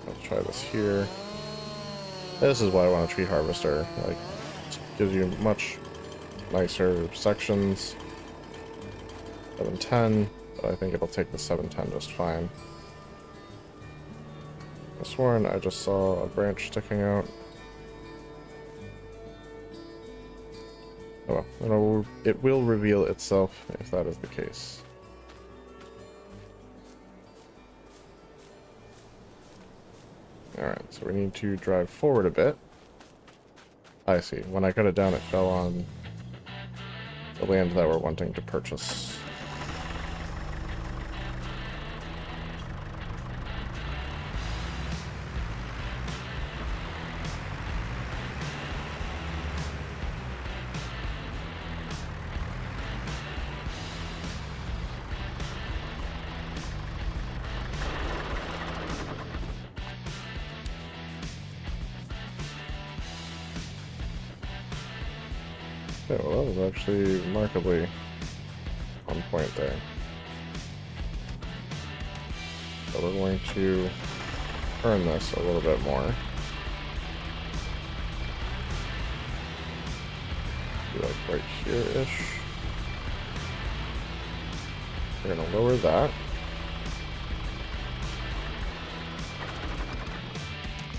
Let's try this here. This is why I want a tree harvester. Like, it gives you much nicer sections. 710, but I think it'll take the 710 just fine. I sworn I just saw a branch sticking out. Oh well, it will reveal itself if that is the case. Alright, so we need to drive forward a bit. I see. When I cut it down, it fell on the land that we're wanting to purchase. Okay, well, that was actually remarkably on point there. So we're going to turn this a little bit more. Like right here-ish. We're gonna lower that.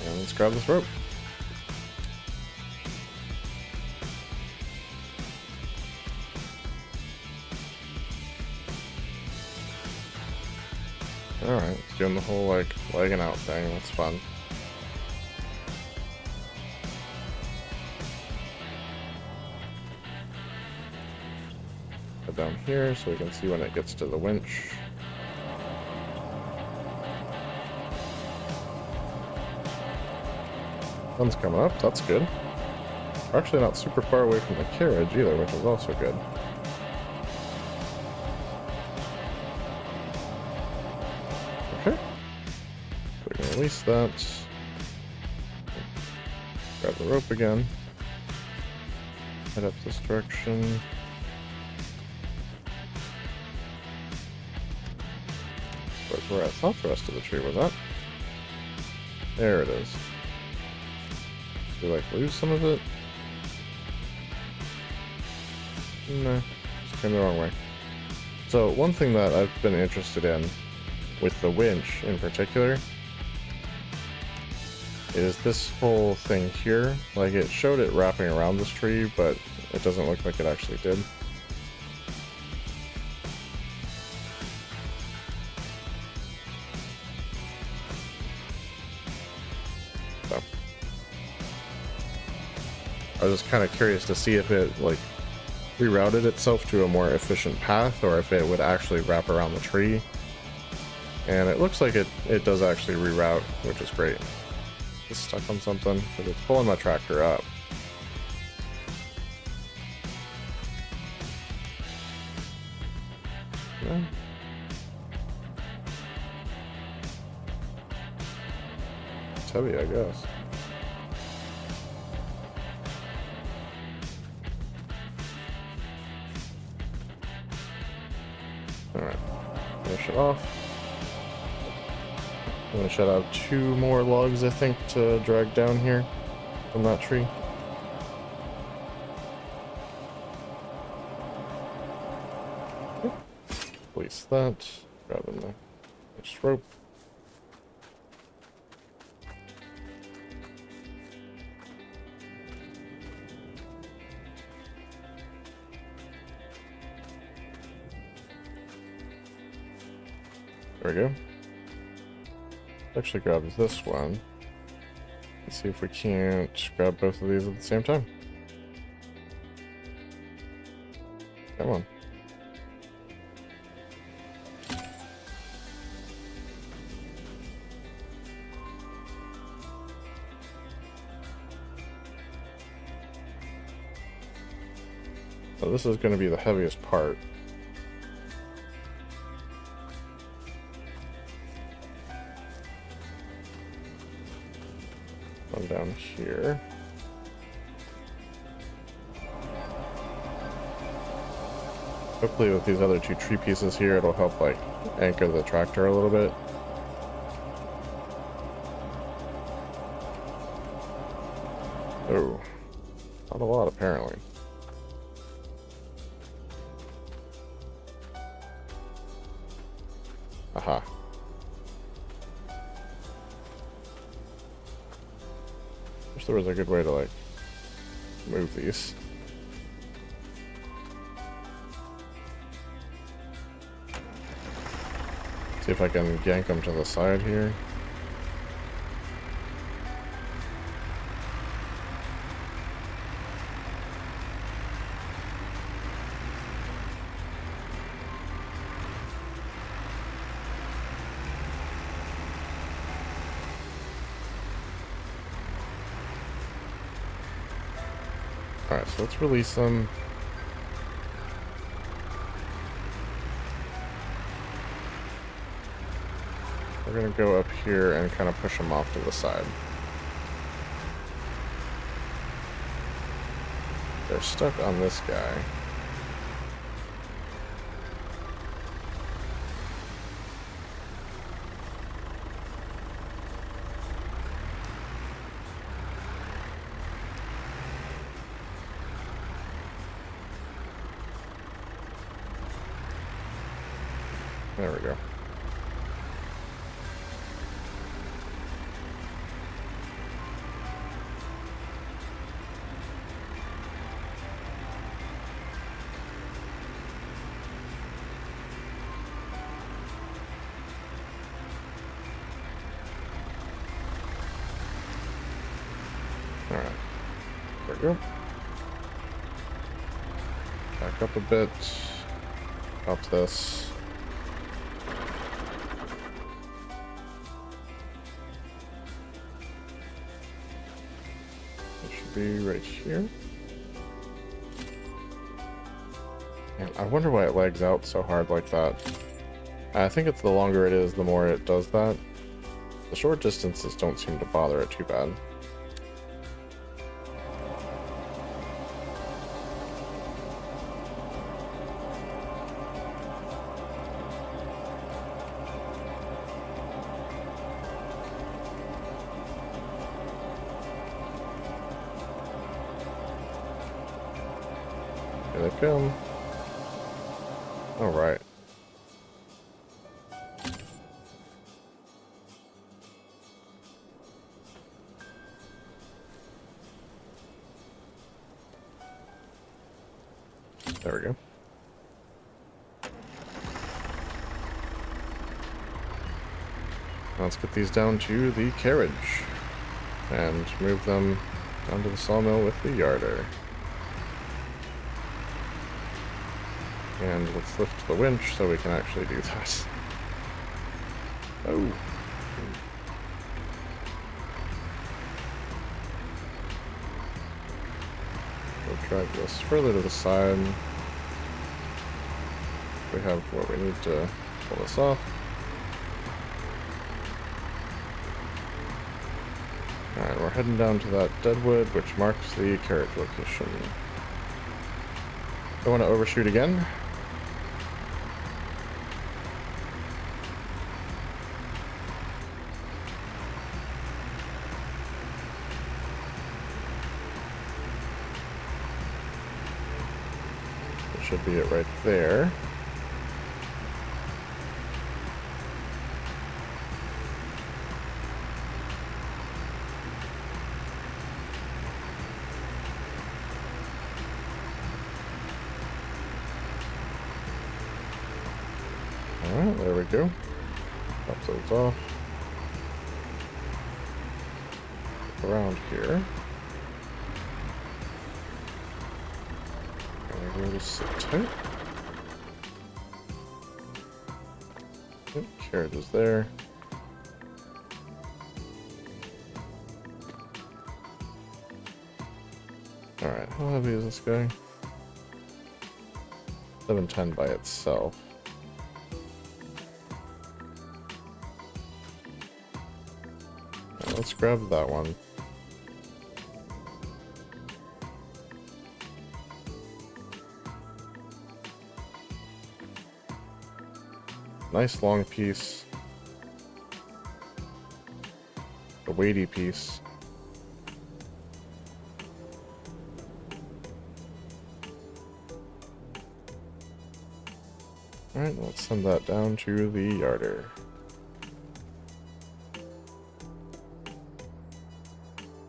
And let's grab this rope. Alright, it's doing the whole, like, legging out thing. That's fun. Put down here so we can see when it gets to the winch. Sun's coming up, that's good. We're actually not super far away from the carriage either, which is also good. Okay. So we can release that. Grab the rope again. Head up this direction. was where I thought the rest of the tree was at. There it is. Do you like lose some of it? No, just came the wrong way. So one thing that I've been interested in with the winch in particular is this whole thing here. Like, it showed it wrapping around this tree, but it doesn't look like it actually did. So I was just kind of curious to see if it like rerouted itself to a more efficient path, or if it would actually wrap around the tree. And it looks like it does actually reroute, which is great. Just stuck on something because it's pulling my tractor up. Yeah. It's heavy, I guess. Alright, finish it off. I'm gonna shut out 2 more logs, I think, to drag down here from that tree. Place that. Grabbing the next rope. There we go. Actually grab this one. Let's see if we can't grab both of these at the same time. Come on. So this is going to be the heaviest part. One down here. Hopefully with these other 2 tree pieces here, it'll help like anchor the tractor a little bit. Oh, not a lot apparently. Aha. Wish there was a good way to like move these. See if I can yank them to the side here. Alright, so let's release them. We're gonna go up here and kind of push them off to the side. They're stuck on this guy. There we go. Alright, there we go. Back up a bit. Up this. It should be right here. And I wonder why it lags out so hard like that. I think it's the longer it is, the more it does that. The short distances don't seem to bother it too bad. Here they come. Alright. There we go. Let's get these down to the carriage and move them down to the sawmill with the yarder. And let's lift the winch so we can actually do that. Oh. We'll drag this further to the side. We have what we need to pull this off. Alright, we're heading down to that deadwood, which marks the carriage location. Don't want to overshoot again. That should be it right there. Alright, there we go. Pop those off. Around here. And we're going to sit tight. Carriage is there. Alright, how heavy is this guy? 710 by itself. Let's grab that one. Nice long piece. A weighty piece. Alright, let's send that down to the yarder.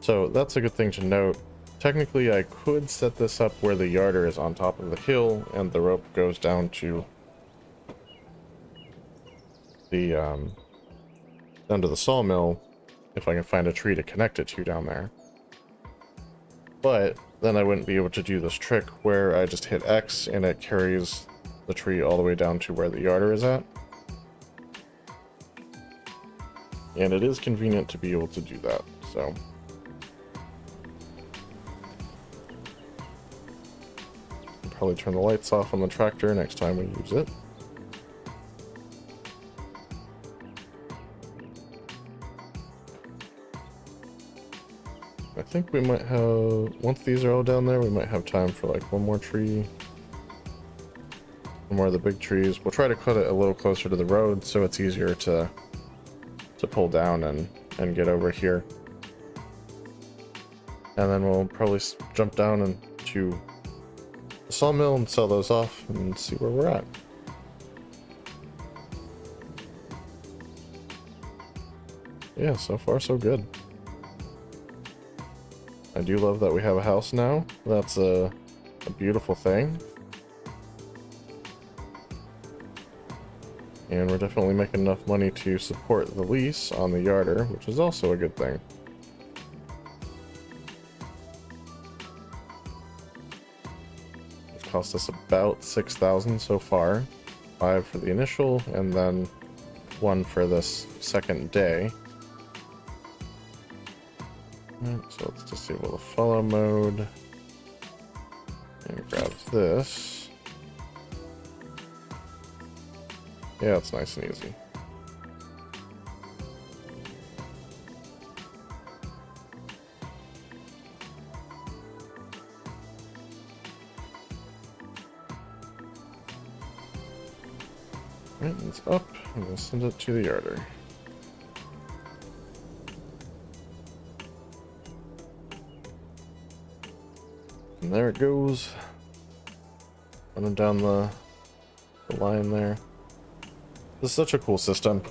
So that's a good thing to note. Technically, I could set this up where the yarder is on top of the hill and the rope goes down to the sawmill if I can find a tree to connect it to down there. But then I wouldn't be able to do this trick where I just hit X and it carries the tree all the way down to where the yarder is at. And it is convenient to be able to do that, so. Probably turn the lights off on the tractor next time we use it. I think we might have, once these are all down there, we might have time for like one more tree. One more of the big trees. We'll try to cut it a little closer to the road so it's easier to pull down and get over here. And then we'll probably jump down into the sawmill and sell those off and see where we're at. Yeah, so far so good. I do love that we have a house now. That's a beautiful thing. And we're definitely making enough money to support the lease on the yarder, which is also a good thing. Cost us about 6,000 so far. 5 for the initial, and then 1 for this second day. Right, so let's disable the follow mode. And grab this. Yeah, it's nice and easy. Right, it's up, and we'll send it to the yarder. And there it goes. running down the line there. This is such a cool system.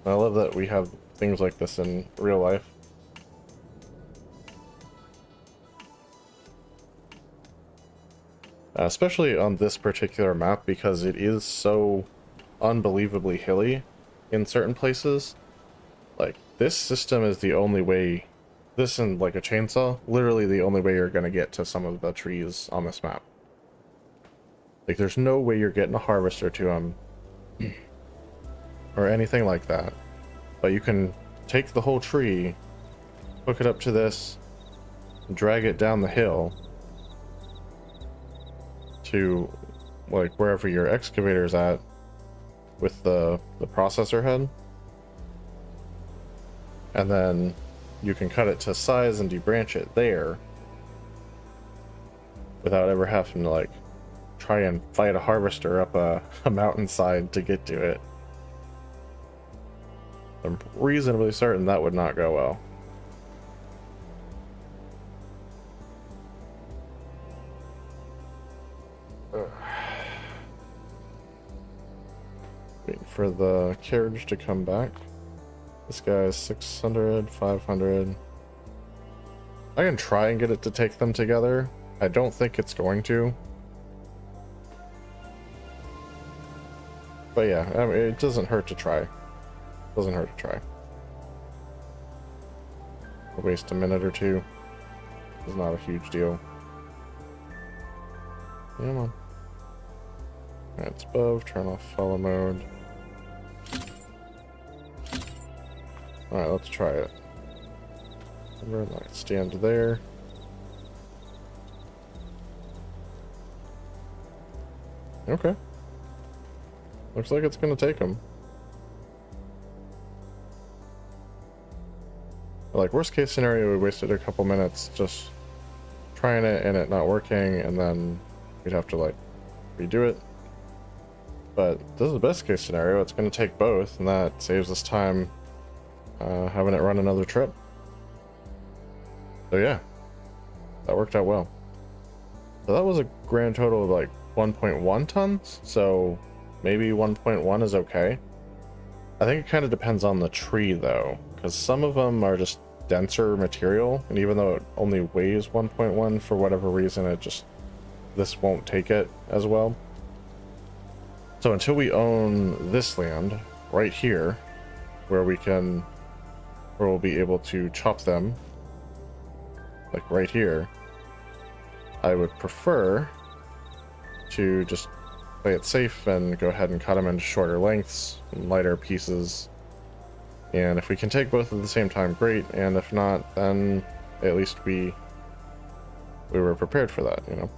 I love that we have things like this in real life. Especially on this particular map, because it is so unbelievably hilly in certain places. Like, this system is the only way, this and like a chainsaw, literally the only way you're gonna get to some of the trees on this map. Like, there's no way you're getting a harvester to them or anything like that. But you can take the whole tree, hook it up to this, drag it down the hill to like wherever your excavator's at with the processor head, and then you can cut it to size and debranch it there without ever having to like try and fight a harvester up a mountainside to get to it. I'm reasonably certain that would not go well. Waiting for the carriage to come back. This guy is 600, 500. I can try and get it to take them together. I don't think it's going to. But yeah, I mean, it doesn't hurt to try. Doesn't hurt to try. I'll waste a minute or two. It's not a huge deal. Come on. Alright, it's above. Turn off follow mode. Alright, let's try it. Stand there. Okay. Looks like it's gonna take him. Like, worst case scenario, we wasted a couple minutes just trying it and it not working, and then we'd have to like redo it. But this is the best case scenario. It's going to take both, and that saves us time having it run another trip. So yeah, that worked out well. So that was a grand total of like 1.1 tons, so maybe 1.1 is okay. I think it kind of depends on the tree though, because some of them are just denser material, and even though it only weighs 1.1, for whatever reason, this won't take it as well. So until we own this land right here, where we'll be able to chop them, like right here, I would prefer to just play it safe and go ahead and cut them into shorter lengths and lighter pieces. And if we can take both at the same time, great. And if not, then at least we were prepared for that, you know?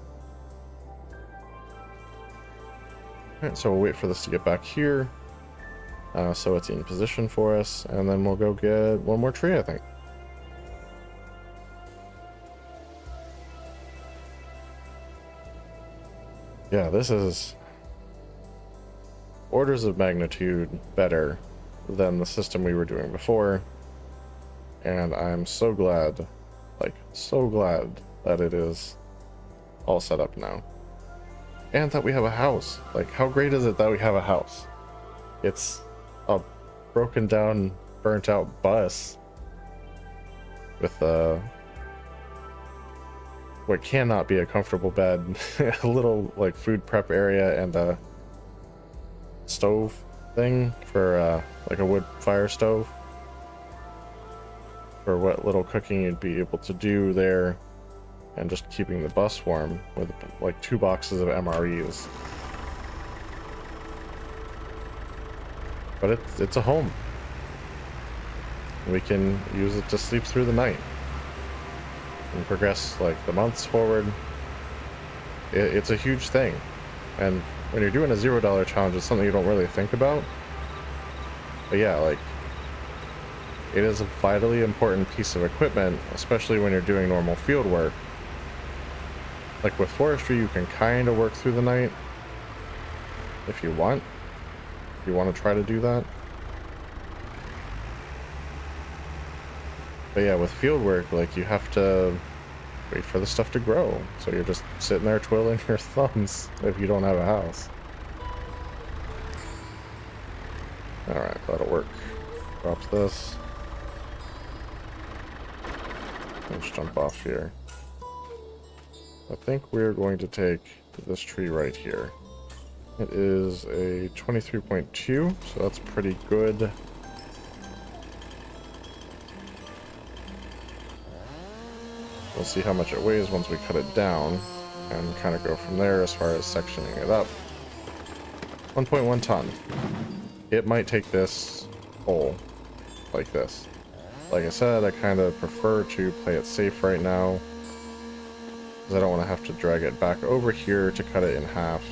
Alright, so we'll wait for this to get back here. So it's in position for us, and then we'll go get one more tree, I think. Yeah, this is orders of magnitude better than the system we were doing before, and I'm so glad, like so glad that it is all set up now, and that we have a house. Like, how great is it that we have a house? It's a broken down, burnt out bus with what cannot be a comfortable bed, a little like food prep area, and a stove thing for like a wood fire stove for what little cooking you'd be able to do there, and just keeping the bus warm with like 2 boxes of MREs. But it's a home. We can use it to sleep through the night and progress like the months forward. It's a huge thing, and when you're doing a $0 challenge, it's something you don't really think about. But yeah, like, it is a vitally important piece of equipment, especially when you're doing normal field work. Like with forestry, you can kind of work through the night if you want. If you want to try to do that. But yeah, with field work, like, you have to wait for the stuff to grow. So you're just sitting there twiddling your thumbs if you don't have a house. Alright, that'll work. Drops this. Let's jump off here. I think we're going to take this tree right here. It is a 23.2, so that's pretty good. We'll see how much it weighs once we cut it down, and kind of go from there as far as sectioning it up. 1.1 ton. It might take this whole like this. Like I said, I kind of prefer to play it safe right now, because I don't want to have to drag it back over here to cut it in half.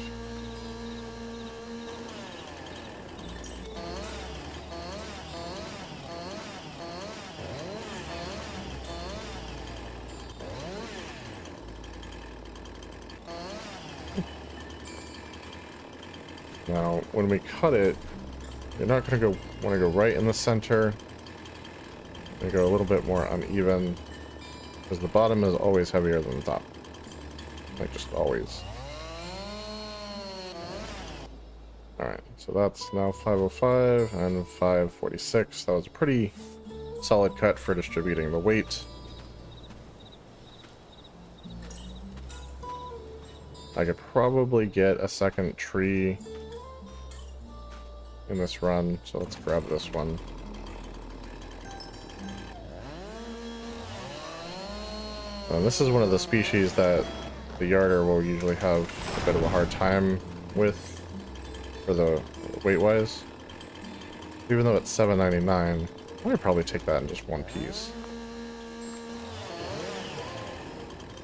Now, when we cut it, you're not going to want to go right in the center. They go a little bit more uneven, because the bottom is always heavier than the top. Like, just always. Alright, so that's now 505 and 546. That was a pretty solid cut for distributing the weight. I could probably get a second tree in this run, so let's grab this one. This is one of the species that the yarder will usually have a bit of a hard time with for the weight-wise. Even though it's $7.99, I would probably take that in just one piece.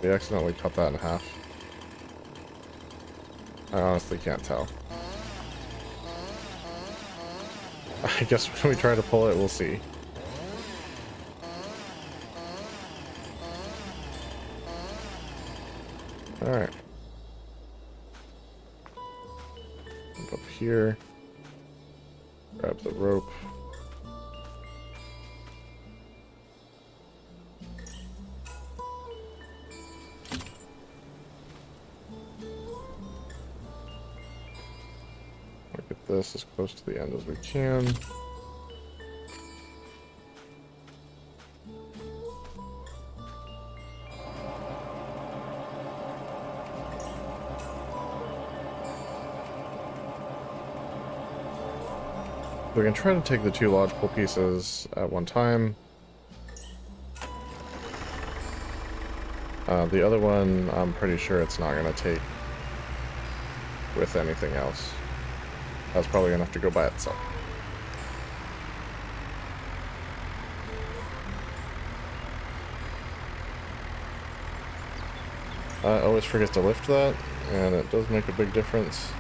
We accidentally cut that in half. I honestly can't tell. I guess when we try to pull it, we'll see. Alright. Jump up here. Grab the rope. Look at this as close to the end as we can. We can try to take the two logical pieces at one time. The other one, I'm pretty sure it's not going to take with anything else. That's probably going to have to go by itself. I always forget to lift that, and it does make a big difference.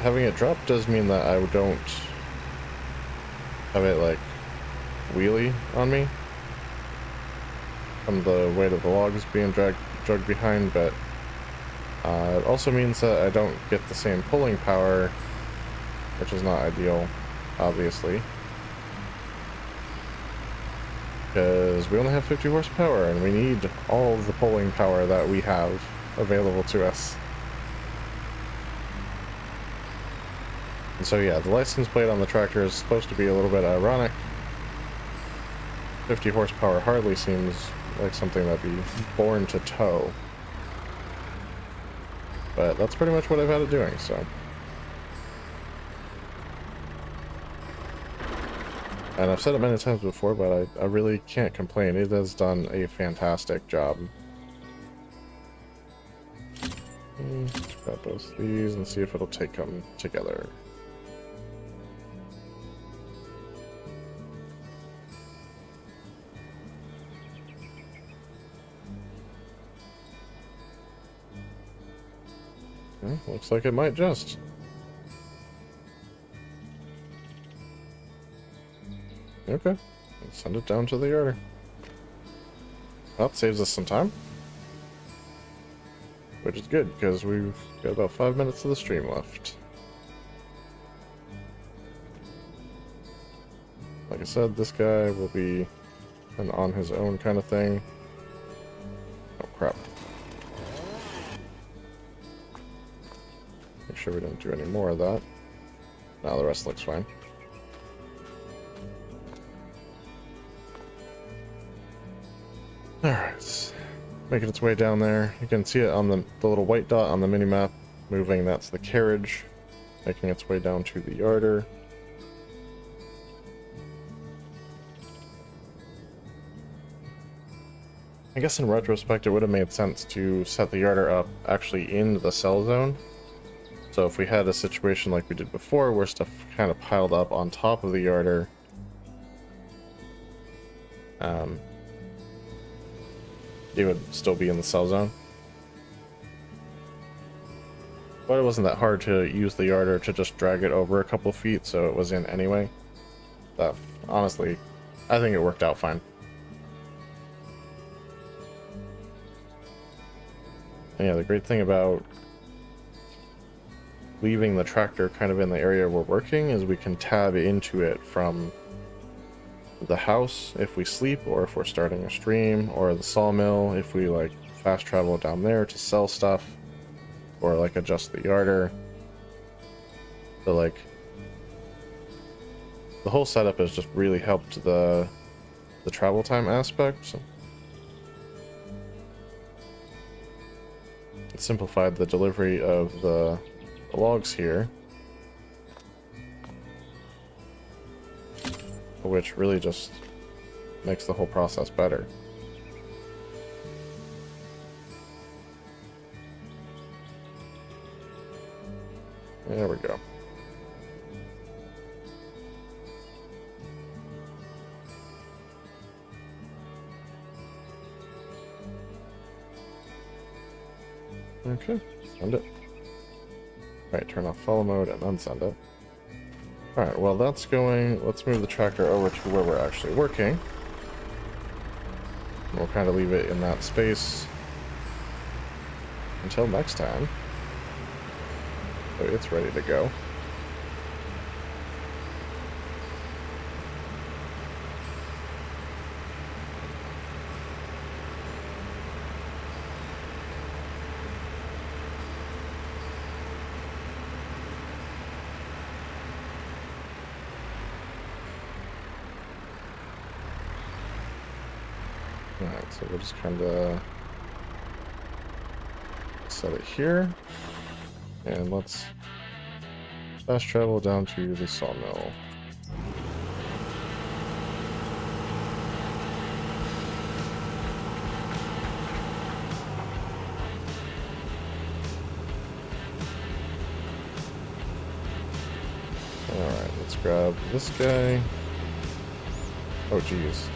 Having it drop does mean that I don't have it like wheelie on me from the weight of the logs being dragged behind, but it also means that I don't get the same pulling power, which is not ideal, obviously, because we only have 50 horsepower and we need all of the pulling power that we have available to us. And so yeah, the license plate on the tractor is supposed to be a little bit ironic. 50 horsepower hardly seems like something that'd be born to tow. But that's pretty much what I've had it doing, so. And I've said it many times before, but I really can't complain. It has done a fantastic job. Let's grab both these and see if it'll take them together. Looks like it might just. Okay, let's send it down to the yarder. Well, it saves us some time. Which is good, because we've got about 5 minutes of the stream left. Like I said, this guy will be an on his own kind of thing. crap. Make sure we didn't do any more of that. No, the rest looks fine. Alright. Making its way down there. You can see it on the little white dot on the mini-map moving. That's the carriage. Making its way down to the yarder. I guess in retrospect it would have made sense to set the yarder up actually in the cell zone. So if we had a situation like we did before where stuff kind of piled up on top of the yarder, it would still be in the cell zone. But it wasn't that hard to use the yarder to just drag it over a couple feet so it was in anyway. But honestly, I think it worked out fine. And yeah, the great thing about leaving the tractor kind of in the area we're working is we can tab into it from the house if we sleep, or if we're starting a stream, or the sawmill if we like fast travel down there to sell stuff, or like adjust the yarder. So like the whole setup has just really helped the travel time aspect. So it simplified the delivery of the logs here, which really just makes the whole process better. There we go. Okay, send it. Alright, turn off follow mode and then send it. Alright, well that's going. Let's move the tractor over to where we're actually working. We'll kind of leave it in that space until next time. So it's ready to go. Alright, so we'll just kind of set it here. And let's fast travel down to the sawmill. Alright, let's grab this guy. Oh, geez.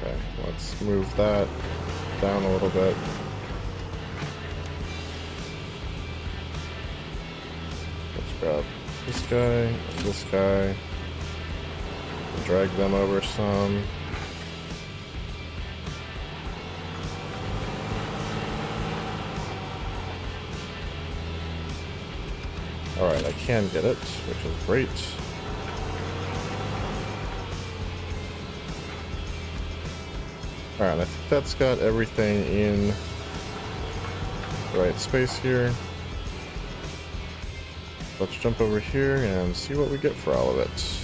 Okay, let's move that down a little bit. Let's grab this guy and this guy. Drag them over some. Alright, I can get it, which is great. Alright, I think that's got everything in the right space here. Let's jump over here and see what we get for all of it.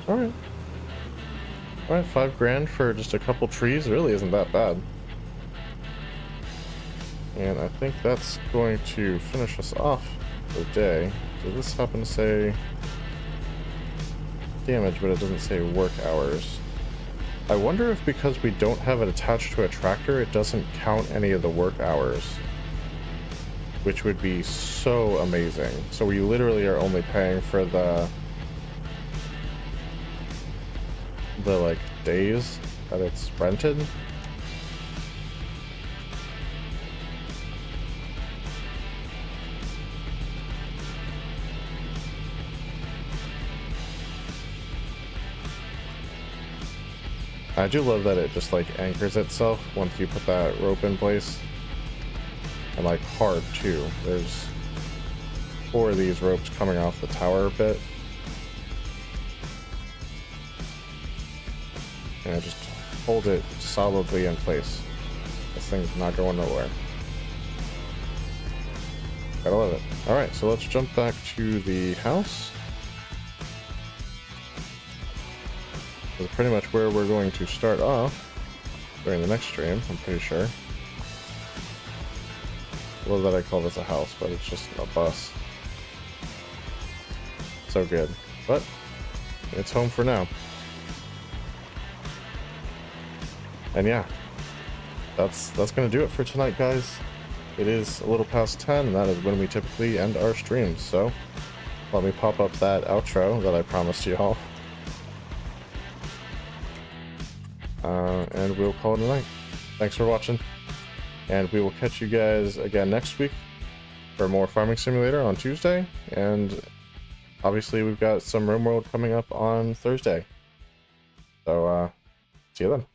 Alright. Alright, $5 for just a couple trees really isn't that bad. And I think that's going to finish us off for the day. Does this happen to say damage, but it doesn't say work hours? I wonder if because we don't have it attached to a tractor, it doesn't count any of the work hours, which would be so amazing. So we literally are only paying for the like days that it's rented. I do love that it just like anchors itself once you put that rope in place. And like hard too. There's 4 of these ropes coming off the tower a bit. And just hold it solidly in place. This thing's not going nowhere. Gotta love it. Alright, so let's jump back to the house. This is pretty much where we're going to start off during the next stream, I'm pretty sure. I love that I call this a house, but it's just a bus. So good. But it's home for now. And yeah, that's gonna do it for tonight, guys. It is a little past 10, and that is when we typically end our streams, so let me pop up that outro that I promised you all. And we'll call it a night. Thanks for watching, and we will catch you guys again next week for more Farming Simulator on Tuesday, and obviously we've got some RimWorld coming up on Thursday. So, see you then.